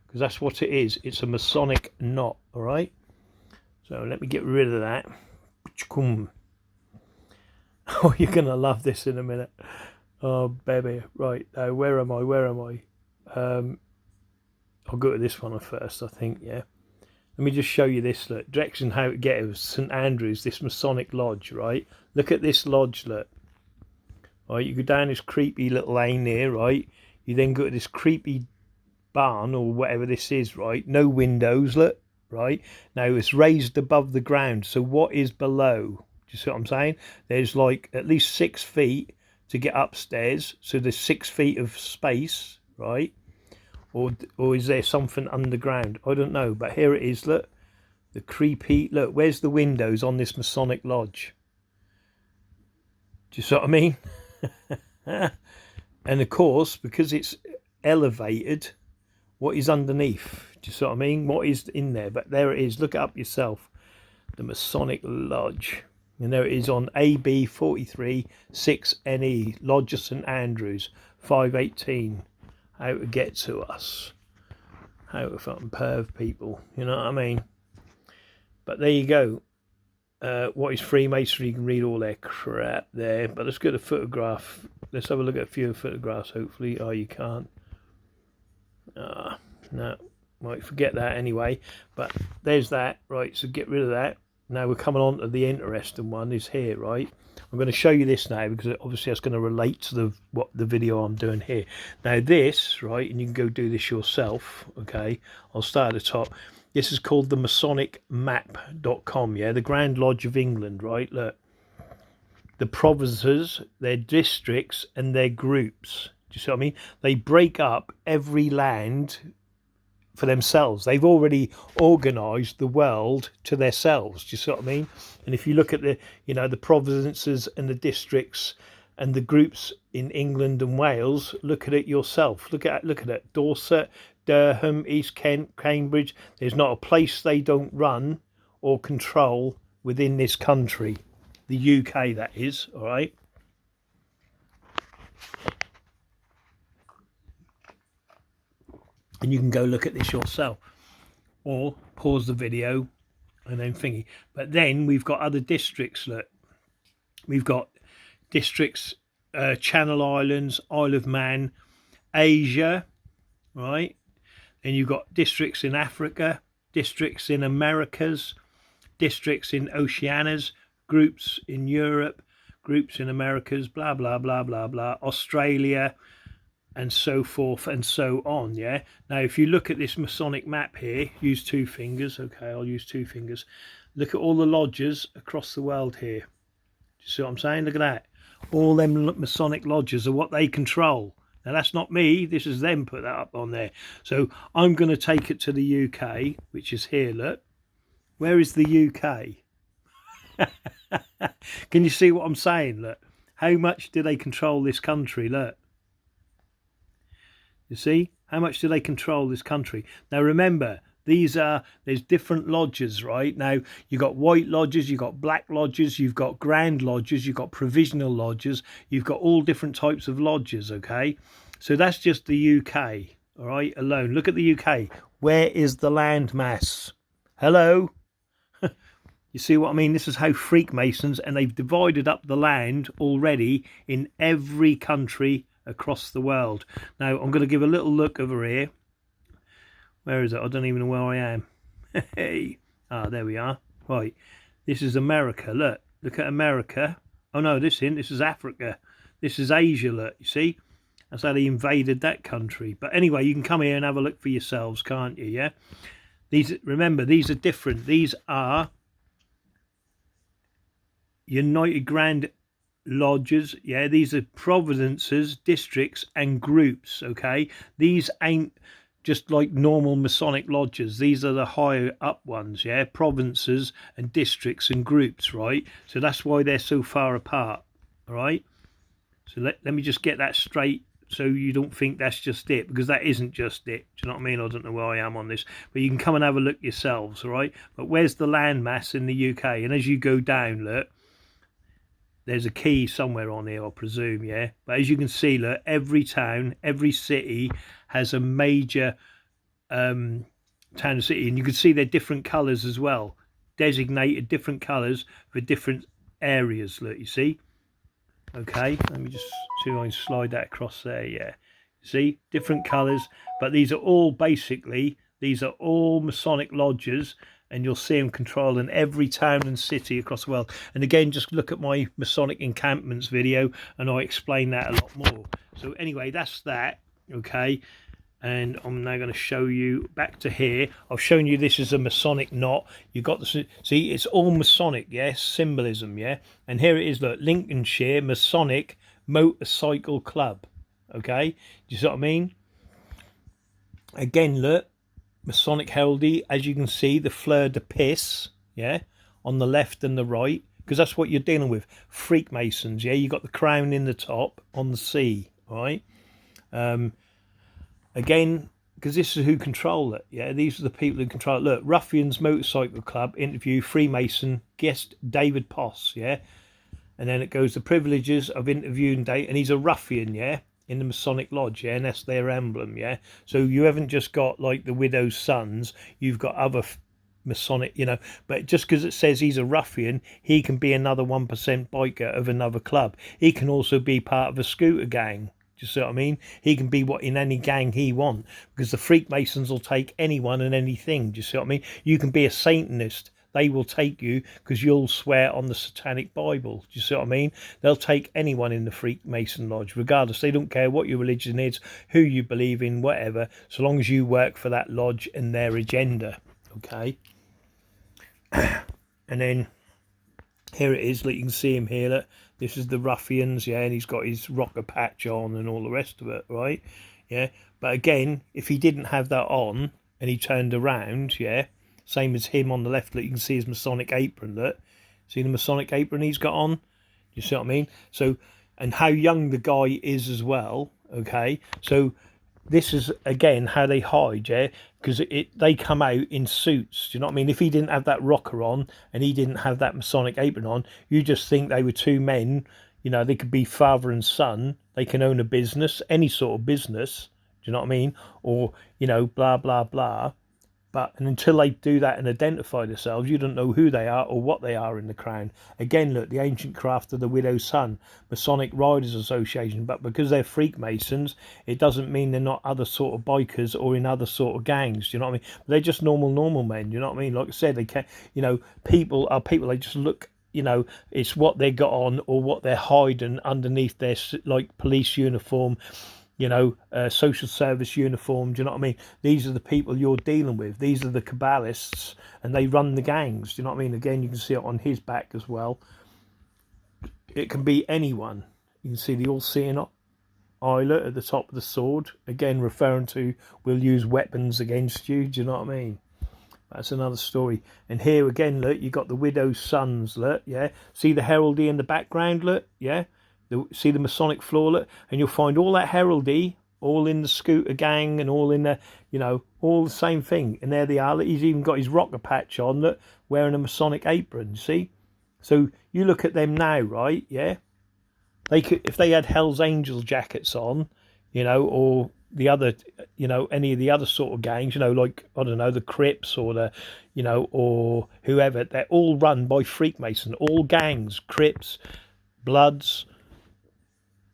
because that's what it is. It's a Masonic knot, all right? So let me get rid of that. Oh, you're going to love this in a minute. Oh, baby. Right, where am I? I'll go to this one first, I think, yeah. Let me just show you this, look. Direction how to get it was St. Andrews, this Masonic lodge, right? Look at this lodge, look. Right, you go down this creepy little lane here, right? You then go to this creepy barn or whatever this is, right? No windows, look, right? Now it's raised above the ground, so what is below? Do you see what I'm saying? There's like at least 6 feet to get upstairs, so there's 6 feet of space, right? Or is there something underground? I don't know, but here it is, look. The creepy, look, where's the windows on this Masonic lodge? Do you see what I mean? And of course, because it's elevated, what is underneath? Do you see what I mean? What is in there? But there it is. Look it up yourself. The Masonic Lodge. And there it is on AB 43 6NE, Lodge of St Andrews, 518. How to get to us. How to fucking perv people, you know what I mean? But there you go. What is Freemasonry? You can read all their crap there. But let's get a photograph. Let's have a look at a few photographs, hopefully. Oh, you can't. No. Right, forget that anyway. But there's that. Right, so get rid of that. Now we're coming on to the interesting one is here, right? I'm going to show you this now because obviously that's going to relate to the video I'm doing here. Now this, right, and you can go do this yourself, okay? I'll start at the top. This is called the MasonicMap.com, yeah? The Grand Lodge of England, right? Look. The provinces, their districts, and their groups. Do you see what I mean? They break up every land for themselves. They've already organised the world to themselves. Do you see what I mean? And if you look at the provinces and the districts and the groups in England and Wales, look at it yourself. Look at it. Dorset, Durham, East Kent, Cambridge. There's not a place they don't run or control within this country. The UK, that is, all right? And you can go look at this yourself. Or pause the video and then thingy. But then we've got other districts, look. We've got districts, Channel Islands, Isle of Man, Asia, right? Then you've got districts in Africa, districts in Americas, districts in Oceanias, groups in Europe, groups in Americas, blah, blah, blah, blah, blah, Australia, and so forth and so on, yeah? Now, if you look at this Masonic map here, use 2 fingers. Okay, I'll use 2 fingers. Look at all the lodges across the world here. Do you see what I'm saying? Look at that. All them Masonic lodges are what they control. Now, that's not me. This is them put that up on there. So I'm going to take it to the UK, which is here, look. Where is the UK? Can you see what I'm saying? Look, how much do they control this country? Look, you see how much do they control this country? Now remember, there's different lodges, right? Now you've got white lodges, you've got black lodges, you've got grand lodges, you've got provisional lodges, you've got all different types of lodges. Okay, so that's just the UK, all right, alone. Look at the UK. Where is the land mass? Hello. You see what I mean? This is how Freemasons, and they've divided up the land already in every country across the world. Now, I'm going to give a little look over here. Where is it? I don't even know where I am. Hey. There we are. Right. This is America. Look at America. Oh, no, this is Africa. This is Asia, look. You see? That's how they invaded that country. But anyway, you can come here and have a look for yourselves, can't you? Yeah? Remember, these are different. These are United Grand Lodges, yeah, these are provinces, districts and groups, okay? These ain't just like normal Masonic lodges. These are the higher up ones, yeah? Provinces and districts and groups, right? So that's why they're so far apart, all right? So let me just get that straight so you don't think that's just it, because that isn't just it. Do you know what I mean? I don't know where I am on this, but you can come and have a look yourselves, all right? But where's the landmass in the UK? And as you go down, look, there's a key somewhere on here, I presume, yeah? But as you can see, look, every town, every city has a major town or city. And you can see they're different colours as well. Designated different colours for different areas, look, you see? Okay, let me just see if I can slide that across there, yeah. See, different colours. But these are all basically, these are all Masonic lodges, and you'll see them controlling every town and city across the world. And again, just look at my Masonic encampments video and I explain that a lot more. So anyway, that's that, okay? And I'm now going to show you back to here. I've shown you this is a Masonic knot. You've got the, see, it's all Masonic, yeah, symbolism, yeah? And here it is, look, Lincolnshire Masonic Motorcycle Club, okay? Do you see what I mean? Again, look, Masonic heraldry, as you can see, the fleur de pis, yeah, on the left and the right, because that's what you're dealing with. Freemasons, yeah, you got the crown in the top on the C, right? Again, because this is who control it. Yeah, these are the people who control it. Look, Ruffians Motorcycle Club interview Freemason guest David Poss. Yeah, and then it goes the privileges of interviewing Dave, and he's a ruffian. Yeah, in the Masonic Lodge. Yeah, and that's their emblem. Yeah, so you haven't just got like the widow's sons. You've got other Masonic, but just because it says he's a ruffian, he can be another 1% biker of another club. He can also be part of a scooter gang. Do you see what I mean? He can be in any gang he wants, because the Freakmasons will take anyone and anything. Do you see what I mean? You can be a Satanist. They will take you because you'll swear on the Satanic Bible. Do you see what I mean? They'll take anyone in the Freemason Lodge, regardless. They don't care what your religion is, who you believe in, whatever, so long as you work for that lodge and their agenda. Okay. And then here it is. Look, you can see him here. Look, this is the ruffians, yeah, and he's got his rocker patch on and all the rest of it, right? Yeah. But again, if he didn't have that on and he turned around, yeah, same as him on the left, look, you can see his Masonic apron. Look, see the Masonic apron he's got on? You see what I mean? So, and how young the guy is as well. Okay, so this is again how they hide, yeah, because they come out in suits. Do you know what I mean? If he didn't have that rocker on and he didn't have that Masonic apron on, you just think they were two men. They could be father and son. They can own a business, any sort of business. Do you know what I mean? Or blah blah blah. But until they do that and identify themselves, you don't know who they are or what they are in the crown. Again, look, the ancient craft of the widow's son, Masonic Riders Association. But because they're Freakmasons, it doesn't mean they're not other sort of bikers or in other sort of gangs. Do you know what I mean? They're just normal men. Do you know what I mean? Like I said, they can't. People are people. They just look. It's what they got on or what they're hiding underneath their police uniform. Social service uniform. Do you know what I mean? These are the people you're dealing with. These are the Kabbalists, and they run the gangs. Do you know what I mean? Again, you can see it on his back as well. It can be anyone. You can see the all-seeing eyelet at the top of the sword. Again, referring to we'll use weapons against you. Do you know what I mean? That's another story. And here again, look, you got the widow's sons. Look, yeah. See the heraldry in the background. Look, yeah. See the Masonic floor, look, and you'll find all that heraldry, all in the scooter gang and all in the, all the same thing. And there they are. Look, he's even got his rocker patch on, look, wearing a Masonic apron, see? So you look at them now, right, yeah? They could, if they had Hell's Angel jackets on, or the other, any of the other sort of gangs, like, I don't know, the Crips or the, or whoever, they're all run by Freemason, all gangs, Crips, Bloods,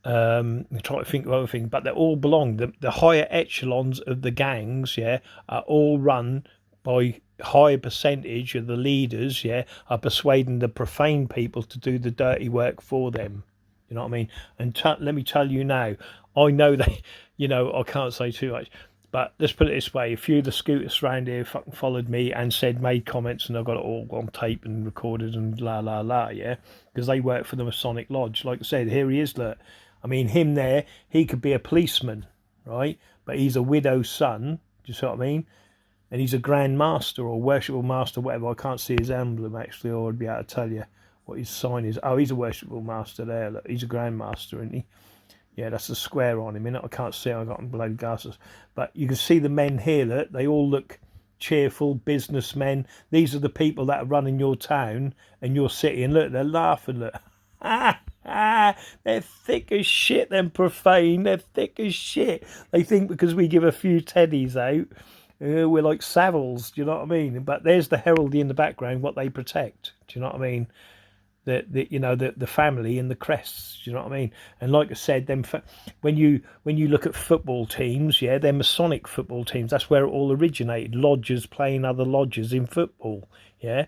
I'm trying to think of other things, but they all belong. The higher echelons of the gangs, yeah, are all run by higher percentage of the leaders, yeah, are persuading the profane people to do the dirty work for them. You know what I mean? And let me tell you now, I know they, I can't say too much, but let's put it this way: a few of the scooters around here fucking followed me and made comments, and I've got it all on tape and recorded and la la la, yeah, because they work for the Masonic Lodge. Like I said, here he is, look. I mean, him there, he could be a policeman, right? But he's a widow's son, do you see what I mean? And he's a Grand Master or Worshipful Master, whatever. I can't see his emblem, actually, or I'd be able to tell you what his sign is. Oh, he's a Worshipful Master there. Look, he's a Grand Master, isn't he? Yeah, that's the square on him. I can't see, I've got bloody glasses. But you can see the men here, look. They all look cheerful businessmen. These are the people that are running your town and your city. And look, they're laughing, look. They're thick as shit, them profane. They're thick as shit. They think because we give a few teddies out, we're like Savills. Do you know what I mean? But there's the heraldry in the background, what they protect. Do you know what I mean? The family and the crests. Do you know what I mean? And like I said, when you look at football teams, yeah, they're Masonic football teams. That's where it all originated. Lodges playing other lodges in football. Yeah.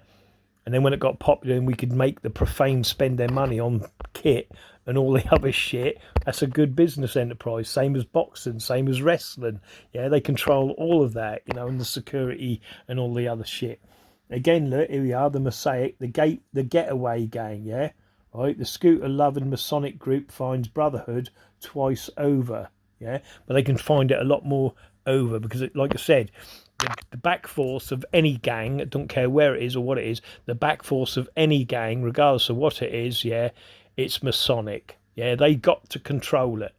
And then when it got popular and we could make the profane spend their money on kit and all the other shit, that's a good business enterprise. Same as boxing, same as wrestling. Yeah, they control all of that, and the security and all the other shit. Again, look, here we are, the Mosaic, the getaway gang, yeah? Right, the scooter-loving Masonic group finds brotherhood twice over, yeah? But they can find it a lot more over because, like I said, the back force of any gang, I don't care where it is or what it is, the back force of any gang, regardless of what it is, yeah, it's Masonic. Yeah, they got to control it.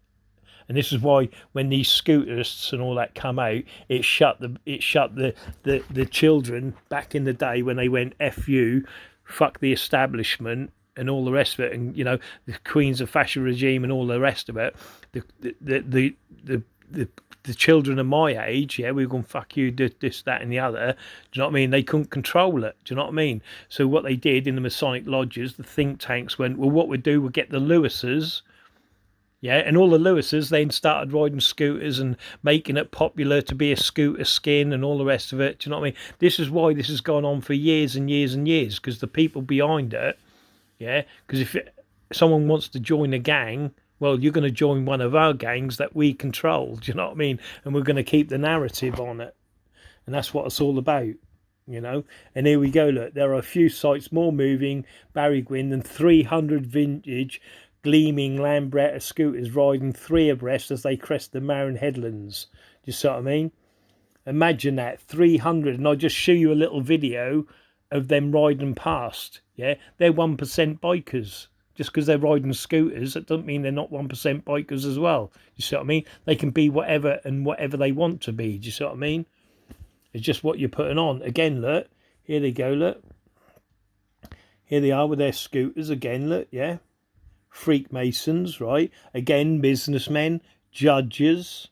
And this is why when these scooters and all that come out, it shut the children back in the day when they went F you, fuck the establishment and all the rest of it, and you know, the Queen's of Fascist regime and all the rest of it. The children of my age, yeah, we were going fuck you, this, that, and the other. Do you know what I mean? They couldn't control it. Do you know what I mean? So what they did in the Masonic lodges, the think tanks went, well, what we'd do, we'd get the Lewises, yeah, and all the Lewises then started riding scooters and making it popular to be a scooter skin and all the rest of it. Do you know what I mean? This is why this has gone on for years and years and years, because the people behind it, yeah, because if someone wants to join a gang, well, you're going to join one of our gangs that we control, do you know what I mean? And we're going to keep the narrative on it. And that's what it's all about, you know? And here we go, look, there are a few sites more moving Barry Gwynn than 300 vintage gleaming Lambretta scooters riding 3 abreast as they crest the Marin Headlands. Do you see what I mean? Imagine that, 300, and I'll just show you a little video of them riding past, yeah? They're 1% bikers. Just because they're riding scooters, that doesn't mean they're not 1% bikers as well. You see what I mean? They can be whatever and whatever they want to be. Do you see what I mean? It's just what you're putting on. Again, look. Here they go, look. Here they are with their scooters. Again, look, yeah. Freemasons, right? Again, businessmen, judges,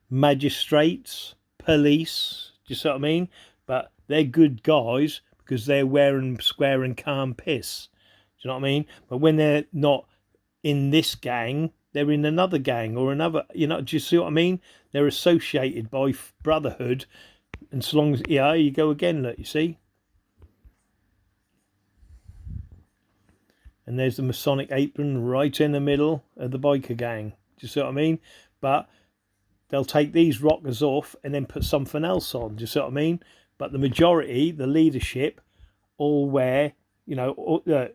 magistrates, police. Do you see what I mean? But they're good guys because they're wearing square and calm piss. Do you know what I mean? But when they're not in this gang, they're in another gang or another, you know, do you see what I mean? They're associated by brotherhood. And so long as, yeah, you go again, look, you see? And there's the Masonic apron right in the middle of the biker gang. Do you see what I mean? But they'll take these rockers off and then put something else on. Do you see what I mean? But the majority, the leadership, all wear, you know,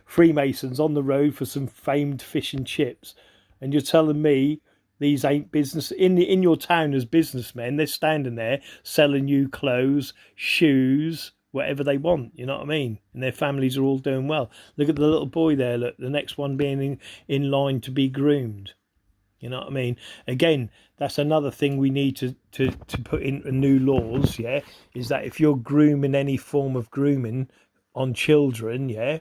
Freemasons on the road for some famed fish and chips, and you're telling me these ain't business in your town as businessmen? They're standing there selling you clothes, shoes, whatever they want. You know what I mean? And their families are all doing well. Look at the little boy there. Look, the next one being in line to be groomed. You know what I mean? Again, that's another thing we need to put into new laws. Yeah, is that if you're grooming any form of grooming on children, yeah,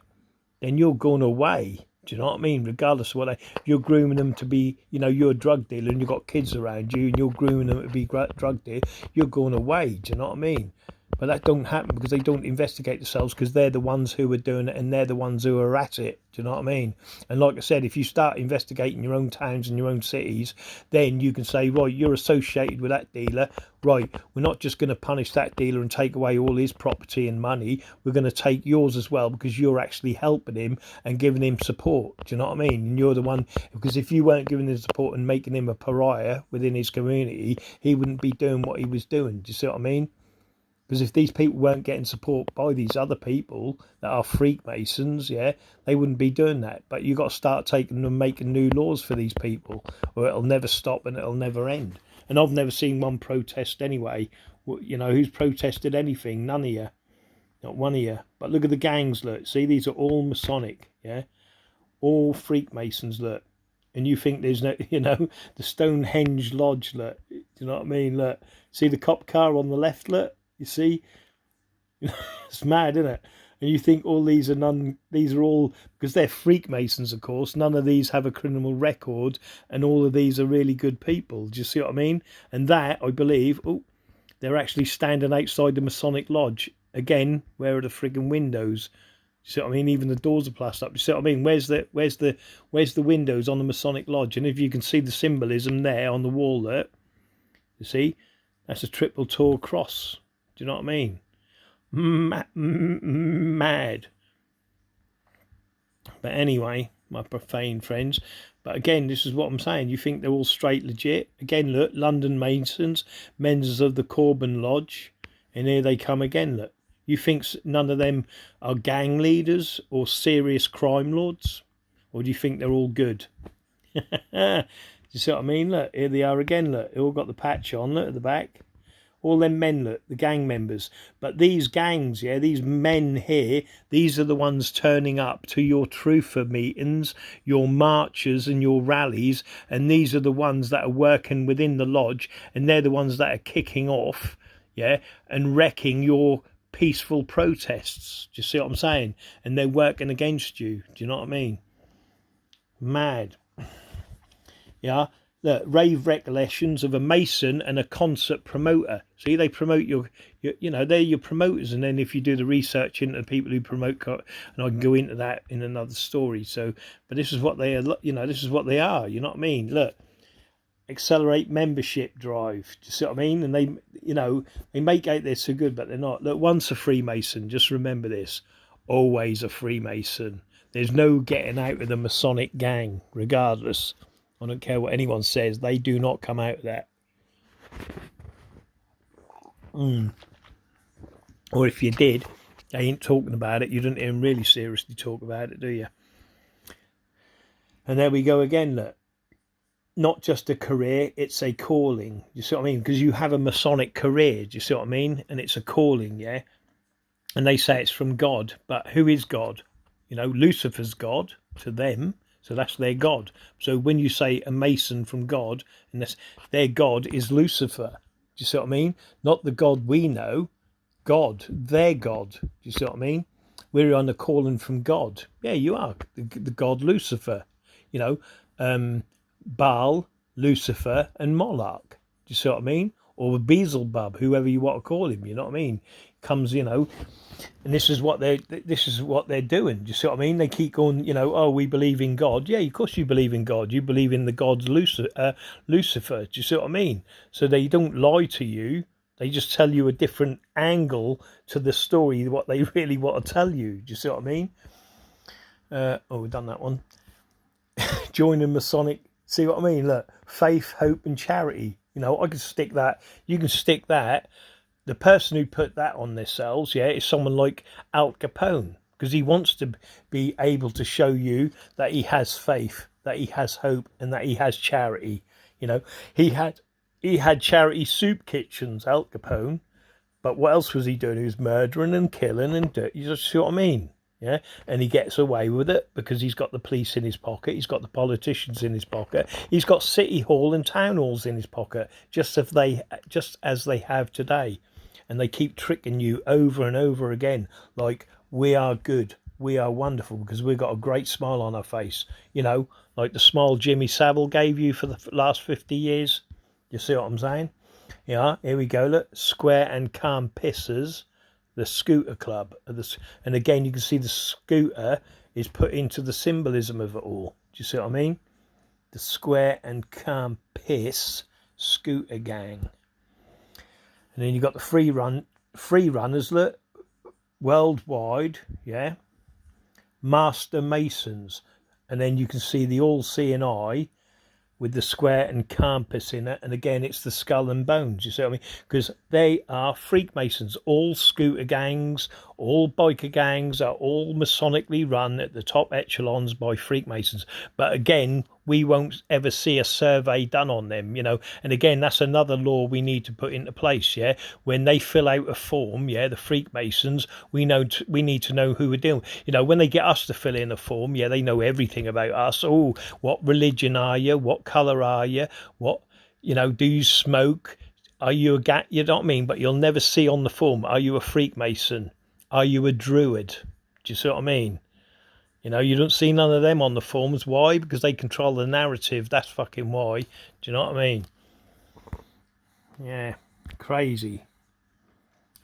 then you're going away. Do you know what I mean? Regardless of if you're grooming them to be, you know, you're a drug dealer and you've got kids around you and you're grooming them to be drug dealer, you're going away. Do you know what I mean? But that don't happen because they don't investigate themselves, because they're the ones who are doing it and they're the ones who are at it. Do you know what I mean? And like I said, if you start investigating your own towns and your own cities, then you can say, right, you're associated with that dealer. Right, we're not just going to punish that dealer and take away all his property and money. We're going to take yours as well, because you're actually helping him and giving him support. Do you know what I mean? And you're the one, because if you weren't giving him support and making him a pariah within his community, he wouldn't be doing what he was doing. Do you see what I mean? Because if these people weren't getting support by these other people that are Freemasons, yeah, they wouldn't be doing that. But you've got to start taking and making new laws for these people, or it'll never stop and it'll never end. And I've never seen one protest anyway. You know, who's protested anything? None of you. Not one of you. But look at the gangs, look. See, these are all Masonic, yeah? All Freemasons, look. And you think there's no, you know, the Stonehenge Lodge, look. Do you know what I mean? Look. See the cop car on the left, look. You see, it's mad, isn't it? And you think all these are these are all, because they're Freemasons, of course, none of these have a criminal record, and all of these are really good people. Do you see what I mean? And that, I believe, they're actually standing outside the Masonic Lodge. Again, where are the frigging windows? You see what I mean? Even the doors are plastered up. You see what I mean? Where's the windows on the Masonic Lodge? And if you can see the symbolism there on the wall there, you see, that's a triple tall cross. Do you know what I mean? Mad. But anyway, my profane friends. But again, this is what I'm saying. You think they're all straight legit? Again, look, London Masons, members of the Corbin Lodge. And here they come again, look. You think none of them are gang leaders or serious crime lords? Or do you think they're all good? Do you see what I mean? Look, here they are again, look. They all got the patch on, look, at the back. all them men, look, the gang members. But these gangs, yeah, these men here, these are the ones turning up to your truther meetings, your marches and your rallies, and these are the ones that are working within the lodge, and they're the ones that are kicking off, yeah, and wrecking your peaceful protests. Do you see what I'm saying? And they're working against you. Do you know what I mean? Mad. Yeah. The rave recollections of a Mason and a concert promoter. See, they promote your you know, they're your promoters, and then if you do the research into people who promote, and I can go into that in another story. So, but this is what they are, you know, this is what they are. You know what I mean? Look, accelerate membership drive. Do you see what I mean? And they, you know, they make out they're so good, but they're not. Look, once a Freemason, just remember this: always a Freemason. There's no getting out of the Masonic gang, regardless. I don't care what anyone says, they do not come out of that. Or if you did, they ain't talking about it. You don't even really seriously talk about it, do you? And there we go again, look. Not just a career, it's a calling. You see what I mean? Because you have a Masonic career, do you see what I mean? And it's a calling, yeah? And they say it's from God, but who is God? You know, Lucifer's God to them. So that's their God. So when you say a Mason from God, and that's, their God is Lucifer. Do you see what I mean? Not the God we know, God, their God. Do you see what I mean? We're on a calling from God. Yeah, you are. The God Lucifer. You know, Baal, Lucifer, and Moloch. Do you see what I mean? Or Beelzebub, whoever you want to call him. You know what I mean? Comes, you know. And this is what they're doing. Do you see what I mean? They keep going, you know, oh, we believe in God. Yeah, of course you believe in God. You believe in the God's Lucifer. Do you see what I mean? So they don't lie to you. They just tell you a different angle to the story, what they really want to tell you. Do you see what I mean? We've done that one. Join the Masonic. See what I mean? Look, faith, hope, and charity. You know, I can stick that. You can stick that. The person who put that on themselves, yeah, is someone like Al Capone, because he wants to be able to show you that he has faith, that he has hope, and that he has charity. You know, he had charity soup kitchens, Al Capone, but what else was he doing? He was murdering and killing and dirty. You just see what I mean? Yeah, and he gets away with it because he's got the police in his pocket, he's got the politicians in his pocket, he's got city hall and town halls in his pocket, just as they have today. And they keep tricking you over and over again, like we are good, we are wonderful, because we've got a great smile on our face. You know, like the smile Jimmy Savile gave you for the last 50 years. You see what I'm saying? Yeah, here we go. Look, Square and Calm Pissers, the Scooter Club. And again, you can see the scooter is put into the symbolism of it all. Do you see what I mean? The Square and Calm Piss Scooter Gang. And then you've got the free runners, look, worldwide, yeah, Master Masons. And then you can see the all-seeing eye with the square and compass in it. And again, it's the skull and bones, you see what I mean? Because they are Freemasons. All scooter gangs, all biker gangs are all Masonically run at the top echelons by Freemasons. But again, we won't ever see a survey done on them, you know. And again, that's another law we need to put into place, yeah. When they fill out a form, yeah, the Freemasons, we need to know who we're dealing with. You know, when they get us to fill in a form, yeah, they know everything about us. Oh, what religion are you? What colour are you? What, you know, do you smoke? Are you you know what I mean? But you'll never see on the form, are you a Freemason? Are you a Druid? Do you see what I mean? You know, you don't see none of them on the forms. Why? Because they control the narrative. That's fucking why. Do you know what I mean? Yeah, crazy.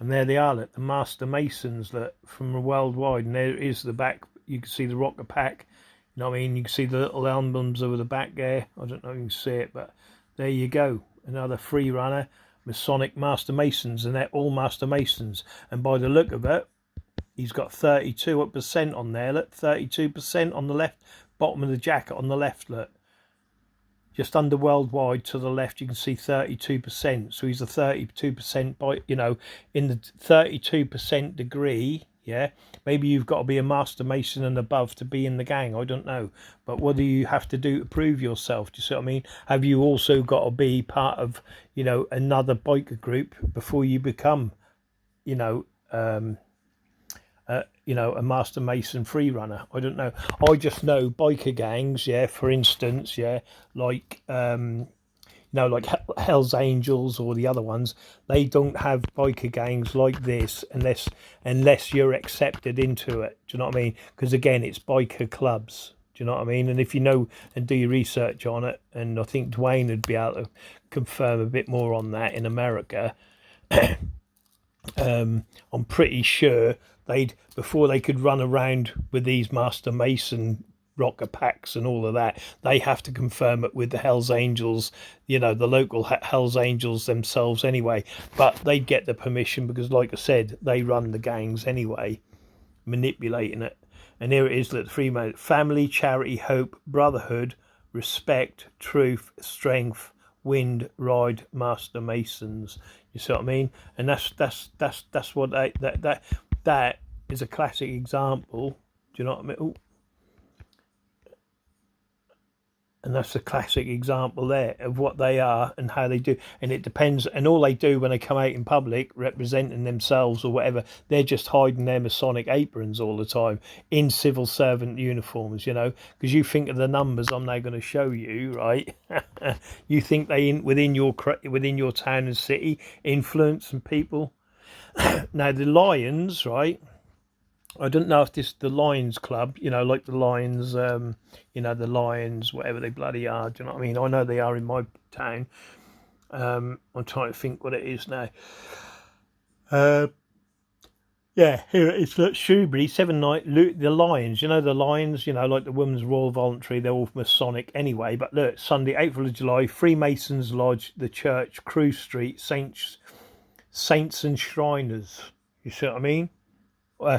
And there they are, look, the Master Masons, look, from worldwide. And there is the back. You can see the rocker pack. You know what I mean? You can see the little emblems over the back there. I don't know if you can see it, but there you go. Another free runner, Masonic Master Masons, and they're all Master Masons. And by the look of it, he's got 32% on there, look, 32% on the left, bottom of the jacket on the left, look. Just under worldwide to the left, you can see 32%. So he's a 32% by, you know, in the 32% degree, Yeah, maybe you've got to be a master mason and above to be in the gang. I don't know, but what do you have to do to prove yourself? Do you see what I mean? Have you also got to be part of, another biker group before you become, you know, a master mason free runner? I don't know. I just know biker gangs. Yeah, for instance, yeah, like like Hell's Angels or the other ones, they don't have biker gangs like this unless you're accepted into it. Do you know what I mean? Because again, it's biker clubs. Do you know what I mean? And if you know and do your research on it, and I think Dwayne would be able to confirm a bit more on that in America. I'm pretty sure before they could run around with these Master Mason rocker packs and all of that, they have to confirm it with the Hells Angels, the local Hells Angels themselves anyway. But they'd get the permission because, like I said, they run the gangs anyway, manipulating it. And here it is, that Freeman: family, charity, hope, brotherhood, respect, truth, strength, wind, ride, Master Masons. You see what I mean? And that's what that is a classic example. Do you know what I mean? Ooh. And that's a classic example there of what they are and how they do. And it depends. And all they do when they come out in public representing themselves or whatever, they're just hiding their Masonic aprons all the time in civil servant uniforms, because you think of the numbers I'm now going to show you, right? You think they within your town and city influence and people. Now the Lions, right? I don't know if this is the Lions Club, like the Lions, the Lions, whatever they bloody are. Do you know what I mean? I know they are in my town. I'm trying to think what it is now. Yeah, here it is. Look, Shrewsbury, 7 night. The Lions, the Lions, like the Women's Royal Voluntary. They're all Masonic anyway. But look, Sunday, 8th of July, Freemasons Lodge, the church, Crew Street, Saints and Shriners. You see what I mean?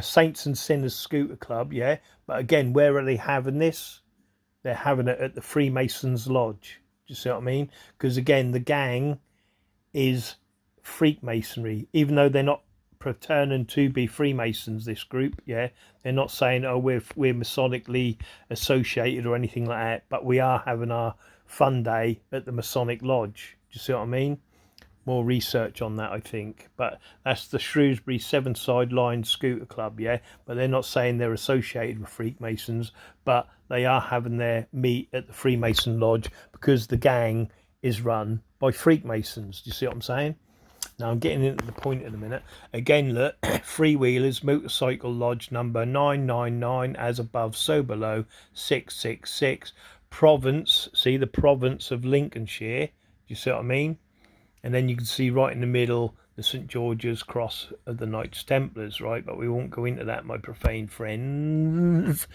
Saints and Sinners Scooter Club, yeah. But again, where are they having this? They're having it at the Freemasons Lodge. Do you see what I mean? Because again, the gang is Freemasonry, even though they're not pretending to be Freemasons. This group, yeah, they're not saying, "Oh, we're Masonically associated" or anything like that. But we are having our fun day at the Masonic Lodge. Do you see what I mean? More research on that, I think, but that's the Shrewsbury 7 Side Line Scooter Club, yeah. But they're not saying they're associated with Freemasons, but they are having their meet at the Freemason Lodge because the gang is run by Freemasons. Do you see what I'm saying? Now I'm getting into the point in a minute. Again, look, Freewheelers Motorcycle Lodge number 999, as above, so below, 666. Province, see the province of Lincolnshire. Do you see what I mean? And then you can see right in the middle the St. George's Cross of the Knights Templars, right? But we won't go into that, my profane friends.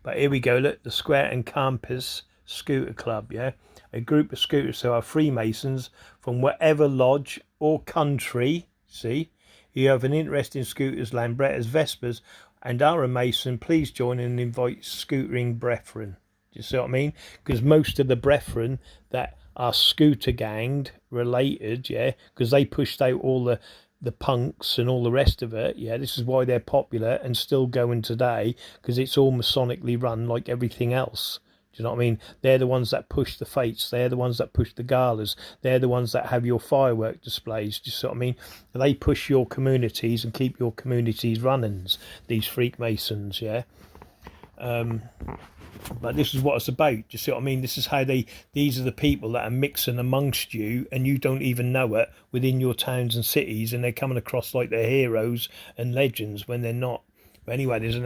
But here we go, look, the Square and Campus Scooter Club, yeah? A group of scooters who are Freemasons from whatever lodge or country, see? You have an interest in scooters, Lambrettas, Vespers, and are a Mason, please join and invite scootering brethren. Do you see what I mean? Because most of the brethren that are scooter ganged related, yeah, because they pushed out all the punks and all the rest of it, yeah. This is why they're popular and still going today, because it's all Masonically run like everything else. Do you know what I mean? They're the ones that push the fates. They're the ones that push the galas. They're the ones that have your firework displays. Do you see what I mean? They push your communities and keep your communities running, these Freemasons, yeah. But this is what it's about. Do you see what I mean? This is how these are the people that are mixing amongst you and you don't even know it within your towns and cities, and they're coming across like they're heroes and legends when they're not. But anyway, there's a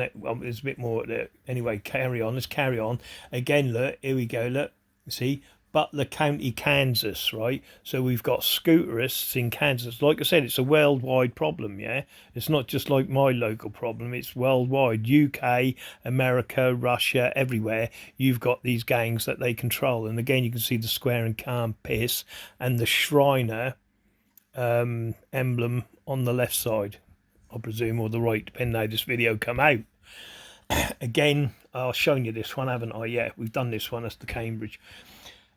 bit more there. Anyway, let's carry on. Again, look, here we go, look, see, Butler County, Kansas, right? So we've got scooterists in Kansas. Like I said, it's a worldwide problem, yeah? It's not just like my local problem, it's worldwide. UK, America, Russia, everywhere, you've got these gangs that they control. And again, you can see the Square and Campus and the Shriner emblem on the left side, I presume, or the right, depending how this video come out. Again, I've shown you this one, haven't I? Yeah, we've done this one. That's the Cambridge.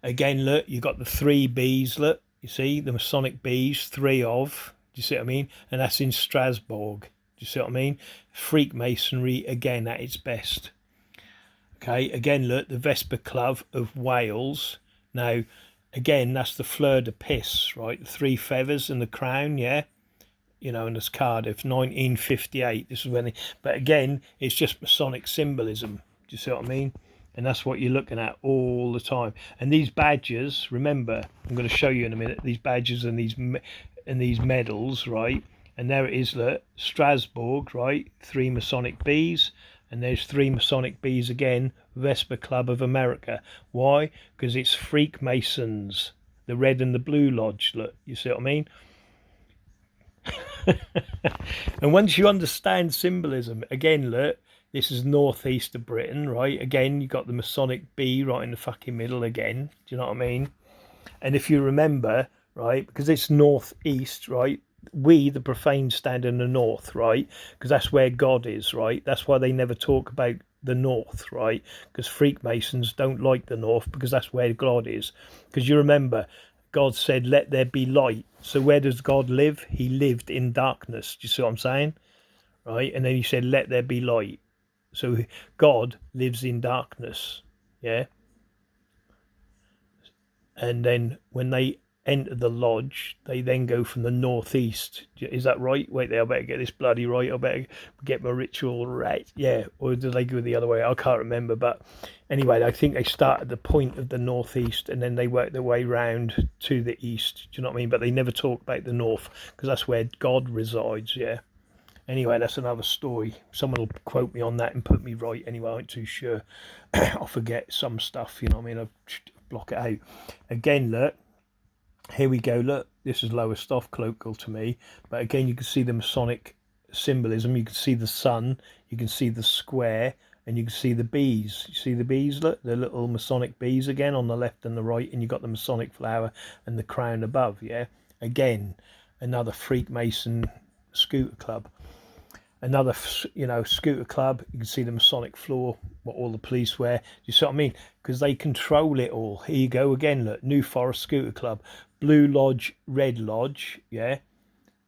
Again, look, you've got the 3 Bs, look, you see, the Masonic Bs, 3 of, do you see what I mean? And that's in Strasbourg, you see what I mean? Freakmasonry, again, at its best. Okay, again, look, the Vesper Club of Wales. Now, again, that's the fleur de pis, right? The 3 feathers and the crown, yeah? You know, and it's Cardiff, 1958. This is when but again, it's just Masonic symbolism. Do you see what I mean? And that's what you're looking at all the time. And these badges, remember, I'm going to show you in a minute, these badges and these medals, right? And there it is, look, Strasbourg, right? 3 Masonic bees. And there's 3 Masonic bees again, Vesper Club of America. Why? Because it's Freakmasons, the red and the blue lodge. Look, you see what I mean? And once you understand symbolism, again, look, this is northeast of Britain, right? Again, you got the Masonic bee right in the fucking middle again. Do you know what I mean? And if you remember, right, because it's northeast, right? We, the profane, stand in the north, right? Because that's where God is, right? That's why they never talk about the north, right? Because Freakmasons don't like the north because that's where God is. Because you remember, God said, let there be light. So where does God live? He lived in darkness. Do you see what I'm saying? Right? And then he said, let there be light. So God lives in darkness. Yeah. And then when they enter the lodge, they then go from the northeast. Is that right? Wait there, I better get this bloody right. I better get my ritual right. Yeah. Or do they go the other way? I can't remember. But anyway, I think they start at the point of the northeast and then they work their way round to the east. Do you know what I mean? But they never talk about the north because that's where God resides. Yeah. Anyway, that's another story. Someone will quote me on that and put me right. Anyway, I ain't too sure. I'll forget some stuff, you know what I mean? I'll block it out. Again, look. Here we go, look. This is Lowestoft, colloquial to me. But again, you can see the Masonic symbolism. You can see the sun. You can see the square. And you can see the bees. You see the bees, look? The little Masonic bees again on the left and the right. And you've got the Masonic flower and the crown above, yeah? Again, another Freakmason scooter club. Another, you know, scooter club. You can see the Masonic floor, what all the police wear. You see what I mean? Because they control it all. Here you go again, look. New Forest Scooter Club. Blue Lodge, Red Lodge, yeah?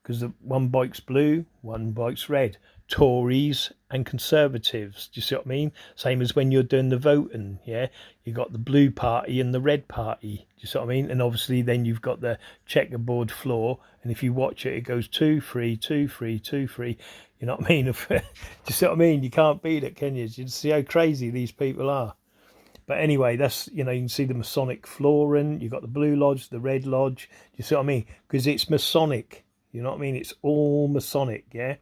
Because the one bike's blue, one bike's red. Tories and Conservatives. Do you see what I mean? Same as when you're doing the voting, yeah? You got the blue party and the red party. Do you see what I mean? And obviously then you've got the checkerboard floor. And if you watch it, it goes 2, 3, 2, 3, 2, 3. You know what I mean? Do you see what I mean? You can't beat it, can you? You see how crazy these people are. But anyway, that's, you know, you can see the Masonic flooring. You've got the blue lodge, the red lodge. Do you see what I mean? Because it's Masonic. You know what I mean? It's all Masonic, yeah?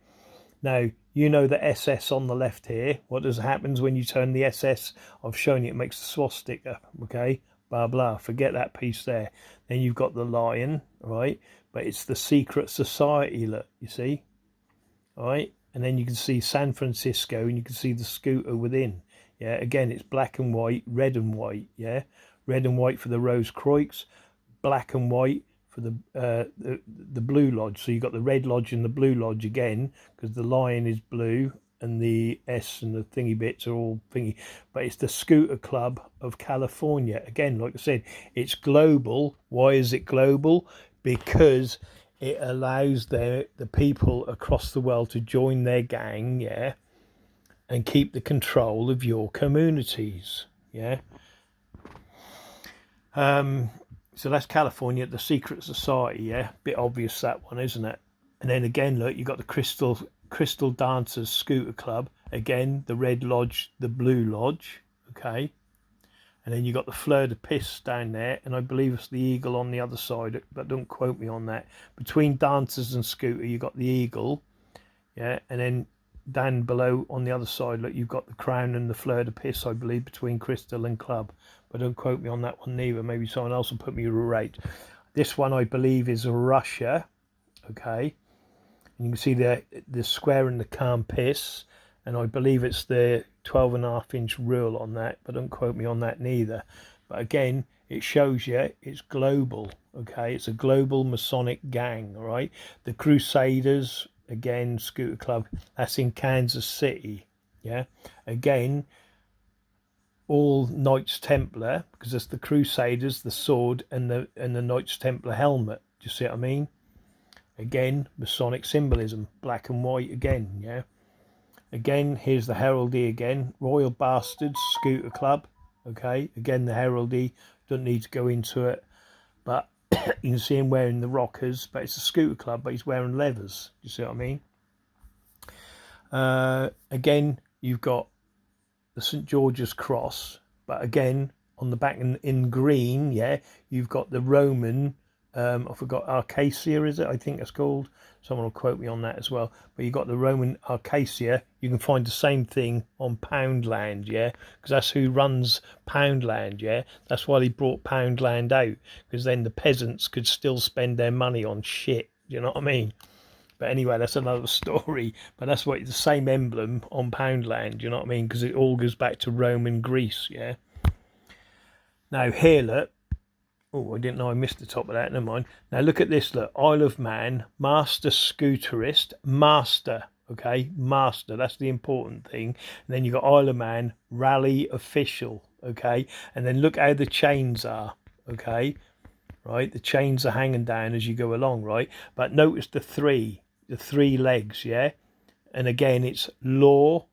Now, you know the SS on the left here. What happens when you turn the SS? I've shown you, it makes the swastika, okay? Blah, blah. Forget that piece there. Then you've got the lion, right? But it's the secret society, look, you see? All right, and then you can see San Francisco and you can see the scooter within. Yeah, again, it's black and white, red and white. Yeah, red and white for the Rose Croix, black and white for the blue lodge. So you've got the red lodge and the blue lodge again, because the lion is blue and the S and the thingy bits are all thingy. But it's the Scooter Club of California. Again, like I said, it's global. Why is it global? Because it allows the people across the world to join their gang, yeah, and keep the control of your communities, yeah. So that's California, the secret society, yeah. Bit obvious that one, isn't it? And then again, look, you got the Crystal Dancers Scooter Club. Again, the red lodge, the blue lodge, okay. And then you got the Fleur de Pis down there, and I believe it's the eagle on the other side, but don't quote me on that. Between Dancers and Scooter, you got the eagle, yeah, and then down below on the other side, look, you've got the crown and the Fleur de Pis, I believe, between Crystal and Club. But don't quote me on that one neither. Maybe someone else will put me right. This one, I believe, is Russia, okay. And you can see the square and the campus. And I believe it's the 12.5-inch rule on that, but don't quote me on that neither. But again, it shows you it's global, okay? It's a global Masonic gang, all right? The Crusaders, again, Scooter Club, that's in Kansas City, yeah? Again, all Knights Templar, because it's the Crusaders, the sword, and the Knights Templar helmet. Do you see what I mean? Again, Masonic symbolism, black and white again, yeah. Again, here's the heraldry again. Royal Bastards Scooter Club. Okay, again, the heraldry. Don't need to go into it. But you can see him wearing the rockers. But it's a scooter club, but he's wearing leathers. You see what I mean? Again, you've got the St. George's Cross. But again, on the back in green, yeah, you've got the Roman... I forgot, Arcacia, is it? I think it's called. Someone will quote me on that as well. But you've got the Roman Arcacia. You can find the same thing on Poundland, yeah? Because that's who runs Poundland, yeah? That's why they brought Poundland out. Because then the peasants could still spend their money on shit. You know what I mean? But anyway, that's another story. But that's what the same emblem on Poundland, you know what I mean? Because it all goes back to Rome and Greece, yeah? Now, here, look. Oh, I didn't know I missed the top of that. Never mind. Now look at this. Look, Isle of Man, master scooterist, master. Okay, master. That's the important thing. And then you got Isle of Man, rally official. Okay, and then look how the chains are. Okay, right. The chains are hanging down as you go along. Right, but notice the three legs. Yeah, and again it's law.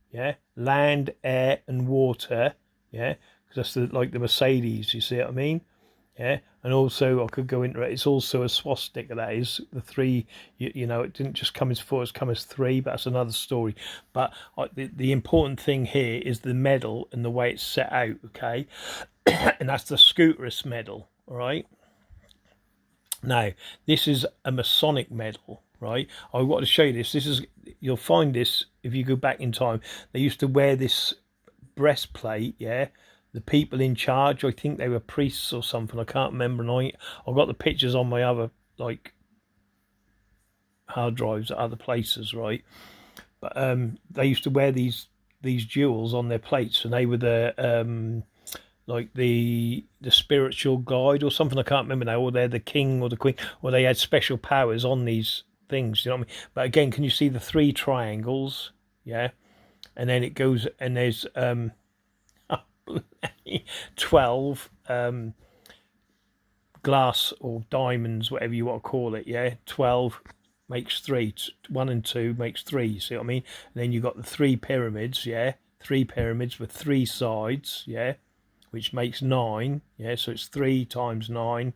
Yeah, land, air, and water. Yeah, because that's like the Mercedes. You see what I mean? Yeah, and also I could go into it. It's also a swastika. That is the three. You know, it didn't just come as four; it's come as three. But that's another story. But the important thing here is the medal and the way it's set out. Okay, and that's the scooterist medal. All right. Now this is a Masonic medal. Right. I want to show you this. You'll find this if you go back in time. They used to wear this breastplate. Yeah. The people in charge, I think they were priests or something. I can't remember. And I've got the pictures on my other hard drives at other places, right? But they used to wear these jewels on their plates, and they were the the spiritual guide or something. I can't remember now. Or they're the king or the queen, or they had special powers on these things. You know what I mean? But again, can you see the three triangles? Yeah, and then it goes and there's 12 glass or diamonds, whatever you want to call it, yeah. 12 makes 3, 1 and 2 makes 3, you see what I mean? And then you've got the 3 pyramids, yeah, 3 pyramids with 3 sides, yeah, which makes 9, yeah. So it's 3 times 9,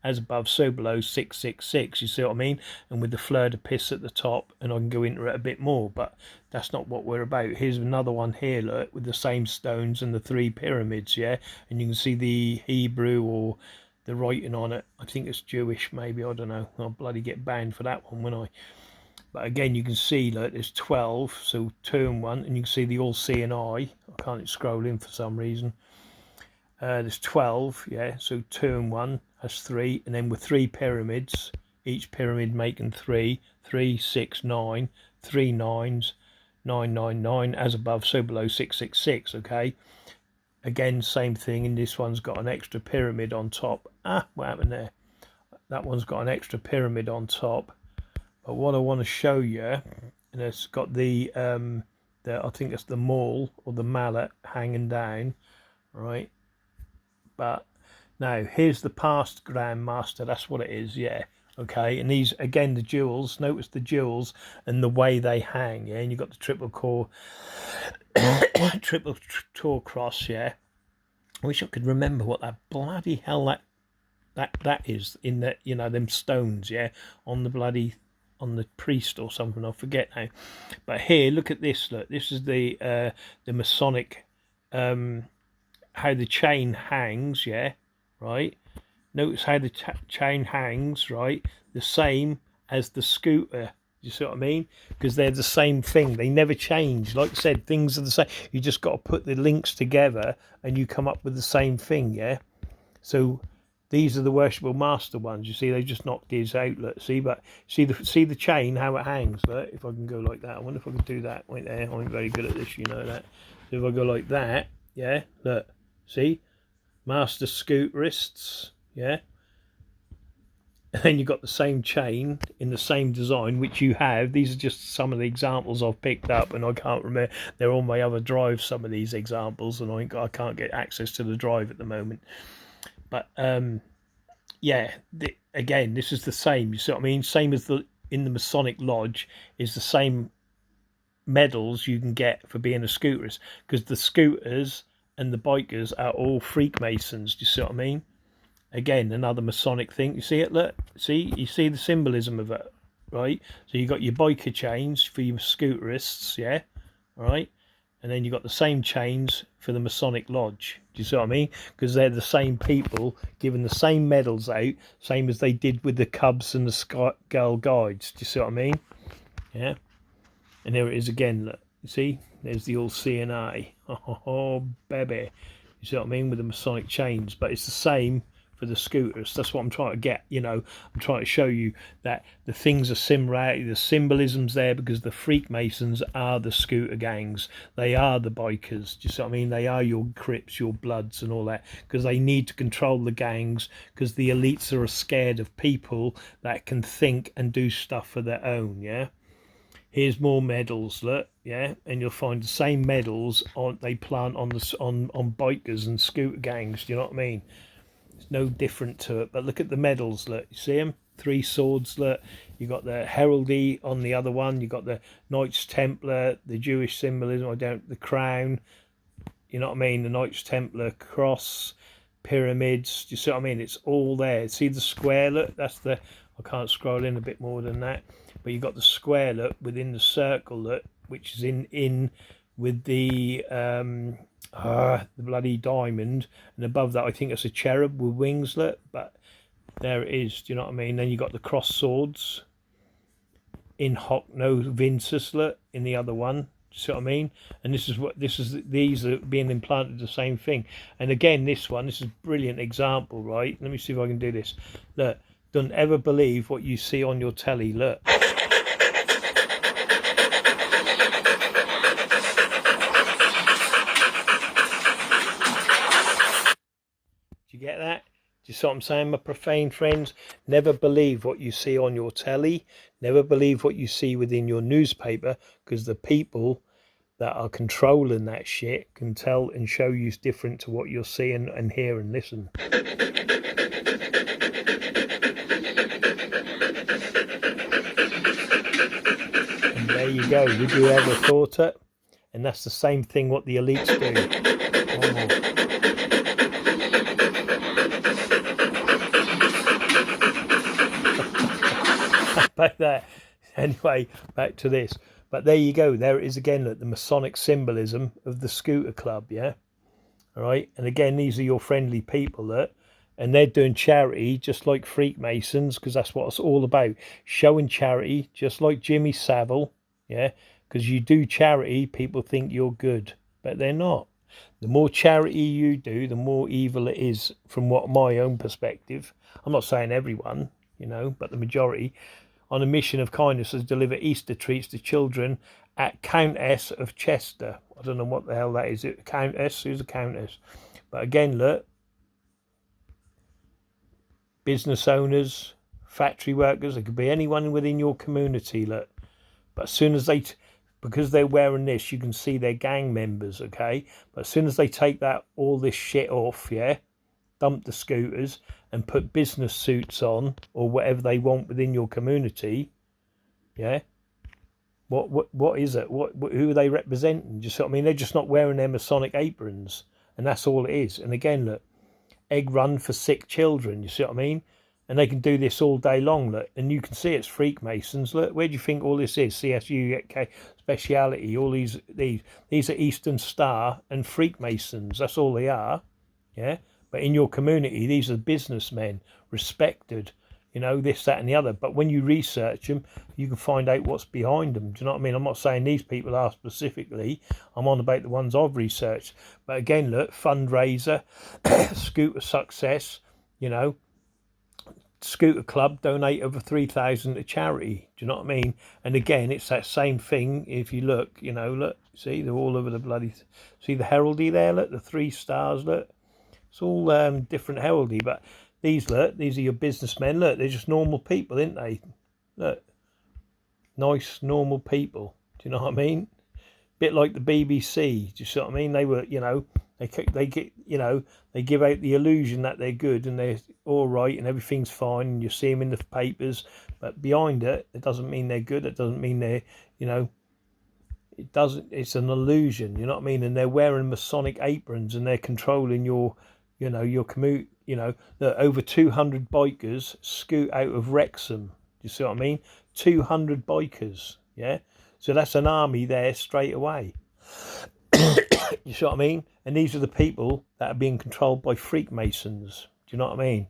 as above so below, 666, you see what I mean? And with the fleur de pis at the top, and I can go into it a bit more, but that's not what we're about. Here's another one here, look, with the same stones and the 3 pyramids, yeah, and you can see the Hebrew or the writing on it. I think it's Jewish, maybe, I don't know. I'll bloody get banned for that one, won't I? But again, you can see, look, there's 12, so 2 and 1, and you can see the all-seeing eye. I can't scroll in for some reason. There's 12, yeah, so 2 and 1, that's 3, and then with 3 pyramids, each pyramid making 3, 3, 6, 9, 3 nines, 9, 9, 9, as above, so below, 666, okay? Again, same thing, and this one's got an extra pyramid on top. What happened there? That one's got an extra pyramid on top. But what I want to show you, and it's got the I think it's the maul or the mallet hanging down, right? But now here's the past Grand Master. That's what it is, yeah. Okay, and these again the jewels. Notice the jewels and the way they hang, yeah. And you've got the triple core, triple tour cross, yeah. I wish I could remember what that bloody hell that is in that, you know, them stones, yeah, on the priest or something. I forget now. But here, look at this. Look, this is the Masonic. How the chain hangs, yeah, right? Notice how the chain hangs, right? The same as the scooter. You see what I mean? Because they're the same thing. They never change. Like I said, things are the same. You just got to put the links together and you come up with the same thing, yeah? So these are the worshipful master ones. You see, they just knocked these out. Look, see, but see the chain, how it hangs. Look, if I can go like that. I wonder if I can do that right there. I'm very good at this, you know that. So if I go like that, yeah, look. See, master scooterists, yeah, and then you've got the same chain in the same design which you have. These are just some of the examples I've picked up, and I can't remember. They're on my other drive, some of these examples, and I can't get access to the drive at the moment. But yeah, again, this is the same. You see what I mean? Same as in the Masonic Lodge is the same medals you can get for being a scooterist, because the scooters and the bikers are all Freemasons. Do you see what I mean? Again, another Masonic thing. You see it? Look, you see the symbolism of it, right? So you got your biker chains for your scooterists, yeah, right, and then you got the same chains for the Masonic Lodge. Do you see what I mean? Because they're the same people giving the same medals out, same as they did with the Cubs and the Sky Girl Guides. Do you see what I mean? Yeah. And there it is again, look. You see? There's the old CNA. Oh, baby. You see what I mean? With the Masonic chains. But it's the same for the scooters. That's what I'm trying to get, you know. I'm trying to show you that the things are similar. The symbolism's there because the Freemasons are the scooter gangs. They are the bikers. Do you see what I mean? They are your Crips, your Bloods and all that. Because they need to control the gangs. Because the elites are scared of people that can think and do stuff for their own, yeah? Here's more medals, look, yeah, and you'll find the same medals they plant on bikers and scooter gangs. Do you know what I mean? It's no different to it. But look at the medals, look, you see them? 3 swords, look. You got the heraldry on the other one. You got the Knights Templar, the Jewish symbolism. The crown. You know what I mean? The Knights Templar cross, pyramids. Do you see what I mean? It's all there. See the square, look. That's the. I can't scroll in a bit more than that. But you've got the square, look, within the circle, look, which is in with the bloody diamond. And above that, I think it's a cherub with wings, look. But there it is, do you know what I mean? Then you got the cross swords in hoc no vinces, look, in the other one. Do you see what I mean? And these are being implanted the same thing. And again, this is a brilliant example, right? Let me see if I can do this. Look, don't ever believe what you see on your telly, look. Do you get that? Do you see what I'm saying, my profane friends? Never believe what you see on your telly. Never believe what you see within your newspaper, because the people that are controlling that shit can tell and show you different to what you're seeing and hear and listen. And there you go. Would you ever thought it? And that's the same thing what the elites do. One more. Back there. Anyway, back to this. But there you go. There it is again. Look, the Masonic symbolism of the scooter club. Yeah. All right. And again, these are your friendly people. Look, and they're doing charity just like Freemasons, because that's what it's all about. Showing charity, just like Jimmy Savile. Yeah. Because you do charity, people think you're good, but they're not. The more charity you do, the more evil it is, from what my own perspective. I'm not saying everyone, you know, but the majority. On a mission of kindness as deliver Easter treats to children at Countess of Chester. I don't know what the hell that is. It Countess? Who's a Countess? But again, look. Business owners, factory workers, it could be anyone within your community, look. But as soon as because they're wearing this, you can see they're gang members, okay? But as soon as they take all this shit off, yeah, dump the scooters and put business suits on or whatever they want within your community, yeah, what is it? Who are they representing? Do you see what I mean? They're just not wearing their Masonic aprons, and that's all it is. And again, look, egg run for sick children. You see what I mean? And they can do this all day long, look, and you can see it's Freemasons. Look, where do you think all this is? CSU, Speciality, all these are Eastern Star and Freemasons. That's all they are, yeah. But in your community, these are businessmen, respected, you know, this, that, and the other. But when you research them, you can find out what's behind them. Do you know what I mean? I'm not saying these people are specifically. I'm on about the ones I've researched. But again, look, fundraiser, scooter success, you know, scooter club donate over 3,000 to charity. Do you know what I mean? And again, it's that same thing. If you look, you know, look, see, they're all over the bloody. See the heraldry there. Look, the 3 stars. Look. It's all different heraldry, but these are your businessmen. Look, they're just normal people, aren't they? Look, nice, normal people. Do you know what I mean? bit like the BBC. Do you see what I mean? They were, they get, they give out the illusion that they're good and they're all right and everything's fine, and you see them in the papers, but behind it, it doesn't mean they're good. It doesn't mean they're, it doesn't. It's an illusion. You know what I mean? And they're wearing Masonic aprons and they're controlling your, your commute. That over 200 bikers scoot out of Wrexham. Do you see what I mean? 200 bikers. Yeah. So that's an army there straight away. You see what I mean? And these are the people that are being controlled by Freemasons. Do you know what I mean?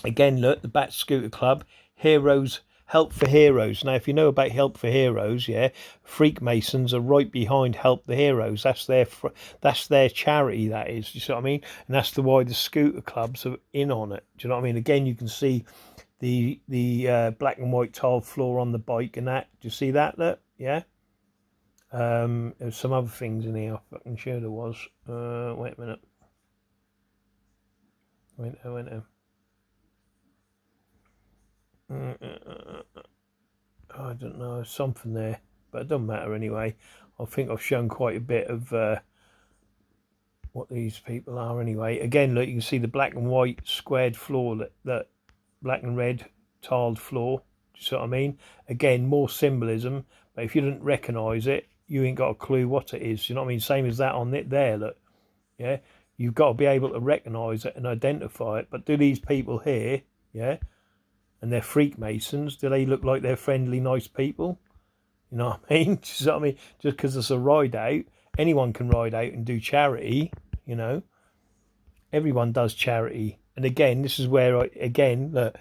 Again, look, the Bat Scooter Club, Heroes, Help for Heroes. Now, if you know about Help for Heroes, yeah, Freemasons are right behind Help the Heroes. That's their charity, that is. You see what I mean? And that's why the scooter clubs are in on it. Do you know what I mean? Again, you can see the black and white tiled floor on the bike and that. Do you see that? Look, yeah. There's some other things in here. I fucking sure there was. Wait a minute. Wait there. I don't know, something there, but it doesn't matter anyway. I think I've shown quite a bit of what these people are anyway. Again, look, you can see the black and white squared floor, that black and red tiled floor. Do you see what I mean? Again, more symbolism, but if you didn't recognise it, you ain't got a clue what it is. You know what I mean? Same as that on it there, look. Yeah, you've got to be able to recognise it and identify it. But do these people here, yeah, and they're Freemasons, do they look like they're friendly, nice people? You know what I mean? Do you know what I mean? Just because it's a ride out, anyone can ride out and do charity, Everyone does charity. And again, this is where, look,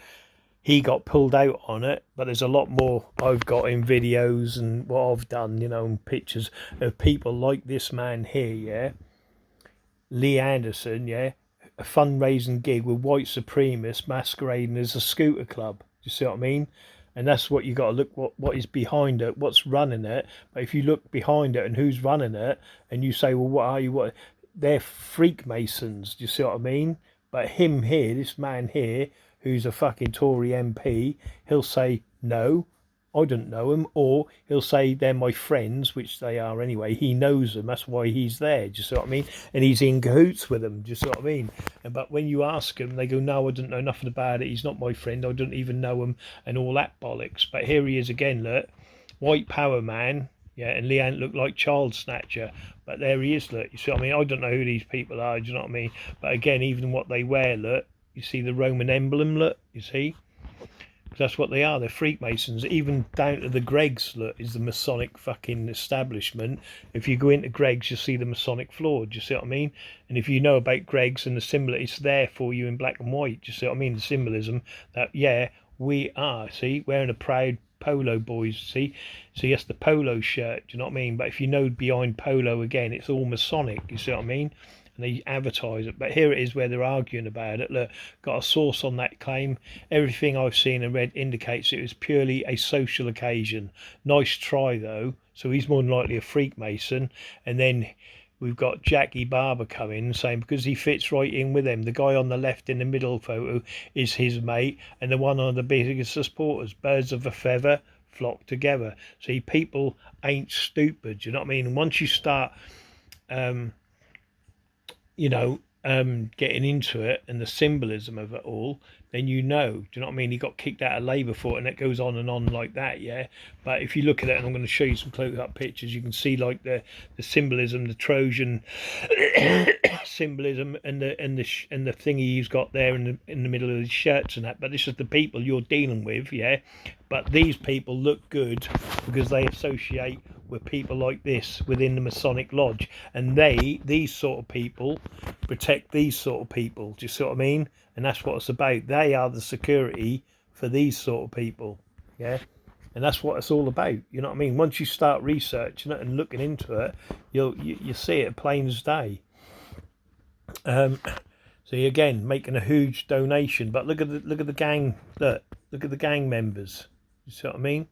he got pulled out on it, but there's a lot more I've got in videos and what I've done, and pictures of people like this man here, yeah? Lee Anderson, yeah? A fundraising gig with white supremacists masquerading as a scooter club. Do you see what I mean? And that's what you got to look what is behind it, what's running it. But if you look behind it and who's running it, and you say, well, what are you? What? They're Freemasons. Do you see what I mean? But him here, this man here, who's a fucking Tory MP, he'll say no. I don't know him, or he'll say they're my friends, which they are anyway. He knows them, that's why he's there. Do you see what I mean? And he's in cahoots with them. Do you see what I mean? But when you ask him, they go, no, I don't know nothing about it. He's not my friend. I don't even know him, and all that bollocks. But here he is again, look, white power man. Yeah, and Leanne looked like child snatcher, but there he is. Look, you see what I mean? I don't know who these people are. Do you know what I mean? But again, even what they wear, look, you see the Roman emblem. Look, you see. That's what they are. They're Freemasons. Even down to the Greggs, look, is the Masonic fucking establishment. If you go into Greggs, you'll see the Masonic floor. Do you see what I mean? And if you know about Greggs and the symbol, it's there for you in black and white. Do you see what I mean? The symbolism that, yeah, we are, see, wearing a proud polo, boys, see? So yes, the polo shirt, do you know what I mean? But if you know behind polo, again, it's all Masonic. You see what I mean? And they advertise it, but here it is where they're arguing about it. Look, got a source on that claim. Everything I've seen and read indicates it was purely a social occasion. Nice try though. So he's more than likely a Freemason. And then we've got Jackie Barber coming saying because he fits right in with them. The guy on the left in the middle photo is his mate, and the one on the biggest supporters, birds of a feather flock together. See, people ain't stupid. You know what I mean? And once you start getting into it and the symbolism of it all, then do you know what I mean? He got kicked out of Labour for it, and it goes on and on like that, yeah. But if you look at it, and I'm going to show you some close-up pictures, you can see like the symbolism, the Trojan symbolism, and the thingy he's got there in the middle of his shirts and that. But this is the people you're dealing with, yeah. But these people look good because they associate with people like this within the Masonic Lodge, and these sort of people protect these sort of people. Do you see what I mean? And that's what it's about. They are the security for these sort of people, yeah. And that's what it's all about. You know what I mean? Once you start researching it and looking into it, you see it plain as day. So again, making a huge donation, but look at the gang. Look at the gang members. You see what I mean?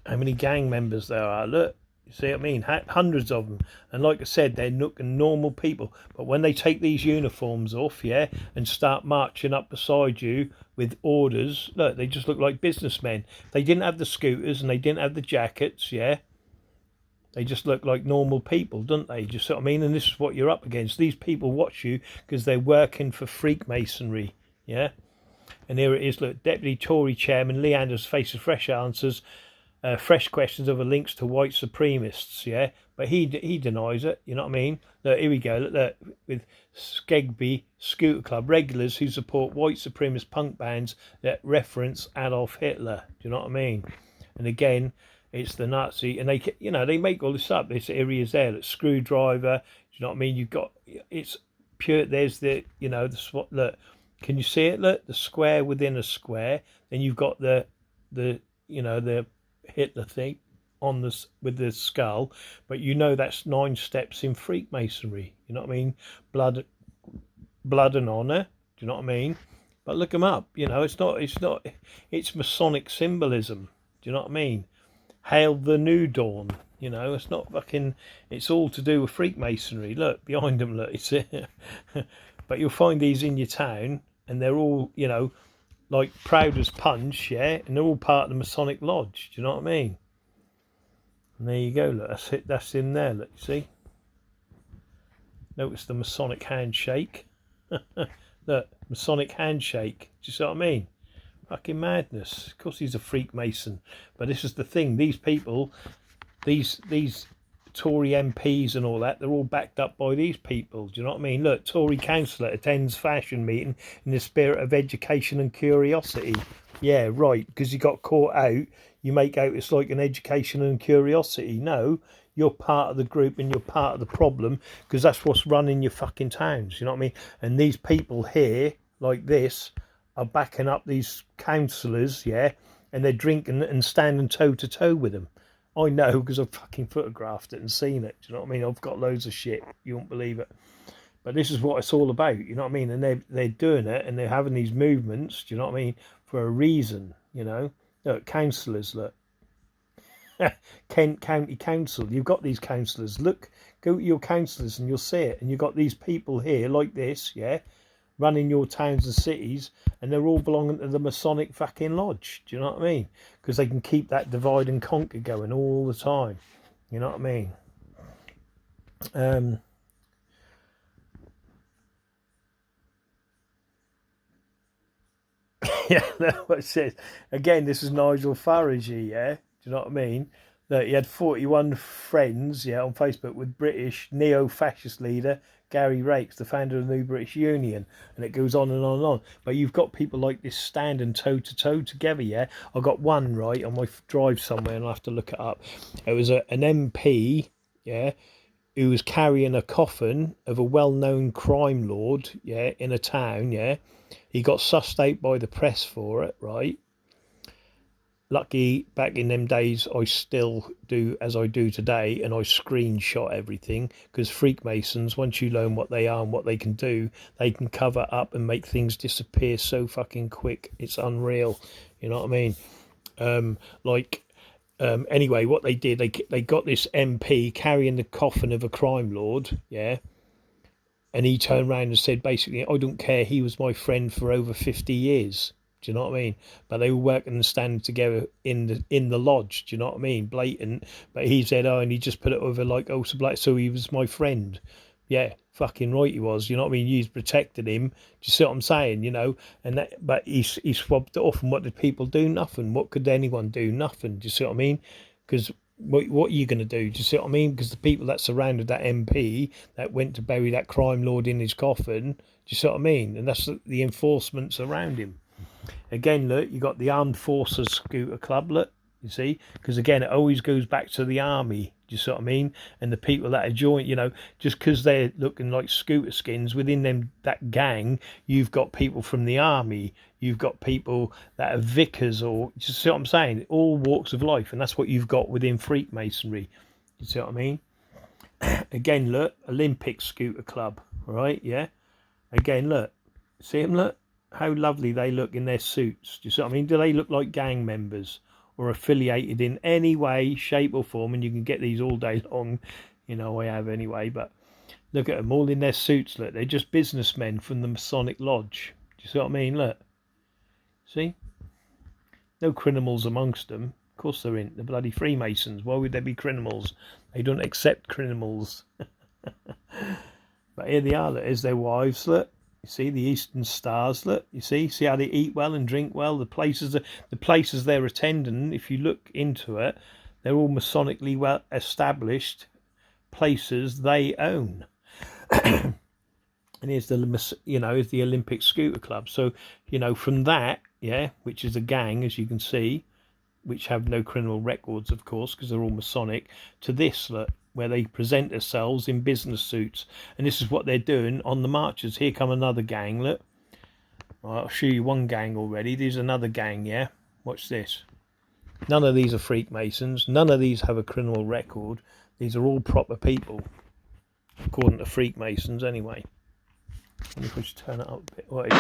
How many gang members there are? Look, You see what I mean? Hundreds of them. And like I said, they're looking normal people. But when they take these uniforms off, yeah, and start marching up beside you with orders, look, they just look like businessmen. They didn't have the scooters and they didn't have the jackets, yeah. They just look like normal people, don't they? Just what I mean? And this is what you're up against. These people watch you because they're working for Freakmasonry, yeah? And here it is, look, Deputy Tory Chairman Lee Anders faces fresh answers, fresh questions over links to white supremacists, yeah? But he denies it, you know what I mean? Look, here we go, look, with Skegby Scooter Club, regulars who support white supremacist punk bands that reference Adolf Hitler, do you know what I mean? And again, it's the Nazi, and they make all this up. This area's there, look, Screwdriver, do you know what I mean? You've got, it's pure, there's the, the swat, look, can you see it? Look, the square within a square. Then you've got the Hitler thing on this with the skull, but that's 9 steps in Freakmasonry. You know what I mean? Blood and honor. Do you know what I mean? But look them up. It's Masonic symbolism. Do you know what I mean? Hail the new dawn. It's not fucking. It's all to do with Freakmasonry. Look behind them. Look, it's but you'll find these in your town, and they're all, like proud as punch, yeah, and they're all part of the Masonic Lodge. Do you know what I mean? And there you go. Look, that's it. That's in there. Look, you see. Notice the Masonic handshake. Look, Masonic handshake. Do you see what I mean? Fucking madness. Of course, he's a Freakmason, but this is the thing. These people, these Tory MPs and all that, they're all backed up by these people. Do you know what I mean? Look, Tory councillor attends fashion meeting in the spirit of education and curiosity. Yeah, right, because you got caught out, you make out it's like an education and curiosity. No, you're part of the group and you're part of the problem, because that's what's running your fucking towns. You know what I mean? And these people here, like this, are backing up these councillors, yeah, and they're drinking and standing toe to toe with them. I know because I've fucking photographed it and seen it. Do you know what I mean? I've got loads of shit. You won't believe it. But this is what it's all about. You know what I mean? And they're doing it and they're having these movements. Do you know what I mean? For a reason. Look, councillors. Look, Kent County Council. You've got these councillors. Look, go to your councillors and you'll see it. And you've got these people here like this, yeah, running your towns and cities, and they're all belonging to the Masonic fucking lodge. Do you know what I mean? Because they can keep that divide and conquer going all the time. You know what I mean? Yeah, that's what it says. Again, this is Nigel Farage, yeah? Do you know what I mean? That he had 41 friends, yeah, on Facebook with British neo-fascist leader Gary Rakes, the founder of the New British Union, and it goes on and on and on. But you've got people like this standing toe to toe together, yeah. I got one right on my drive somewhere, and I will have to look it up. It was an MP, yeah, who was carrying a coffin of a well-known crime lord, yeah, in a town, yeah. He got sussed out by the press for it, right? Lucky back in them days, I still do as I do today, and I screenshot everything, because Freakmasons, once you learn what they are and what they can do, they can cover up and make things disappear so fucking quick. It's unreal. You know what I mean? Anyway, what they did, they got this MP carrying the coffin of a crime lord, yeah, and he turned around and said, basically, I don't care, he was my friend for over 50 years. Do you know what I mean? But they were working and standing together in the lodge. Do you know what I mean? Blatant. But he said, and he just put it over like, so he was my friend. Yeah, fucking right he was. You know what I mean? You protected him. Do you see what I'm saying? But he swabbed it off. And what did people do? Nothing. What could anyone do? Nothing. Do you see what I mean? Because what are you going to do? Do you see what I mean? Because the people that surrounded that MP that went to bury that crime lord in his coffin, do you see what I mean? And that's the enforcements around him. Again, look, you got the Armed Forces Scooter Club, look, you see, because again, it always goes back to the army. Do you see what I mean? And the people that are joined, just because they're looking like scooter skins, within that gang, you've got people from the army, you've got people that are vicars, or just see what I'm saying? All walks of life, and that's what you've got within Freakmasonry. You see what I mean? Again, look, Olympic Scooter Club, right? Yeah. Again, look, see them, look. How lovely they look in their suits. Do you see what I mean? Do they look like gang members? or affiliated in any way, shape or form, and you can get these all day long, you know, I have anyway, but look at them all in their suits, look, they're just businessmen from the Masonic Lodge. Do you see what I mean? Look, see? No criminals amongst them. Of course there ain't. They're bloody Freemasons. Why would there be criminals? They don't accept criminals. But here they are, look, there's their wives, look. You see the Eastern Stars, look. You see how they eat well and drink well. The places they're attending, if you look into it, they're all Masonically well established places they own. And here's here's the Olympic Scooter Club. So, you know, from that, yeah, which is a gang, as you can see, which have no criminal records, of course, because they're all Masonic, to this, look, where they present themselves in business suits. And this is what they're doing on the marches. Here come another gang, look. Right, I'll show you one gang already. There's another gang, yeah? Watch this. None of these are Freemasons. None of these have a criminal record. These are all proper people, according to Freemasons anyway. Let me just turn it up a bit. What is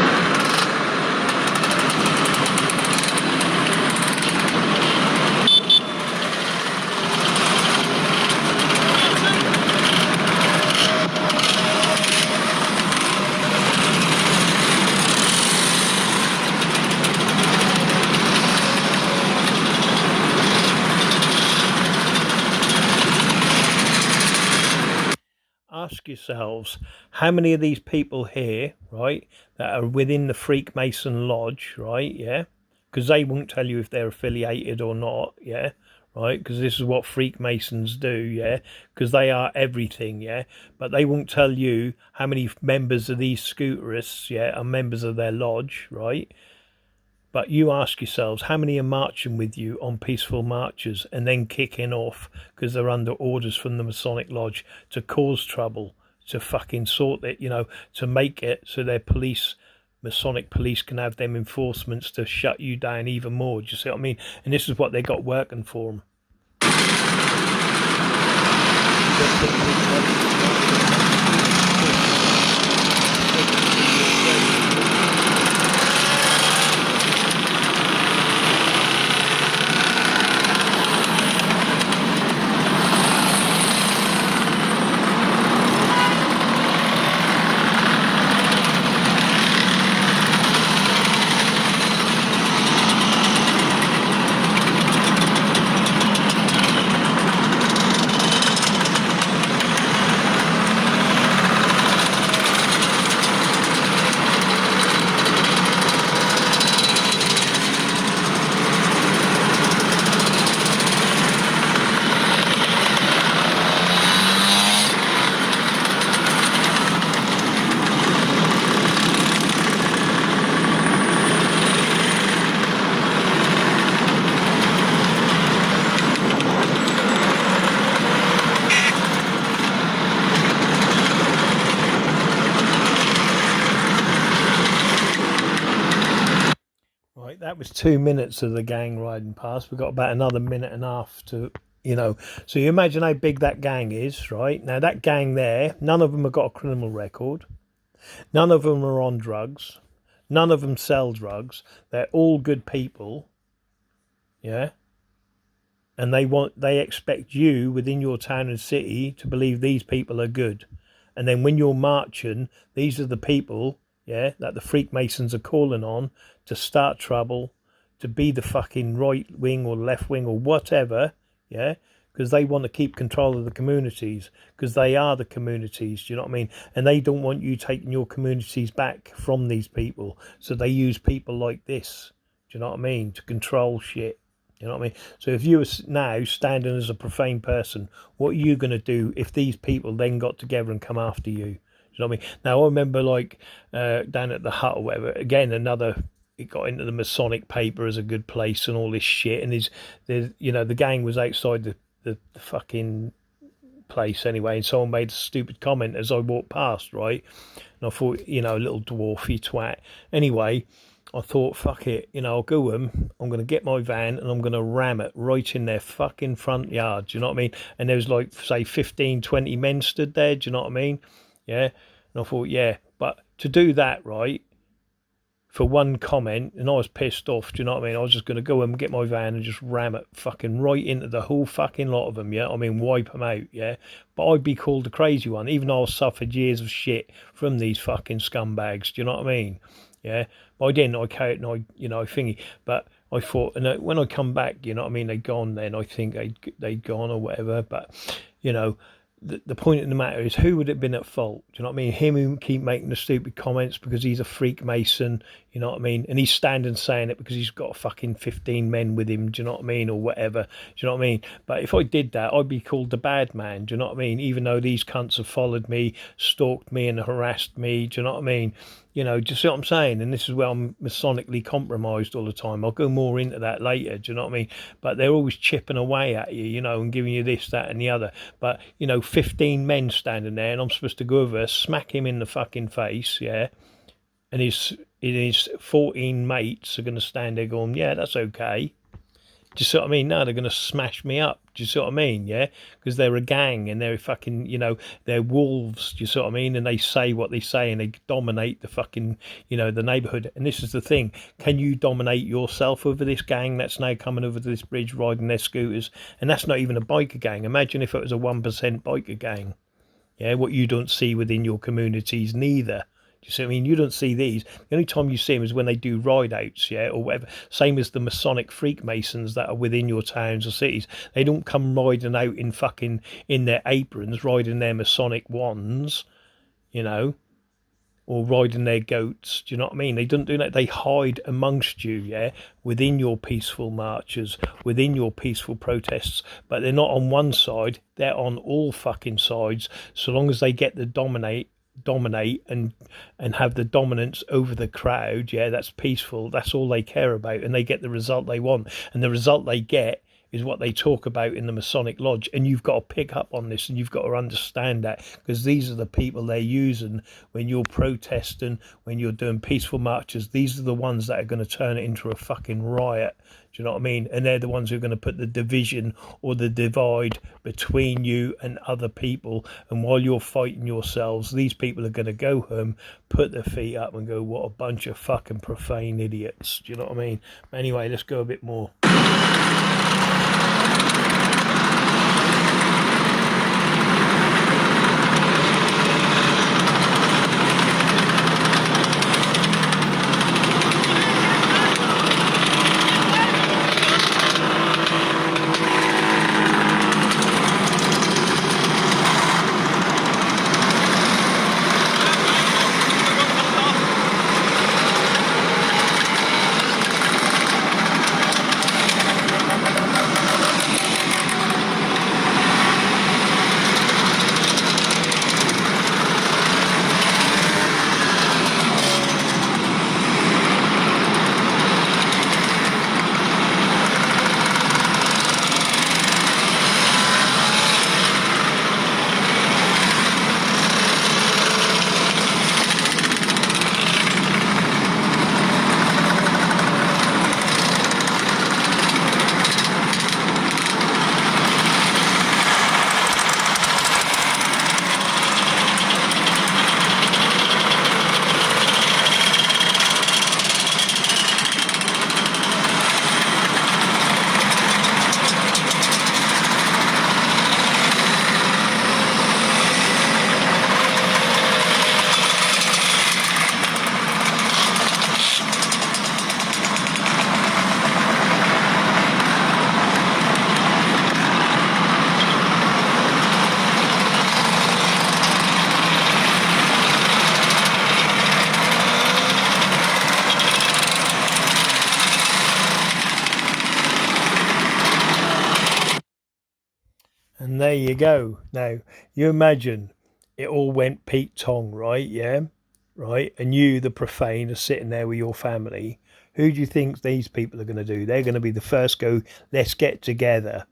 Ask yourselves, how many of these people here, right, that are within the Freemason Lodge, right, yeah, because they won't tell you if they're affiliated or not, yeah, right, because this is what Freemasons do, yeah, because they are everything, yeah, but they won't tell you how many members of these scooterists, yeah, are members of their lodge, right. But you ask yourselves, how many are marching with you on peaceful marches and then kicking off because they're under orders from the Masonic Lodge to cause trouble, to fucking sort it, you know, to make it so their police, Masonic police, can have them enforcements to shut you down even more. Do you see what I mean? And this is what they got working for them. That was 2 minutes of the gang riding past. We've got about another minute and a half to, you know. So you imagine how big that gang is, right? Now, that gang there, none of them have got a criminal record. None of them are on drugs. None of them sell drugs. They're all good people, yeah? And they expect you within your town and city to believe these people are good. And then when you're marching, these are the people, yeah, that the Freemasons are calling on to start trouble, to be the fucking right wing or left wing or whatever, yeah, because they want to keep control of the communities, because they are the communities, do you know what I mean? And they don't want you taking your communities back from these people, so they use people like this, do you know what I mean, to control shit. You know what I mean? So if you were now standing as a profane person, what are you going to do if these people then got together and come after you? You know what I mean? Now, I remember like down at the hut or whatever, again, it got into the Masonic paper as a good place and all this shit. And the gang was outside the fucking place anyway. And someone made a stupid comment as I walked past, right? And I thought, little dwarfy twat. Anyway, I thought, fuck it, I'll go with them. I'm going to get my van and I'm going to ram it right in their fucking front yard. Do you know what I mean? And there was like, say, 15, 20 men stood there. Do you know what I mean? Yeah. And I thought, yeah. But to do that, right, for one comment, and I was pissed off. Do you know what I mean? I was just going to go and get my van and just ram it fucking right into the whole fucking lot of them, yeah? I mean, wipe them out, yeah? But I'd be called the crazy one, even though I suffered years of shit from these fucking scumbags. Do you know what I mean? Yeah? But I didn't. I carried and I thingy. But I thought, and when I come back, you know what I mean, they'd gone then. I think they'd gone or whatever. But, you know, the point of the matter is, who would have been at fault? Do you know what I mean? Him who keep making the stupid comments because he's a freak Mason, you know what I mean? And he's standing saying it because he's got fucking 15 men with him, do you know what I mean? Or whatever, do you know what I mean? But if I did that, I'd be called the bad man, do you know what I mean? Even though these cunts have followed me, stalked me and harassed me, do you know what I mean? You know, do you see what I'm saying? And this is where I'm Masonically compromised all the time. I'll go more into that later, do you know what I mean? But they're always chipping away at you, you know, and giving you this, that and the other. But, you know, 15 men standing there and I'm supposed to go over, smack him in the fucking face, yeah? And his 14 mates are going to stand there going, yeah, that's okay. Do you see what I mean? No, they're going to smash me up. Do you see what I mean? Yeah, because they're a gang and they're fucking, you know, they're wolves. Do you see what I mean? And they say what they say and they dominate the fucking, you know, the neighbourhood. And this is the thing: can you dominate yourself over this gang that's now coming over this bridge riding their scooters? And that's not even a biker gang. Imagine if it was a 1% biker gang. Yeah, what you don't see within your communities neither. You see what I mean? You don't see these. The only time you see them is when they do ride outs, yeah, or whatever. Same as the Masonic freak Masons that are within your towns or cities. They don't come riding out in fucking in their aprons, riding their Masonic wands, you know, or riding their goats. Do you know what I mean? They don't do that. They hide amongst you, yeah, within your peaceful marches, within your peaceful protests. But they're not on one side. They're on all fucking sides. So long as they get the dominate and have the dominance over the crowd, yeah, that's peaceful. That's all they care about, and they get the result they want. And the result they get is what they talk about in the Masonic Lodge. And you've got to pick up on this, and you've got to understand that, because these are the people they're using when you're protesting, when you're doing peaceful marches. These are the ones that are going to turn it into a fucking riot. Do you know what I mean? And they're the ones who are going to put the division or the divide between you and other people. And while you're fighting yourselves, these people are going to go home, put their feet up and go, what a bunch of fucking profane idiots. Do you know what I mean? Anyway, let's go a bit more. And there you go. Now, you imagine it all went Pete Tong, right? Yeah, right. And you, the profane, are sitting there with your family. Who do you think these people are going to do? They're going to be the first go, let's get together.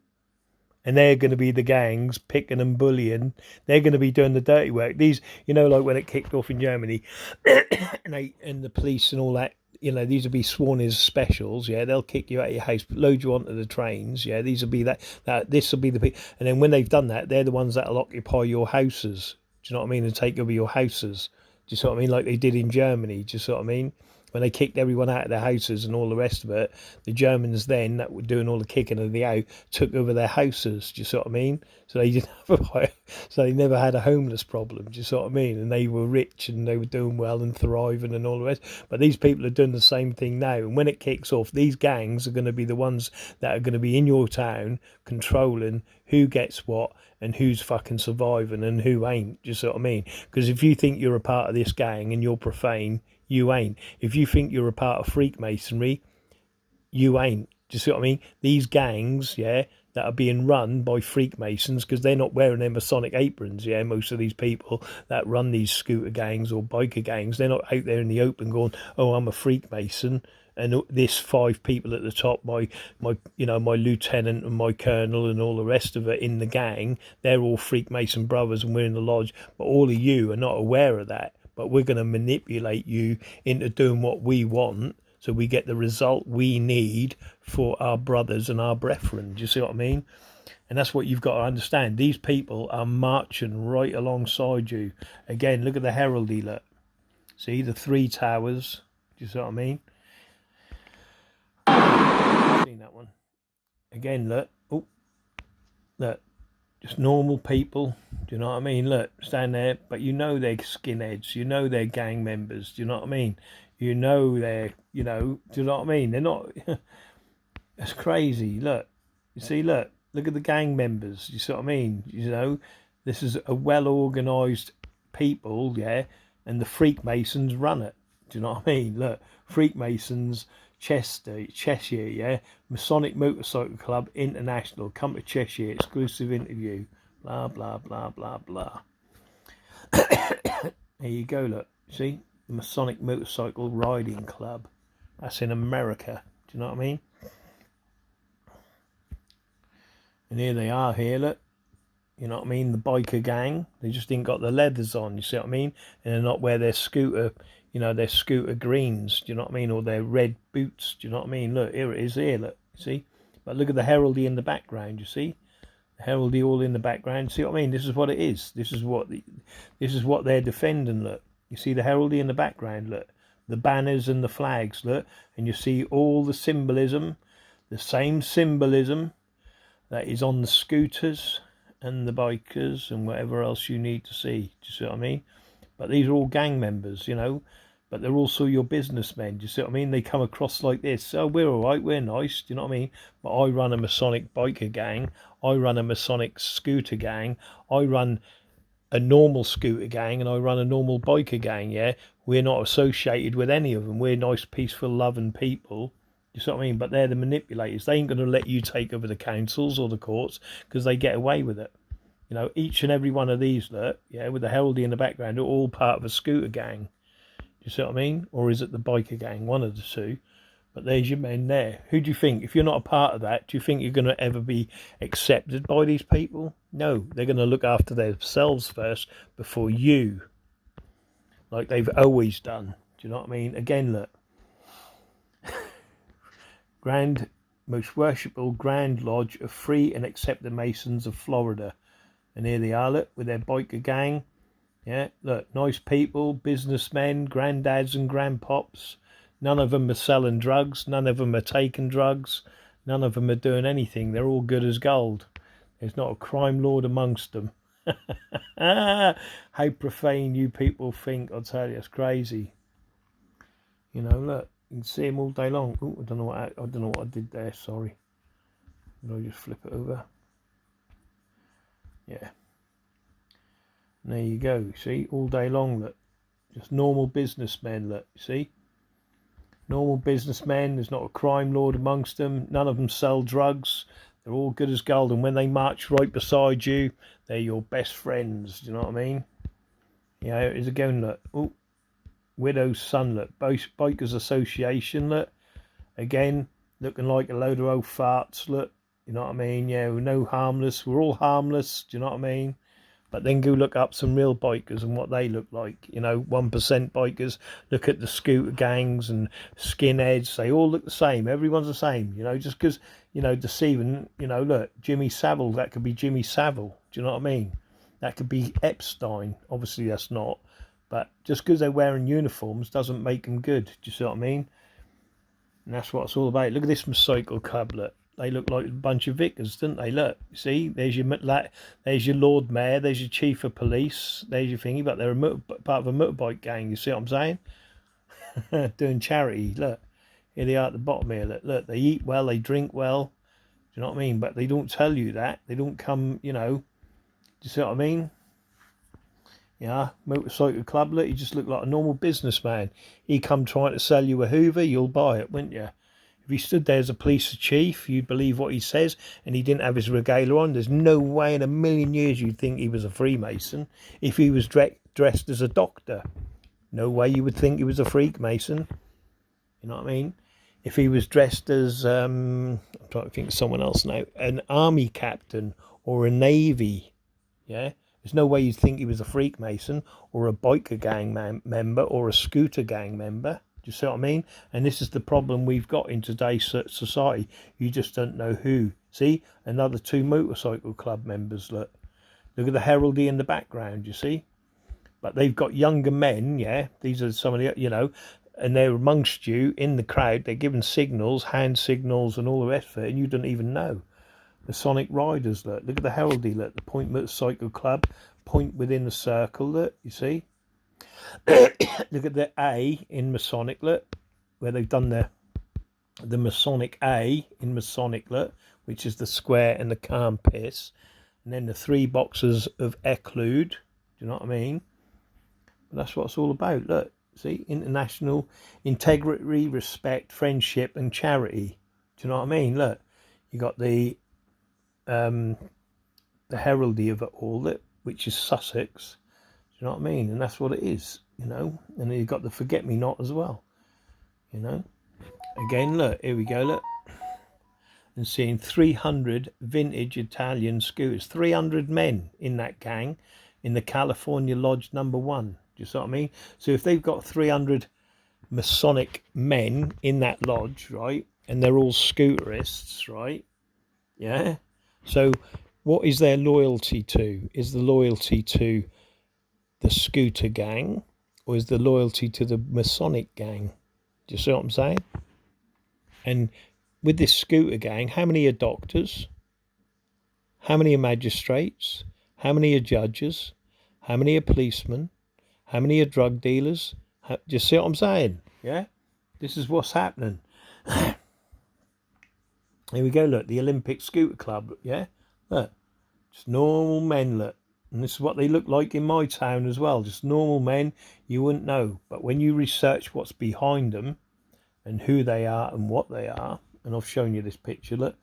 And they're going to be the gangs picking and bullying. They're going to be doing the dirty work. These, you know, like when it kicked off in Germany and the police and all that, you know, these will be sworn as specials. Yeah, they'll kick you out of your house, load you onto the trains. Yeah, these will be this will be the people. And then when they've done that, they're the ones that'll occupy your houses. Do you know what I mean? And take over your houses. Do you see what I mean? Like they did in Germany. Do you see what I mean? when they kicked everyone out of their houses and all the rest of it, the Germans then, that were doing all the kicking of the out, took over their houses. Do you see what I mean? So they didn't have so they never had a homeless problem. Do you see what I mean? And they were rich and they were doing well and thriving and all the rest. But these people are doing the same thing now. And when it kicks off, these gangs are going to be the ones that are going to be in your town controlling who gets what and who's fucking surviving and who ain't. Do you see what I mean? Because if you think you're a part of this gang and you're profane, you ain't. If you think you're a part of Freemasonry, you ain't. Do you see what I mean? These gangs, yeah, that are being run by Freemasons, because they're not wearing their Masonic aprons, yeah, most of these people that run these scooter gangs or biker gangs, they're not out there in the open going, oh, I'm a Freemason, and this 5 people at the top, my lieutenant and my colonel and all the rest of it in the gang, they're all Freemason brothers and we're in the lodge, but all of you are not aware of that. But we're going to manipulate you into doing what we want so we get the result we need for our brothers and our brethren. Do you see what I mean? And that's what you've got to understand. These people are marching right alongside you. Again, look at the heraldry, look. See, the 3 towers. Do you see what I mean? Seen that one. Again, look. Oh, look. Just normal people, do you know what I mean? Look, stand there, but you know they're skinheads, you know they're gang members, do you know what I mean? You know they're, do you know what I mean? They're not, that's crazy, look, you see, look at the gang members, you see what I mean? You know, this is a well-organised people, yeah, and the Freemasons run it, do you know what I mean? Look, Freemasons, Cheshire, yeah, Masonic Motorcycle Club International, come to Cheshire, exclusive interview, blah blah blah blah blah. There you go, look, see, the Masonic Motorcycle Riding Club, that's in America, do you know what I mean? And here they are here, look, you know what I mean, the biker gang, they just ain't got the leathers on, you see what I mean, and they're not wear their scooter, their scooter greens, do you know what I mean, or their red boots, do you know what I mean? Look, here it is here, look, see? But look at the heraldry in the background, you see? The heraldry all in the background, see what I mean? This is what it is. This is what they're defending, look. You see the heraldry in the background, look. The banners and the flags, look. And you see all the symbolism, the same symbolism that is on the scooters and the bikers and whatever else you need to see. Do you see what I mean? But these are all gang members, but they're also your businessmen. Do you see what I mean? They come across like this. Oh, we're all right, we're nice. Do you know what I mean? But I run a Masonic biker gang. I run a Masonic scooter gang. I run a normal scooter gang and I run a normal biker gang, yeah? We're not associated with any of them. We're nice, peaceful, loving people. You see what I mean? But they're the manipulators. They ain't going to let you take over the councils or the courts because they get away with it. Each and every one of these, look, yeah, with the heraldry in the background, are all part of a scooter gang. You see what I mean? Or is it the biker gang? One of the two. But there's your men there. Who do you think, if you're not a part of that, do you think you're going to ever be accepted by these people? No, they're going to look after themselves first before you. Like they've always done. Do you know what I mean? Again, look. Grand, most worshipful Grand Lodge of Free and Accepted Masons of Florida. And here they are, look, with their biker gang. Yeah, look, nice people, businessmen, granddads and grandpops. None of them are selling drugs. None of them are taking drugs. None of them are doing anything. They're all good as gold. There's not a crime lord amongst them. How profane you people think. I'll tell you, it's crazy. Look, you can see them all day long. Ooh, I don't know what I did there. Sorry. Did I just flip it over? Yeah. And there you go, see, all day long, look. Just normal businessmen, look, see? Normal businessmen, there's not a crime lord amongst them. None of them sell drugs. They're all good as gold. And when they march right beside you, they're your best friends, do you know what I mean? Yeah, it is again, look. Oh, Widow's Son, look. Bikers Association, look. Again, looking like a load of old farts, look. You know what I mean? Yeah, we're no harmless. We're all harmless, do you know what I mean? But then go look up some real bikers and what they look like. 1% bikers. Look at the scooter gangs and skinheads. They all look the same. Everyone's the same. Just because, deceiving, look, Jimmy Savile, that could be Jimmy Savile. Do you know what I mean? That could be Epstein. Obviously that's not. But just because they're wearing uniforms doesn't make them good. Do you see what I mean? And that's what it's all about. Look at this motorcycle club. Look, they look like a bunch of vicars, don't they? Look, see, there's your Lord Mayor, there's your Chief of Police, there's your thingy. But they're part of a motorbike gang. You see what I'm saying? Doing charity. Look, here they are at the bottom here. Look, they eat well, they drink well. Do you know what I mean? But they don't tell you that. They don't come, you know. Do you see what I mean? Yeah, motorcycle club, look, he just looked like a normal businessman. He come trying to sell you a Hoover, you'll buy it, wouldn't you? If he stood there as a police chief, you'd believe what he says, and he didn't have his regalia on. There's no way in a million years you'd think he was a Freemason. If he was dressed as a doctor, no way you would think he was a Freemason. You know what I mean? If he was dressed as, I'm trying to think of someone else now, an army captain or a navy, yeah? There's no way you'd think he was a Freemason or a biker gang member or a scooter gang member. Do you see what I mean? And this is the problem we've got in today's society. You just don't know who. See? Another 2 motorcycle club members. Look at the heraldry in the background, you see? But they've got younger men, yeah? These are some of the, you know, and they're amongst you in the crowd. They're giving signals, hand signals and all the rest of it, and you don't even know. Masonic riders, look at the heraldry, look, the Point Motorcycle Club, point within the circle, look, you see? Look at the A in Masonic, look, where they've done the Masonic A in Masonic, look, which is the square and the calm piss, and then the 3 boxes of Eclude, do you know what I mean? But that's what it's all about, look, see? International integrity, respect, friendship and charity, do you know what I mean? Look, you got the heraldry of it all, which is Sussex. Do you know what I mean? And that's what it is, you know. And then you've got the forget-me-not as well, you know. Again, look, here we go, look. And seeing 300 vintage Italian scooters. 300 men in that gang in the California Lodge number 1. Do you see what I mean? So if they've got 300 Masonic men in that lodge, right, and they're all scooterists, right, yeah. So what is their loyalty to? Is the loyalty to the scooter gang or is the loyalty to the Masonic gang? Do you see what I'm saying? And with this scooter gang, how many are doctors? How many are magistrates? How many are judges? How many are policemen? How many are drug dealers? Do you see what I'm saying? Yeah? This is what's happening. Here we go, look, the Olympic Scooter Club, yeah? Look, just normal men, look. And this is what they look like in my town as well. Just normal men, you wouldn't know. But when you research what's behind them and who they are and what they are, and I've shown you this picture, look.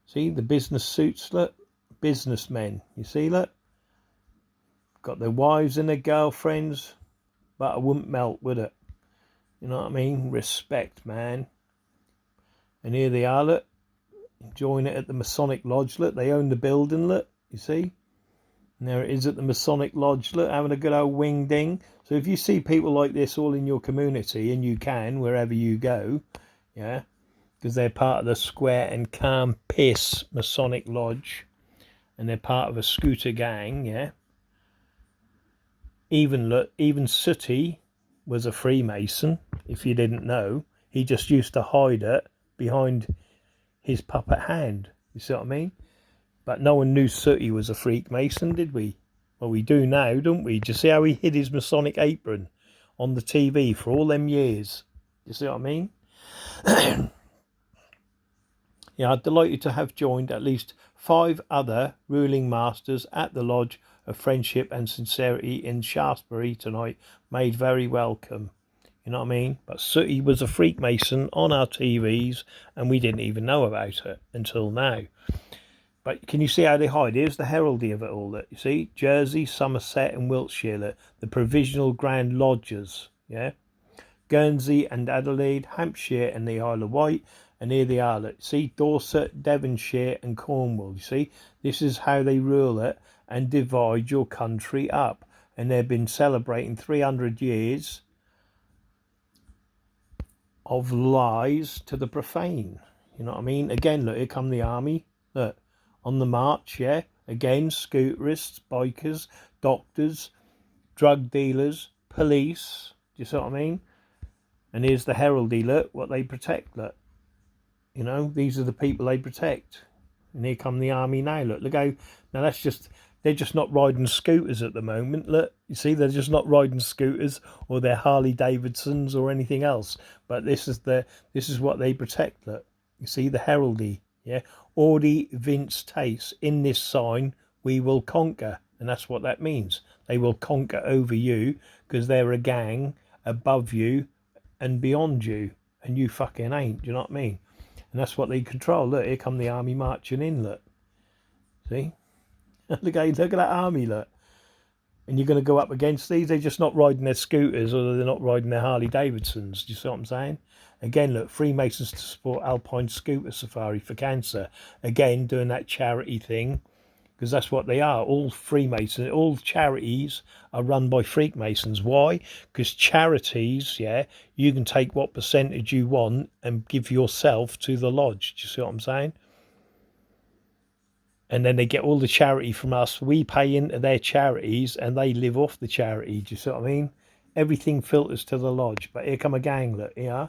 See, the business suits, look. Businessmen, you see, look. Got their wives and their girlfriends. But I wouldn't melt, would it? You know what I mean? Respect, man. And here they are, look. Enjoying it at the Masonic Lodge, look. They own the building, look. You see? And there it is at the Masonic Lodge, look. Having a good old wing ding. So if you see people like this all in your community, and you can, wherever you go, yeah, because they're part of the Square and Calm Piss Masonic Lodge, and they're part of a scooter gang, yeah. Even Sooty was a Freemason, if you didn't know. He just used to hide it behind his puppet hand. You see what I mean? But no one knew Sooty was a Freemason, did we? Well, we do now, don't we? Do you see how he hid his Masonic apron on the TV for all them years? You see what I mean? Yeah, I'm delighted to have joined at least 5 other ruling masters at the Lodge of Friendship and Sincerity in Shaftesbury tonight. Made very welcome. You know what I mean? But Sooty was a Freemason on our TVs and we didn't even know about it until now. But can you see how they hide? Here's the heraldry of it all. Look. You see? Jersey, Somerset and Wiltshire. Look. The Provisional Grand Lodges. Yeah? Guernsey and Adelaide, Hampshire and the Isle of Wight. And here they are. Look. See? Dorset, Devonshire and Cornwall. You see? This is how they rule it and divide your country up. And they've been celebrating 300 years of lies to the profane. You know what I mean? Again, look, here come the army. Look, on the march, yeah? Again, scooterists, bikers, doctors, drug dealers, police. Do you see what I mean? And here's the heraldry, look, what they protect, look. You know, these are the people they protect. And here come the army now, look. Look how, now that's just, they're just not riding scooters at the moment, look. You see, they're just not riding scooters or their Harley Davidsons or anything else. But this is what they protect, look. You see, the heraldry, yeah. Audi Vince Taste, in this sign, we will conquer. And that's what that means. They will conquer over you because they're a gang above you and beyond you, and you fucking ain't. Do you know what I mean? And that's what they control. Look, here come the army marching in. Look, see, look at that army. Look, and you're going to go up against these. They're just not riding their scooters, or they're not riding their Harley Davidsons. Do you see what I'm saying? Again, look, Freemasons to support Alpine Scooter Safari for cancer. Again, doing that charity thing. Because that's what they are. All Freemasons, all charities are run by Freemasons. Why? Because charities, yeah, you can take what percentage you want and give yourself to the lodge. Do you see what I'm saying? And then they get all the charity from us. We pay into their charities and they live off the charity. Do you see what I mean? Everything filters to the lodge. But here come a gang, look, yeah.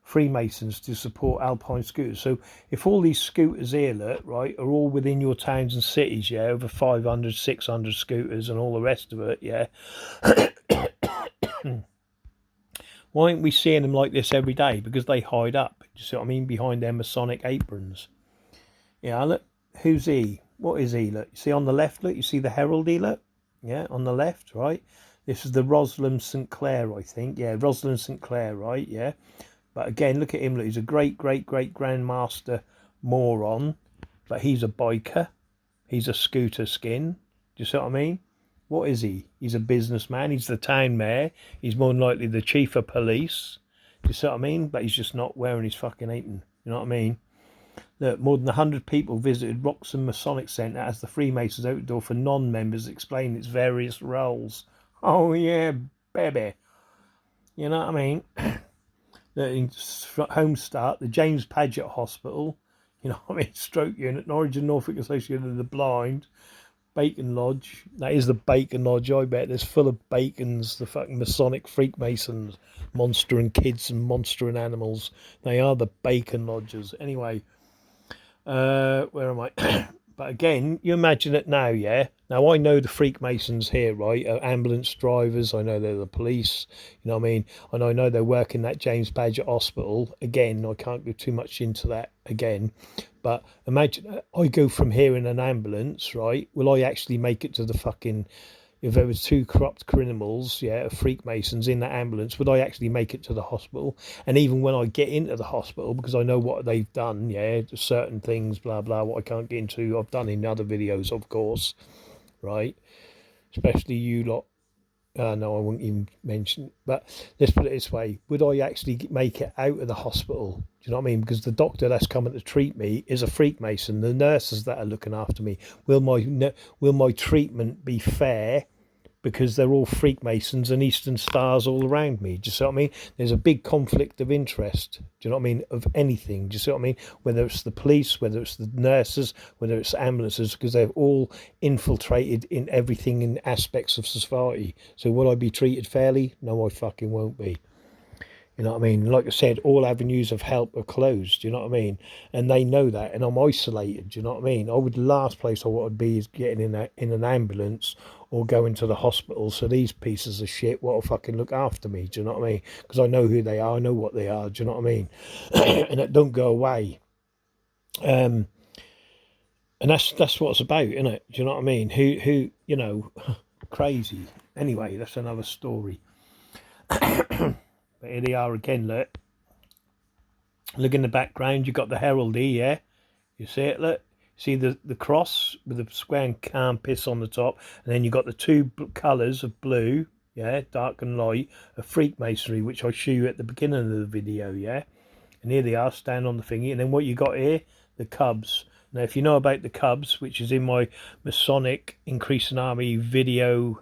Freemasons to support Alpine scooters. So if all these scooters here, look, right, are all within your towns and cities, yeah, over 500, 600 scooters and all the rest of it, yeah, why aren't we seeing them like this every day? Because they hide up, do you see what I mean, behind their Masonic aprons. Yeah, look, who's he? What is he? Look, you see on the left, look, you see the heraldry, look, yeah, on the left, right? This is the Rosalind St. Clair, I think, yeah, Rosalind St. Clair, right, yeah. But again, look at him. Look, he's a great grandmaster moron. But he's a biker. He's a scooter skin. Do you see what I mean? What is he? He's a businessman. He's the town mayor. He's more than likely the chief of police. Do you see what I mean? But he's just not wearing his fucking apron. You know what I mean? Look, more than 100 people visited Roxham Masonic Centre as the Freemasons opened door for non-members explain its various roles. Oh, yeah, baby. You know what I mean? In Home Start, the James Paget Hospital, you know what I mean, stroke unit, Norwich and Norfolk Association of the Blind, Bacon Lodge. That is the Bacon Lodge, I bet. There's full of bacons, the fucking Masonic Freakmasons, monster and kids and monster and animals. They are the Bacon Lodges. Anyway, where am I? But again, you imagine it now, yeah? Now, I know the Freakmasons here, right, are ambulance drivers. I know they're the police, you know what I mean? And I know they work in that James Paget Hospital. Again, I can't go too much into that again. But imagine, I go from here in an ambulance, right? Will I actually make it to the fucking... If there was two corrupt criminals, yeah, Freakmasons in that ambulance, would I actually make it to the hospital? And even when I get into the hospital, because I know what they've done, yeah, certain things, blah, blah, what I can't get into, I've done in other videos, of course, right? Especially you lot. No, I won't even mention. But let's put it this way. Would I actually make it out of the hospital? Do you know what I mean? Because the doctor that's coming to treat me is a Freakmason. The nurses that are looking after me, will my treatment be fair? Because they're all Freakmasons and Eastern Stars all around me. Do you see what I mean? There's a big conflict of interest. Do you know what I mean? Of anything. Do you see what I mean? Whether it's the police, whether it's the nurses, whether it's ambulances, because they're all infiltrated in everything in aspects of society. So will I be treated fairly? No, I fucking won't be. You know what I mean? Like I said, all avenues of help are closed. Do you know what I mean? And they know that, and I'm isolated. Do you know what I mean? The last place I want to be is getting in an ambulance or going to the hospital. So these pieces of shit will fucking look after me. Do you know what I mean? Because I know who they are. I know what they are. Do you know what I mean? And it don't go away. And that's what it's about, isn't it? Do you know what I mean? Who you know, crazy. Anyway, that's another story. But here they are again, look. Look in the background, you've got the heraldry, yeah? You see it, look? See the cross with the square and calm piss on the top, and then you've got the two colours of blue, yeah, dark and light, of Freakmasonry, which I show you at the beginning of the video, yeah? And here they are, stand on the thingy, and then what you got here? The Cubs. Now, if you know about the Cubs, which is in my Masonic Increasing Army video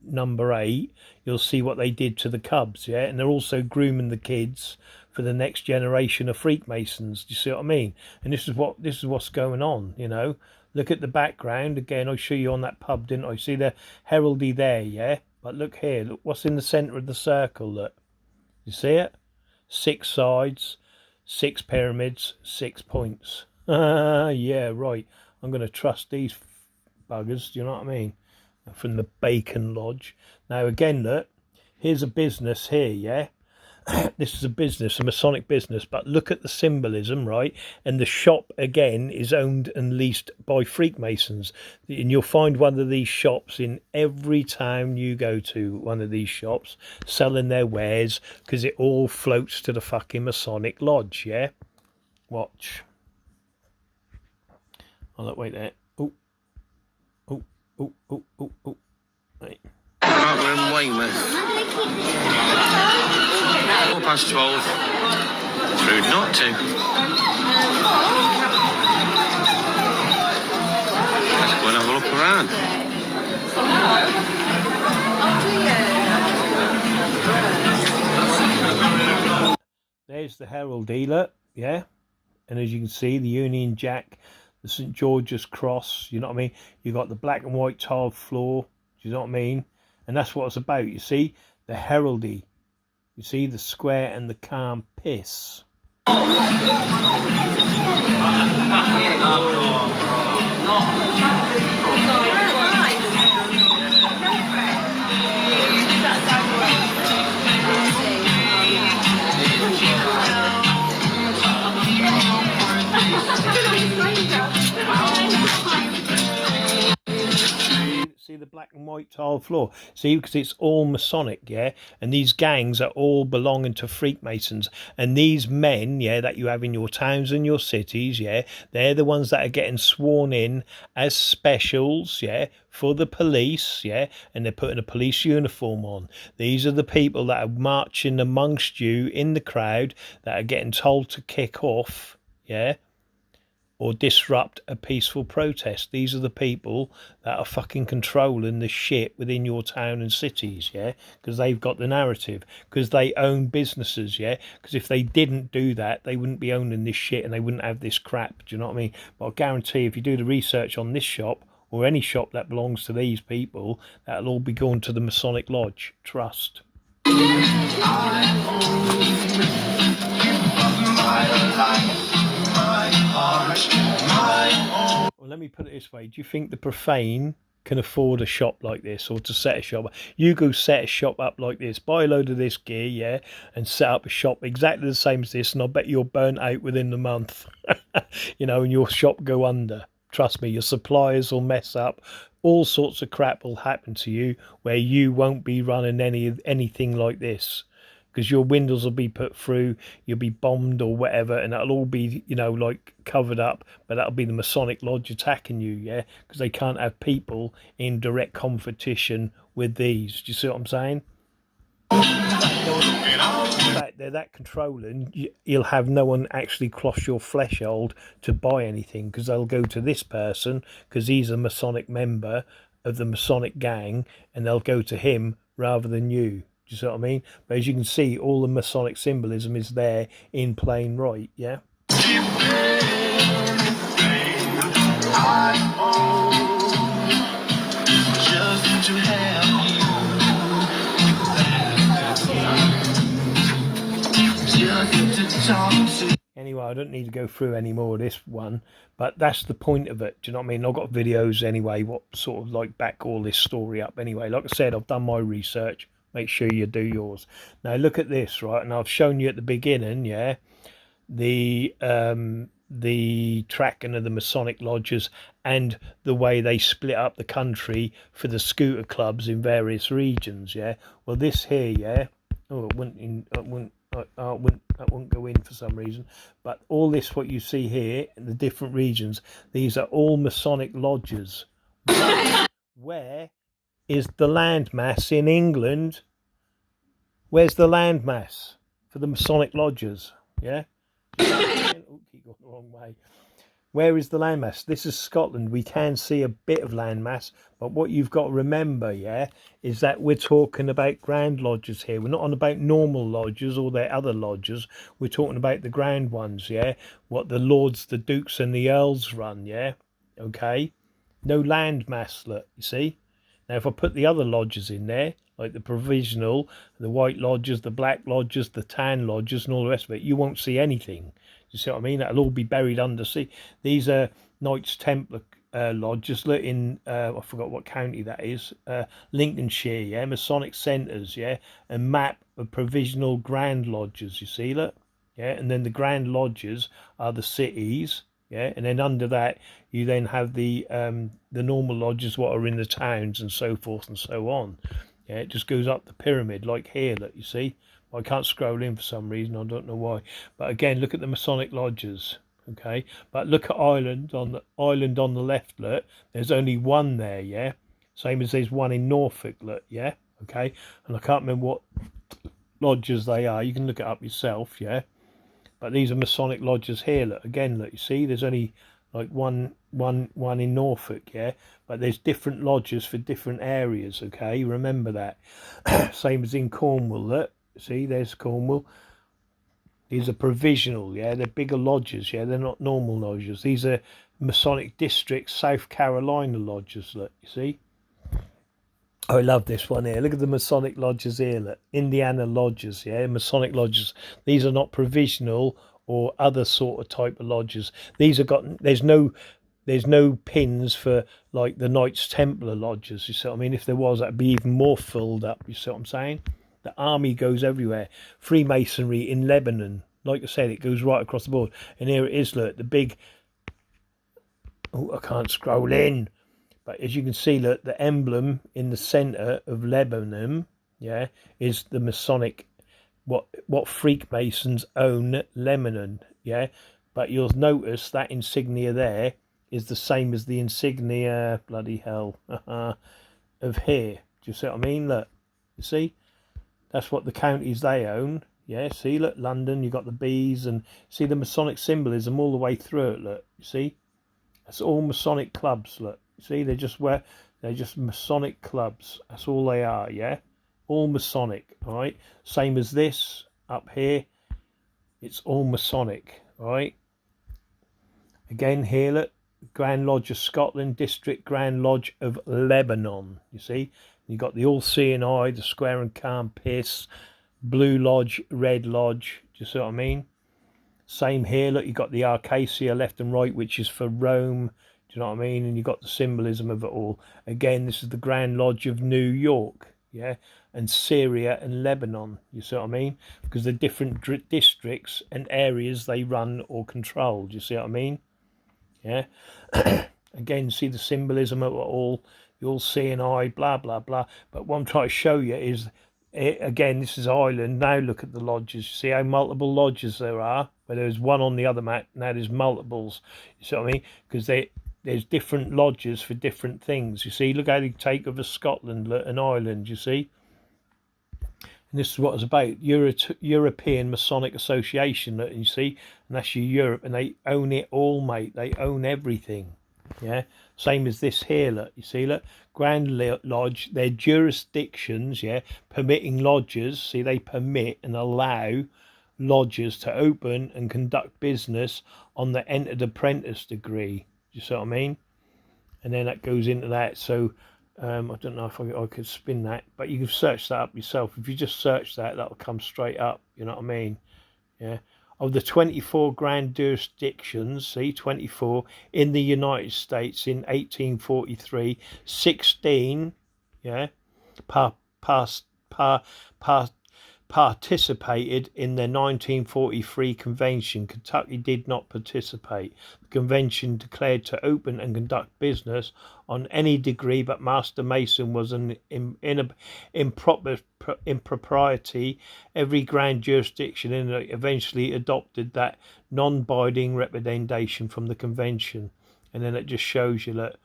number 8, you'll see what they did to the Cubs, yeah, and they're also grooming the kids for the next generation of Freakmasons. Do you see what I mean? And this is what's going on, you know. Look at the background again. I show you on that pub, didn't I? See the heraldry there, yeah. But look here, look what's in the centre of the circle, look. You see it? 6 sides, 6 pyramids, 6 points. Yeah, right. I'm going to trust these buggers, do you know what I mean? From the Bacon Lodge. Now again, look, here's a business here, yeah? This is a business, a Masonic business, but look at the symbolism, right? And the shop again is owned and leased by Freakmasons, and you'll find one of these shops in every town you go to, one of these shops selling their wares, because it all floats to the fucking Masonic Lodge. Yeah, watch. Oh look, wait there. Oh, oh, oh, oh, oh, oh. Right. Right, we're in Weymouth. 12:15. It's rude not to. Let's go and have a look around. There's the Herald dealer, yeah? And as you can see, the Union Jack, the St. George's Cross, you know what I mean? You've got the black and white tiled floor, do you know what I mean? And that's what it's about, you see? The heraldry. You see the square and the calm piss. See the black and white tile floor? See, because it's all Masonic, yeah? And these gangs are all belonging to Freakmasons. And these men, yeah, that you have in your towns and your cities, yeah, they're the ones that are getting sworn in as specials, yeah, for the police, yeah, and they're putting a police uniform on. These are the people that are marching amongst you in the crowd that are getting told to kick off, yeah, or disrupt a peaceful protest. These are the people that are fucking controlling the shit within your town and cities, yeah? Because they've got the narrative. Because they own businesses, yeah? Because if they didn't do that, they wouldn't be owning this shit and they wouldn't have this crap, do you know what I mean? But I guarantee if you do the research on this shop, or any shop that belongs to these people, that'll all be going to the Masonic Lodge. Trust. Well, let me put it this way. Do you think the profane can afford a shop like this, or to set a shop? You go set a shop up like this, buy a load of this gear, yeah, and set up a shop exactly the same as this, and I bet you're burnt out within the month. You know, and your shop go under. Trust me, your suppliers will mess up. All sorts of crap will happen to you where you won't be running anything like this. Because your windows will be put through, you'll be bombed or whatever, and that'll all be, you know, like covered up, but that'll be the Masonic Lodge attacking you, yeah? Because they can't have people in direct competition with these. Do you see what I'm saying? In fact, they're that controlling, you'll have no one actually cross your threshold to buy anything, because they'll go to this person, because he's a Masonic member of the Masonic gang, and they'll go to him rather than you. Do you see what I mean? But as you can see, all the Masonic symbolism is there in plain right, yeah? Anyway, I don't need to go through any more of this one, but that's the point of it. Do you know what I mean? I've got videos anyway, what sort of like back all this story up anyway. Like I said, I've done my research. Make sure you do yours. Now look at this, right? And I've shown you at the beginning, yeah, the tracking of the Masonic lodges and the way they split up the country for the scooter clubs in various regions, yeah. Well, this here, yeah. Oh, it wouldn't go in for some reason. But all this, what you see here in the different regions, these are all Masonic lodges. Where is the landmass in England? Where's the landmass for the Masonic lodges? Yeah? Oh, keep going the wrong way. Where is the landmass? This is Scotland. We can see a bit of landmass, but what you've got to remember, yeah, is that we're talking about grand lodges here. We're not on about normal lodges or their other lodges. We're talking about the grand ones, yeah? What the lords, the dukes and the earls run, yeah? Okay? No landmass, look, you see? Now, if I put the other lodges in there, like the provisional, the white lodges, the black lodges, the tan lodges, and all the rest of it, you won't see anything. You see what I mean? That'll all be buried under sea. These are Knights Templar lodges. Look in, I forgot what county that is. Lincolnshire, yeah, Masonic centres, yeah, and map of provisional grand lodges. You see, look, yeah, and then the grand lodges are the cities, yeah, and then under that you then have the normal lodges, what are in the towns and so forth and so on. Yeah, it just goes up the pyramid like here, look, you see. I can't scroll in for some reason, I don't know why. But again, look at the Masonic lodges, okay? But look at Ireland on the left, look. There's only one there, yeah? Same as there's one in Norfolk, look, yeah? Okay? And I can't remember what lodges they are. You can look it up yourself, yeah? But these are Masonic lodges here, look. Again, look, you see, there's only like one in Norfolk, yeah? But there's different lodges for different areas, okay? Remember that. Same as in Cornwall, look. See, there's Cornwall. These are provisional, yeah? They're bigger lodges, yeah? They're not normal lodges. These are Masonic District, South Carolina lodges, look, you see? I love this one here. Look at the Masonic lodges here, look. Indiana lodges, yeah? Masonic lodges. These are not provisional or other sort of type of lodges. These are there's no pins for like the Knights Templar lodges, you see what I mean? If there was, that'd be even more filled up, you see what I'm saying? The army goes everywhere. Freemasonry in Lebanon, like I said, it goes right across the board. And here it is, look, the big, oh, I can't scroll in. But as you can see, look, the emblem in the centre of Lebanon, yeah, is the Masonic, what Freemasons own Lebanon, yeah. But you'll notice that insignia there is the same as the insignia, bloody hell, of here. Do you see what I mean? Look, you see? That's what the counties they own. Yeah, see, look, London, you've got the bees, and see the Masonic symbolism all the way through it, look, you see? That's all Masonic clubs, look. See, they're just Masonic clubs. That's all they are, yeah? All Masonic, all right? Same as this up here. It's all Masonic, all right? Again, here, look, Grand Lodge of Scotland, District Grand Lodge of Lebanon, you see? You've got the All-Seeing Eye, the Square and Calm Piss, Blue Lodge, Red Lodge, do you see what I mean? Same here, look, you've got the Arcacia left and right, which is for Rome, do you know what I mean? And you've got the symbolism of it all. Again, this is the Grand Lodge of New York, yeah? And Syria and Lebanon, you see what I mean? Because the different districts and areas they run or control, do you see what I mean? Yeah? Again, see the symbolism of it all. The All-Seeing Eye, blah, blah, blah. But what I'm trying to show you is, again, this is Ireland. Now look at the lodges. You see how multiple lodges there are? Where there's one on the other map, now there's multiples. You see what I mean? Because there's different lodges for different things. You see, look how they take over Scotland and Ireland, you see? And this is what it's about. European Masonic Association, look, you see? And that's your Europe. And they own it all, mate. They own everything. Yeah? Same as this here, look, you see, look, Grand Lodge, their jurisdictions, yeah, permitting lodges, see, they permit and allow lodges to open and conduct business on the entered apprentice degree, do you see what I mean? And then that goes into that, so I don't know if I could spin that, but you can search that up yourself. If you just search that, that'll come straight up, you know what I mean? Yeah. Of the 24 grand jurisdictions, see, 24 in the United States in 1843, 16, yeah, participated in the 1943 convention. Kentucky did not participate. The convention declared to open and conduct business on any degree, but Master Mason was an impropriety. Every grand jurisdiction in it eventually adopted that non-binding recommendation from the convention. And then it just shows you that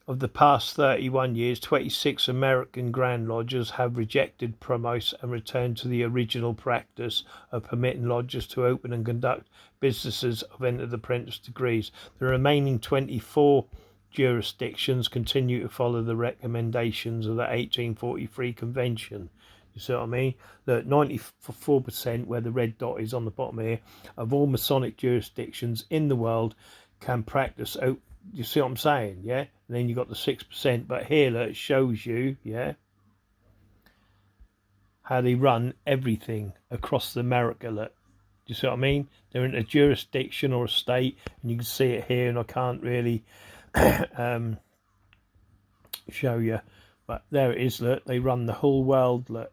of the past 31 years, 26 American Grand Lodges have rejected promise and returned to the original practice of permitting lodges to open and conduct businesses of entered apprentice degrees. The remaining 24 jurisdictions continue to follow the recommendations of the 1843 convention. You see what I mean? Look, 94%, where the red dot is on the bottom here, of all Masonic jurisdictions in the world can practice. You see what I'm saying? Yeah. and then you got the 6%. But here, look, it shows you, yeah, how they run everything across America. Look, do you see what I mean? They're in a jurisdiction or a state, and you can see it here, and I can't really show you, but there it is. Look, they run the whole world. Look,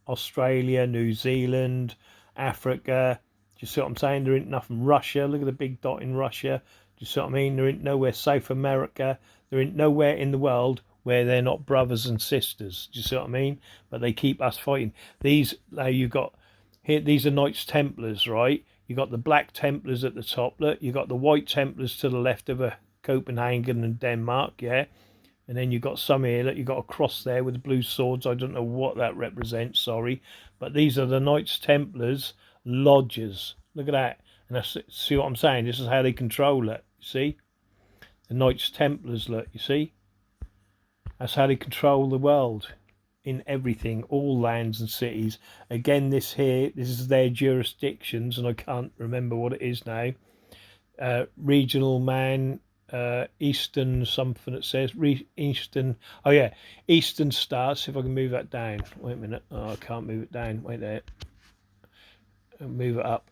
Australia, New Zealand, Africa. Do you see what I'm saying? There ain't nothing. Russia, look at the big dot in Russia. Do you see what I mean? There ain't nowhere. South America, there ain't nowhere in the world where they're not brothers and sisters. Do you see what I mean? But they keep us fighting. These, now you got here, these are Knights Templars, right? You got the Black Templars at the top. Look, you got the White Templars to the left of Copenhagen and Denmark, yeah. And then you've got some here, look, you've got a cross there with the blue swords. I don't know what that represents, sorry. But these are the Knights Templars lodges. Look at that. And that's, see what I'm saying? This is how they control it, you see? The Knights Templars, look, you see? That's how they control the world in everything, all lands and cities. Again, this here, this is their jurisdictions, and I can't remember what it is now. Regional man... Eastern something, it says Eastern, oh yeah, Eastern Stars. See if I can move that down. Wait a minute. Oh, I can't move it down. Wait there. Move it up.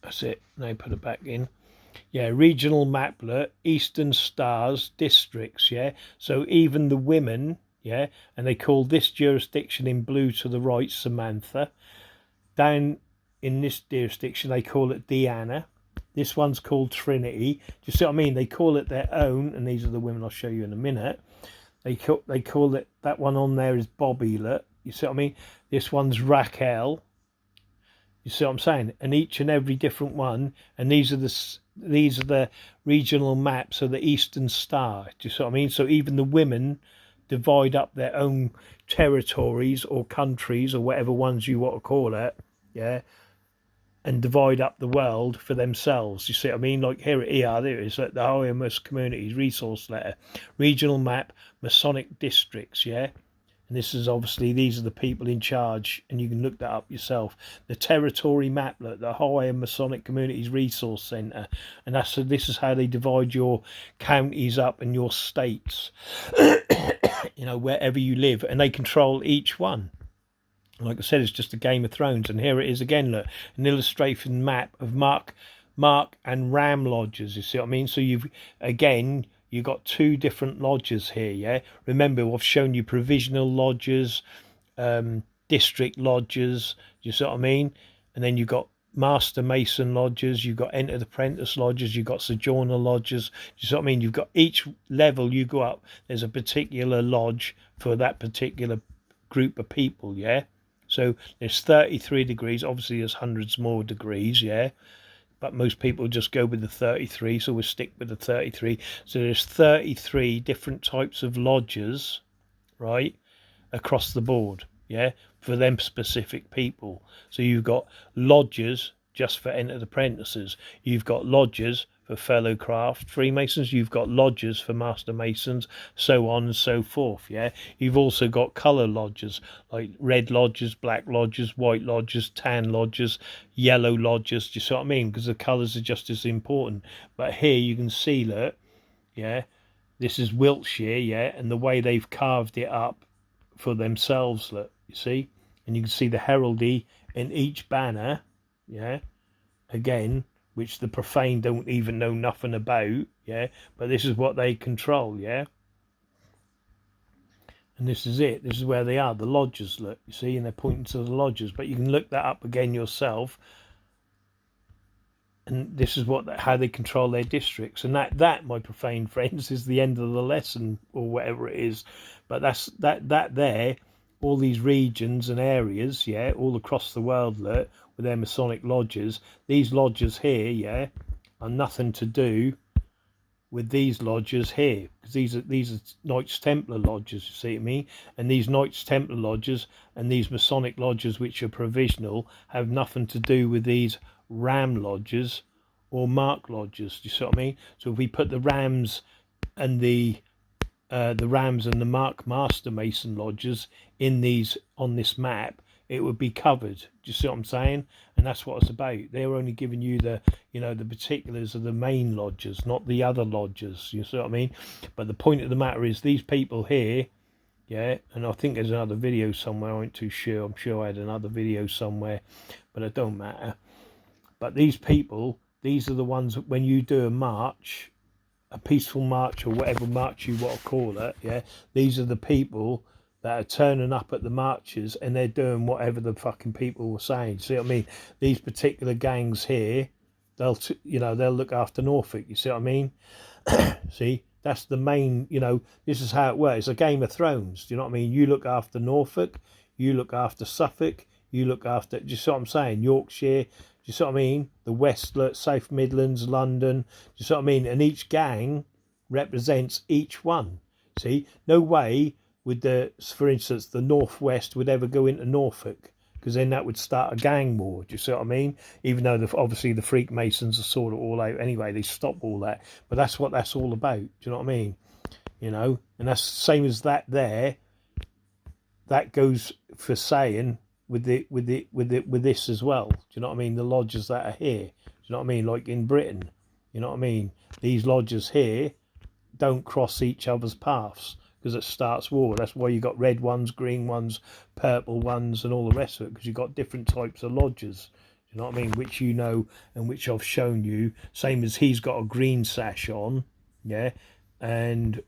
That's it. Now put it back in. Yeah, regional maplet, Eastern Stars districts. Yeah, so even the women, yeah, and they call this jurisdiction in blue to the right Samantha. Down in this jurisdiction they call it Deanna. This one's called Trinity. Do you see what I mean? They call it their own, and these are the women I'll show you in a minute. They call it, that one on there is Bobby. Look, you see what I mean? This one's Raquel. You see what I'm saying? And each and every different one, and these are the regional maps of the Eastern Star. Do you see what I mean? So even the women divide up their own territories or countries or whatever ones you want to call it. Yeah. And divide up the world for themselves. You see what I mean? Like here it is, like the OMS Communities Resource Letter, regional map, Masonic districts, yeah? And this is obviously, these are the people in charge, and you can look that up yourself. The territory map, look, the Hawaii Masonic Communities Resource Centre, and this is how they divide your counties up and your states, you know, wherever you live, and they control each one. Like I said, it's just a Game of Thrones, and here it is again. Look, an illustration map of Mark and Ram lodges. You see what I mean? So you've got two different lodges here. Yeah, remember I've shown you provisional lodges, district lodges. You see what I mean? And then you've got Master Mason lodges. You've got Entered Apprentice lodges. You've got Sojourner lodges. You see what I mean? You've got each level you go up. There's a particular lodge for that particular group of people. Yeah. So there's 33 degrees. Obviously, there's hundreds more degrees, yeah. But most people just go with the 33, so we'll stick with the 33. So there's 33 different types of lodges, right, across the board, yeah, for them specific people. So you've got lodges just for entered apprentices. You've got lodges for fellow craft Freemasons. You've got lodges for Master Masons, so on and so forth, yeah. You've also got colour lodges, like red lodges, black lodges, white lodges, tan lodges, yellow lodges. Do you see what I mean? Because the colours are just as important. But here you can see, look, yeah, this is Wiltshire, yeah, and the way they've carved it up for themselves, look, you see, and you can see the heraldry in each banner, yeah, again, which the profane don't even know nothing about, yeah, but this is what they control, yeah. And this is it, this is where they are, the lodges, look, you see, and they're pointing to the lodges, but you can look that up again yourself. And this is how they control their districts, and that, my profane friends, is the end of the lesson, or whatever it is. But that's that there, all these regions and areas, yeah, all across the world, look, with their Masonic lodges. These lodges here, yeah, are nothing to do with these lodges here, because these are Knights Templar lodges, you see what I mean? And these Knights Templar lodges and these Masonic lodges, which are provisional, have nothing to do with these Ram lodges or Mark lodges. Do you see what I mean? So if we put the Rams and the Mark Master Mason lodges on this map, it would be covered. Do you see what I'm saying? And that's what it's about. They're only giving you the, the particulars of the main lodges, not the other lodges. You see what I mean? But the point of the matter is, these people here, yeah, and I think there's another video somewhere. I ain't too sure. I'm sure I had another video somewhere, but it don't matter. But these people, these are the ones that when you do a march, a peaceful march or whatever march you want to call it, yeah, these are the people that are turning up at the marches and they're doing whatever the fucking people were saying. See what I mean? These particular gangs here, they'll look after Norfolk. You see what I mean? See, that's the main. This is how it works. It's a Game of Thrones. Do you know what I mean? You look after Norfolk, you look after Suffolk, you look after. Do you see what I'm saying? Yorkshire. Do you see what I mean? The West, South Midlands, London. Do you see what I mean? And each gang represents each one. See, no way would for instance, the Northwest would ever go into Norfolk, because then that would start a gang war. Do you see what I mean? Even though obviously the Freemasons have sorted it all out anyway, they stop all that. But that's what that's all about. Do you know what I mean? And that's the same as that there. That goes for saying with this as well. Do you know what I mean? The lodges that are here. Do you know what I mean? Like in Britain. You know what I mean? These lodges here don't cross each other's paths, because it starts war. That's why you got red ones, green ones, purple ones, and all the rest of it, because you've got different types of lodges. You know what I mean? Which you know, and which I've shown you. Same as he's got a green sash on, yeah, and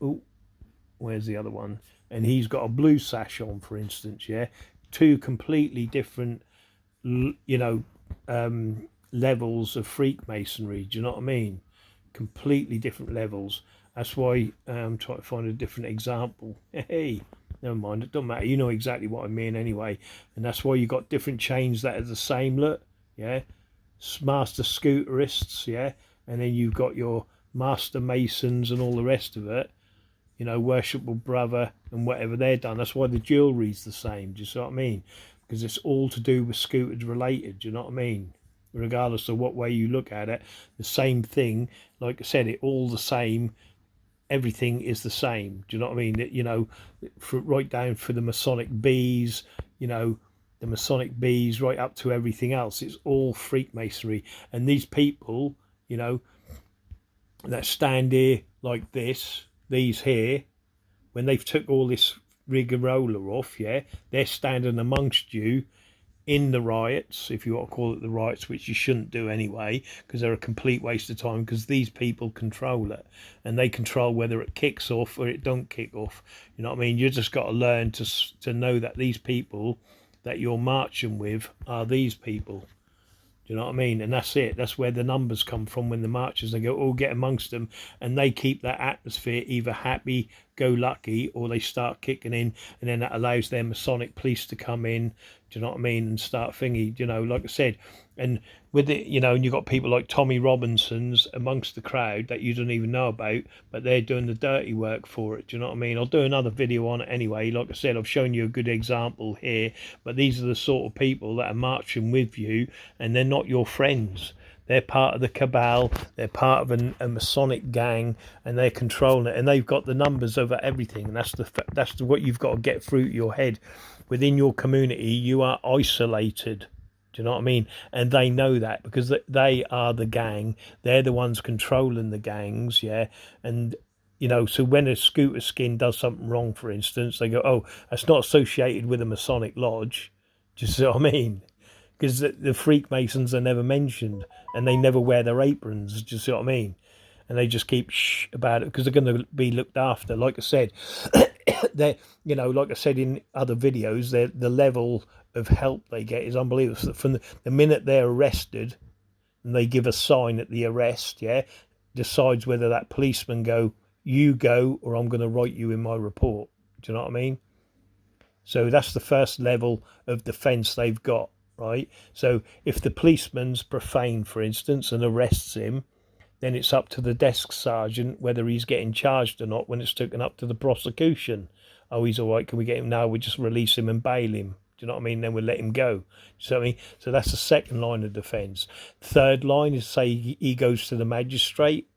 where's the other one? And he's got a blue sash on, for instance, yeah. Two completely different, levels of Freemasonry. Do you know what I mean? Completely different levels. That's why I'm trying to find a different example. Hey, never mind, it doesn't matter. You know exactly what I mean anyway. And that's why you got different chains that are the same look, yeah. Master Scooterists, yeah. And then you've got your Master Masons and all the rest of it. Worshipful Brother and whatever they're done. That's why the jewellery's the same. Do you see what I mean? Because it's all to do with scooters related. Do you know what I mean? Regardless of what way you look at it, the same thing. Like I said, it all the same. Everything is the same. Do you know what I mean? Right down for the Masonic bees, the Masonic bees, right up to everything else. It's all Freemasonry. And these people, that stand here like this, these here, when they've took all this rigmarole off, yeah, they're standing amongst you in the riots, if you want to call it the riots, which you shouldn't do anyway, because they're a complete waste of time, because these people control it, and they control whether it kicks off or it don't kick off. You know what I mean? You just got to learn to know that these people that you're marching with are these people. Do you know what I mean? And that's it. That's where the numbers come from when the marchers, they go, all get amongst them, and they keep that atmosphere either happy, go lucky, or they start kicking in, and then that allows their Masonic police to come in. Do you know what I mean? And start thingy, like I said. And with it, and you've got people like Tommy Robinson's amongst the crowd that you don't even know about, but they're doing the dirty work for it. Do you know what I mean? I'll do another video on it anyway. Like I said, I've shown you a good example here, but these are the sort of people that are marching with you, and they're not your friends. They're part of the cabal, they're part of a Masonic gang, and they're controlling it, and they've got the numbers over everything. And that's what you've got to get through your head. Within your community, you are isolated. Do you know what I mean? And they know that, because they are the gang. They're the ones controlling the gangs, yeah. And so when a scooter skin does something wrong, for instance, they go, oh, that's not associated with a Masonic lodge. Do you see what I mean? Because the Freemasons are never mentioned, and they never wear their aprons. Do you see what I mean? And they just keep shh about it, because they're going to be looked after. Like I said, they, like I said in other videos, the level of help they get is unbelievable. From the minute they're arrested, and they give a sign at the arrest, yeah, decides whether that policeman you go, or I'm going to write you in my report. Do you know what I mean? So that's the first level of defence they've got. Right, so if the policeman's profane, for instance, and arrests him, then it's up to the desk sergeant whether he's getting charged or not when it's taken up to the prosecution. Oh, he's all right, can we get him now? We just release him and bail him. Do you know what I mean? Then we'll let him go. So, so that's the second line of defence. Third line is, say he goes to the magistrate,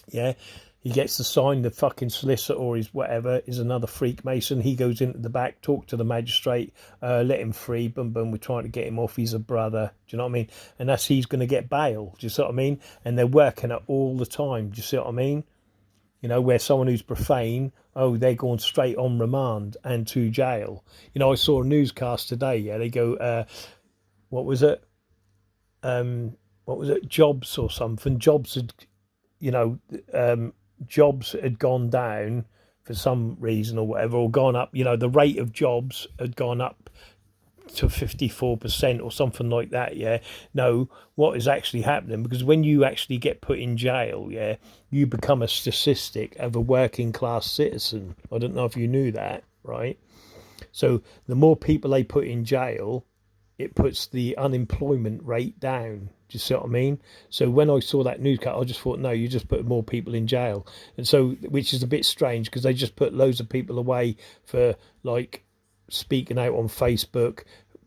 yeah, He gets to sign, the fucking solicitor or his whatever is another Freemason. He goes into the back, talk to the magistrate, let him free, boom, boom, we're trying to get him off, he's a brother. Do you know what I mean? And that's, he's going to get bail. Do you see what I mean? And they're working it all the time. Do you see what I mean? You know, where someone who's profane, oh, they're going straight on remand and to jail. You know, I saw a newscast today, yeah, they go, what was it? Jobs or something. Jobs had, you know, jobs had gone down for some reason or whatever, or gone up. You know, the rate of jobs had gone up to 54% or something like that. Yeah, no, what is actually happening, because when you actually get put in jail, yeah, you become a statistic of a working class citizen. I don't know if you knew that, right? So the more people they put in jail, it puts the unemployment rate down. Do you see what I mean? So when I saw that newscast, I just thought, no, you just put more people in jail. And so, which is a bit strange, because they just put loads of people away for, like, speaking out on Facebook,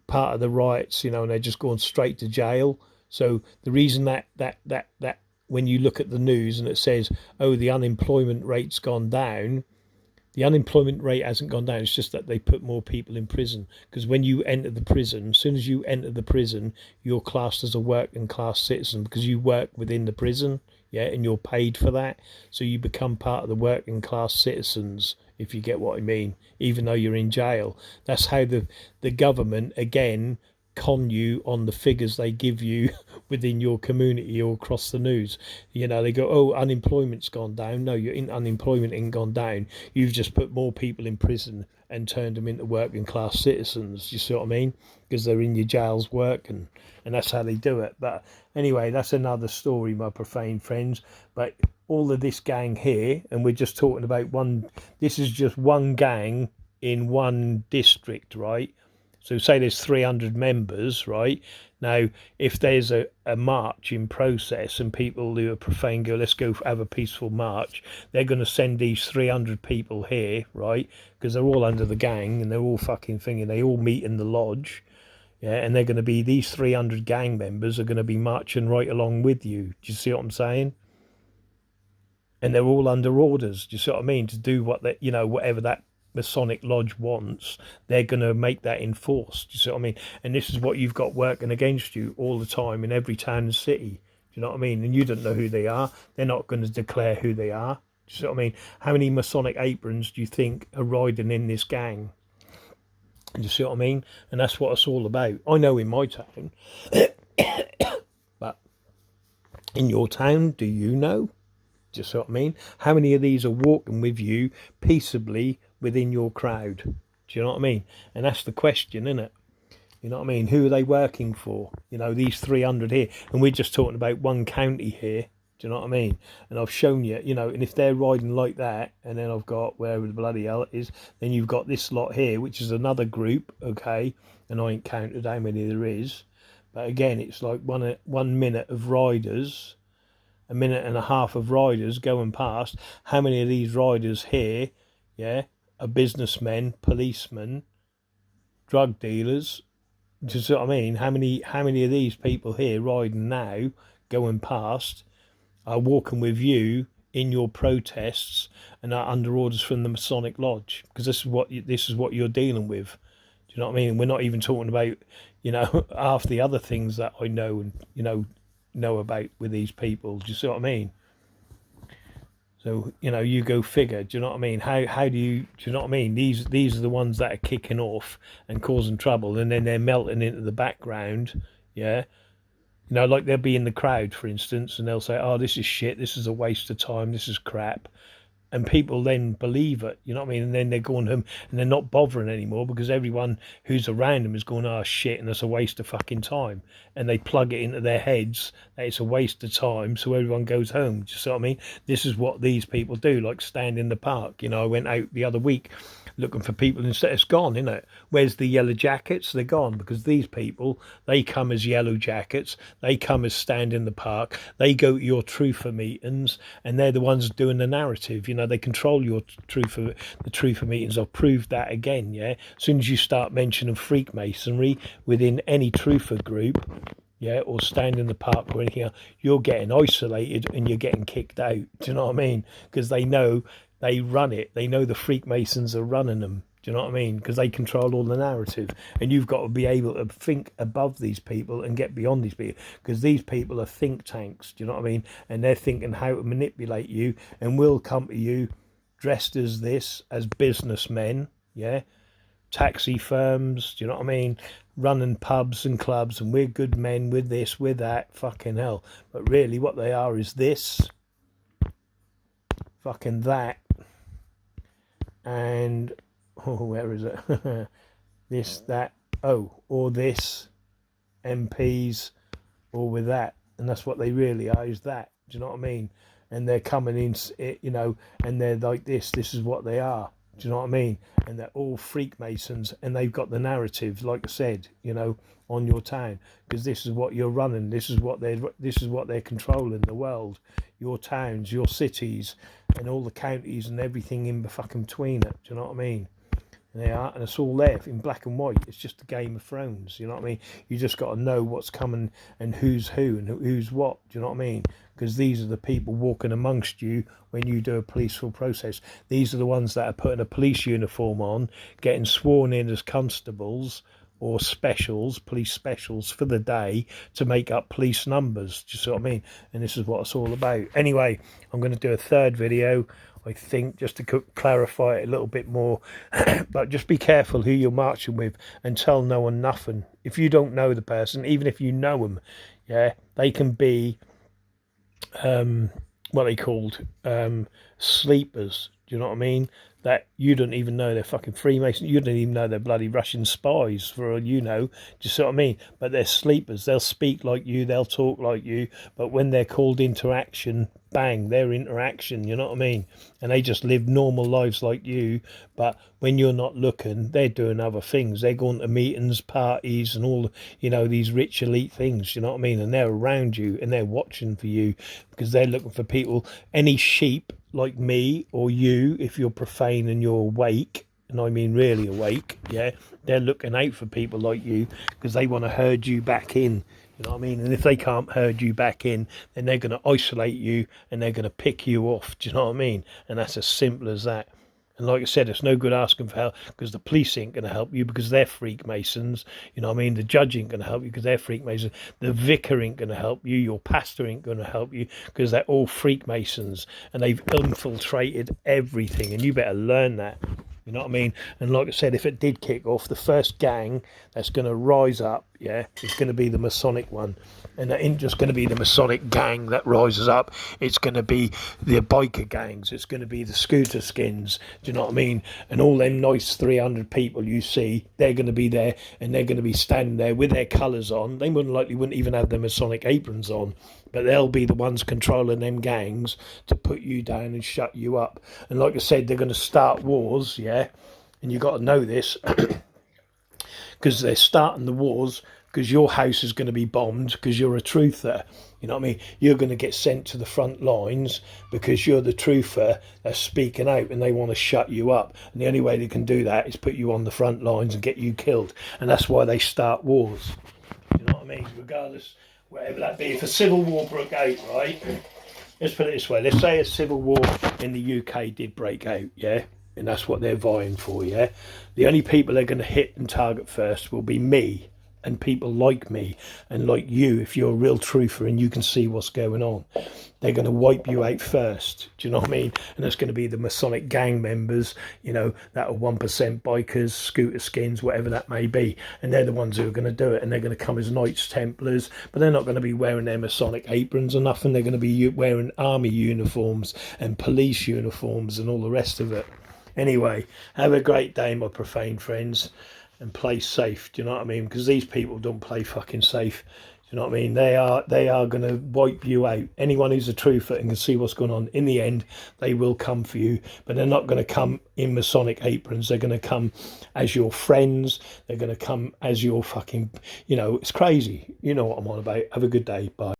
part of the riots, you know, and they're just going straight to jail. So the reason that when you look at the news and it says, oh, the unemployment rate's gone down, the unemployment rate hasn't gone down. It's just that they put more people in prison. Because when you enter the prison, as soon as you enter the prison, you're classed as a working class citizen, because you work within the prison, yeah, and you're paid for that. So you become part of the working class citizens, if you get what I mean, even though you're in jail. That's how the government, again, con you on the figures they give you within your community or across the news. You know, they go, oh, unemployment's gone down. No, unemployment ain't gone down. You've just put more people in prison and turned them into working class citizens. You see what I mean? Because they're in your jails working, and that's how they do it. But anyway, that's another story, my profane friends. But all of this gang here, and we're just talking about one, this is just one gang in one district, right? So say there's 300 members, right? Now, if there's a march in process and people who are profane go, let's go have a peaceful march, they're going to send these 300 people here, right? Because they're all under the gang and they're all fucking thinking, they all meet in the lodge. Yeah, and they're going to be, these 300 gang members are going to be marching right along with you. Do you see what I'm saying? And they're all under orders. Do you see what I mean? To do what they, you know, whatever that Masonic lodge wants, they're going to make that enforced. Do you see what I mean? And this is what you've got working against you all the time in every town and city. Do you know what I mean? And you don't know who they are. They're not going to declare who they are. Do you see what I mean? How many Masonic aprons do you think are riding in this gang? Do you see what I mean? And that's what it's all about. I know in my town, but in your town, do you know? Do you see what I mean? How many of these are walking with you peaceably within your crowd? Do you know what I mean? And that's the question, isn't it? You know what I mean? Who are they working for? You know, these 300 here. And we're just talking about one county here. Do you know what I mean? And I've shown you, you know, and if they're riding like that, and then I've got wherever the bloody hell it is, then you've got this lot here, which is another group, okay? And I ain't counted how many there is. But again, it's like 1 minute of riders, a minute and a half of riders going past. How many of these riders here, yeah, are businessmen, policemen, drug dealers? Do you see what I mean? How many of these people here riding now, going past, are walking with you in your protests and are under orders from the Masonic Lodge? Because this is what you're dealing with. Do you know what I mean? We're not even talking about, you know, half the other things that I know and, you know about with these people. Do you see what I mean? So, you know, you go figure. Do you know what I mean? How do you know what I mean? These are the ones that are kicking off and causing trouble, and then they're melting into the background. Yeah. You know, like they'll be in the crowd, for instance, and they'll say, oh, this is shit, this is a waste of time, this is crap. And people then believe it, you know what I mean? And then they're going home and they're not bothering anymore, because everyone who's around them is going, oh, shit, and it's a waste of fucking time. And they plug it into their heads that it's a waste of time, so everyone goes home. Do you see what I mean? This is what these people do, like stand in the park. You know, I went out the other week looking for people, and it's gone, isn't it? Where's the yellow jackets? They're gone, because these people, they come as yellow jackets, they come as stand in the park, they go to your truther meetings, and they're the ones doing the narrative. You know, they control your truther meetings. I've proved that again. Yeah, as soon as you start mentioning Freemasonry within any truther group, yeah, or stand in the park or anything else, you're getting isolated and you're getting kicked out. Do you know what I mean? Because they know they run it. They know the Freemasons are running them. Do you know what I mean? Because they control all the narrative, and you've got to be able to think above these people and get beyond these people, because these people are think tanks. Do you know what I mean? And they're thinking how to manipulate you, and will come to you dressed as this, as businessmen, yeah, taxi firms. Do you know what I mean? Running pubs and clubs, and we're good men. With this, with that, fucking hell. But really, what they are is this, fucking that, and oh, where is it? This, that, oh, or this, MPs, or with that, and that's what they really are, is that. Do you know what I mean? And they're coming in, you know, and they're like this is what they are. Do you know what I mean? And they're all Freemasons, and they've got the narrative, like I said, you know, on your town, because this is what you're running. This is what they're controlling the world, your towns, your cities, and all the counties and everything in between it. Do you know what I mean? And they are, and it's all there in black and white. It's just a Game of Thrones. You know what I mean? You just got to know what's coming and who's who and who's what. Do you know what I mean? Because these are the people walking amongst you when you do a peaceful process. These are the ones that are putting a police uniform on, getting sworn in as constables or specials, police specials for the day to make up police numbers. Do you see what I mean? And this is what it's all about. Anyway, I'm going to do a third video, I think, just to clarify it a little bit more. But just be careful who you're marching with, and tell no one nothing. If you don't know the person, even if you know them, yeah, they can be what they called sleepers. Do you know what I mean? That you don't even know they're fucking Freemasons. You don't even know they're bloody Russian spies, for all you know. Do you see what I mean? But they're sleepers. They'll speak like you. They'll talk like you. But when they're called into action, bang, they're into action. You know what I mean? And they just live normal lives like you. But when you're not looking, they're doing other things. They're going to meetings, parties, and all, you know, these rich elite things. You know what I mean? And they're around you, and they're watching for you, because they're looking for people. Any sheep like me or you, if you're profane and you're awake, and I mean really awake, yeah, they're looking out for people like you, because they want to herd you back in. You know what I mean? And if they can't herd you back in, then they're going to isolate you, and they're going to pick you off. Do you know what I mean? And that's as simple as that. And like I said, it's no good asking for help, because the police ain't going to help you, because they're Freemasons. You know what I mean? The judge ain't going to help you, because they're Freemasons. The vicar ain't going to help you. Your pastor ain't going to help you, because they're all Freemasons, and they've infiltrated everything. And you better learn that. You know what I mean? And like I said, if it did kick off, the first gang that's going to rise up, yeah, is going to be the Masonic one. And that ain't just going to be the Masonic gang that rises up. It's going to be the biker gangs. It's going to be the scooter skins. Do you know what I mean? And all them nice 300 people you see, they're going to be there, and they're going to be standing there with their colours on. They wouldn't even have their Masonic aprons on, but they'll be the ones controlling them gangs to put you down and shut you up. And like I said, they're going to start wars, yeah? And you got to know this, because they're starting the wars because your house is going to be bombed because you're a truther. You know what I mean? You're going to get sent to the front lines because you're the truther that's speaking out, and they want to shut you up. And the only way they can do that is put you on the front lines and get you killed. And that's why they start wars. You know what I mean? Regardless, whatever that be. If a civil war broke out, right? Let's put it this way. Let's say a civil war in the UK did break out, yeah? And that's what they're vying for, yeah? The only people they're going to hit and target first will be me, and people like me and like you. If you're a real truther and you can see what's going on, they're going to wipe you out first. Do you know what I mean? And that's going to be the Masonic gang members, you know, that are 1% bikers, scooter skins, whatever that may be. And they're the ones who are going to do it. And they're going to come as Knights Templars, but they're not going to be wearing their Masonic aprons or nothing. They're going to be wearing army uniforms and police uniforms and all the rest of it. Anyway, have a great day, my profane friends, and play safe. Do you know what I mean? Because these people don't play fucking safe. Do you know what I mean? They are going to wipe you out. Anyone who's a truther and can see what's going on, in the end, they will come for you. But they're not going to come in Masonic aprons. They're going to come as your friends. They're going to come as your fucking, you know, it's crazy. You know what I'm on about. Have a good day. Bye.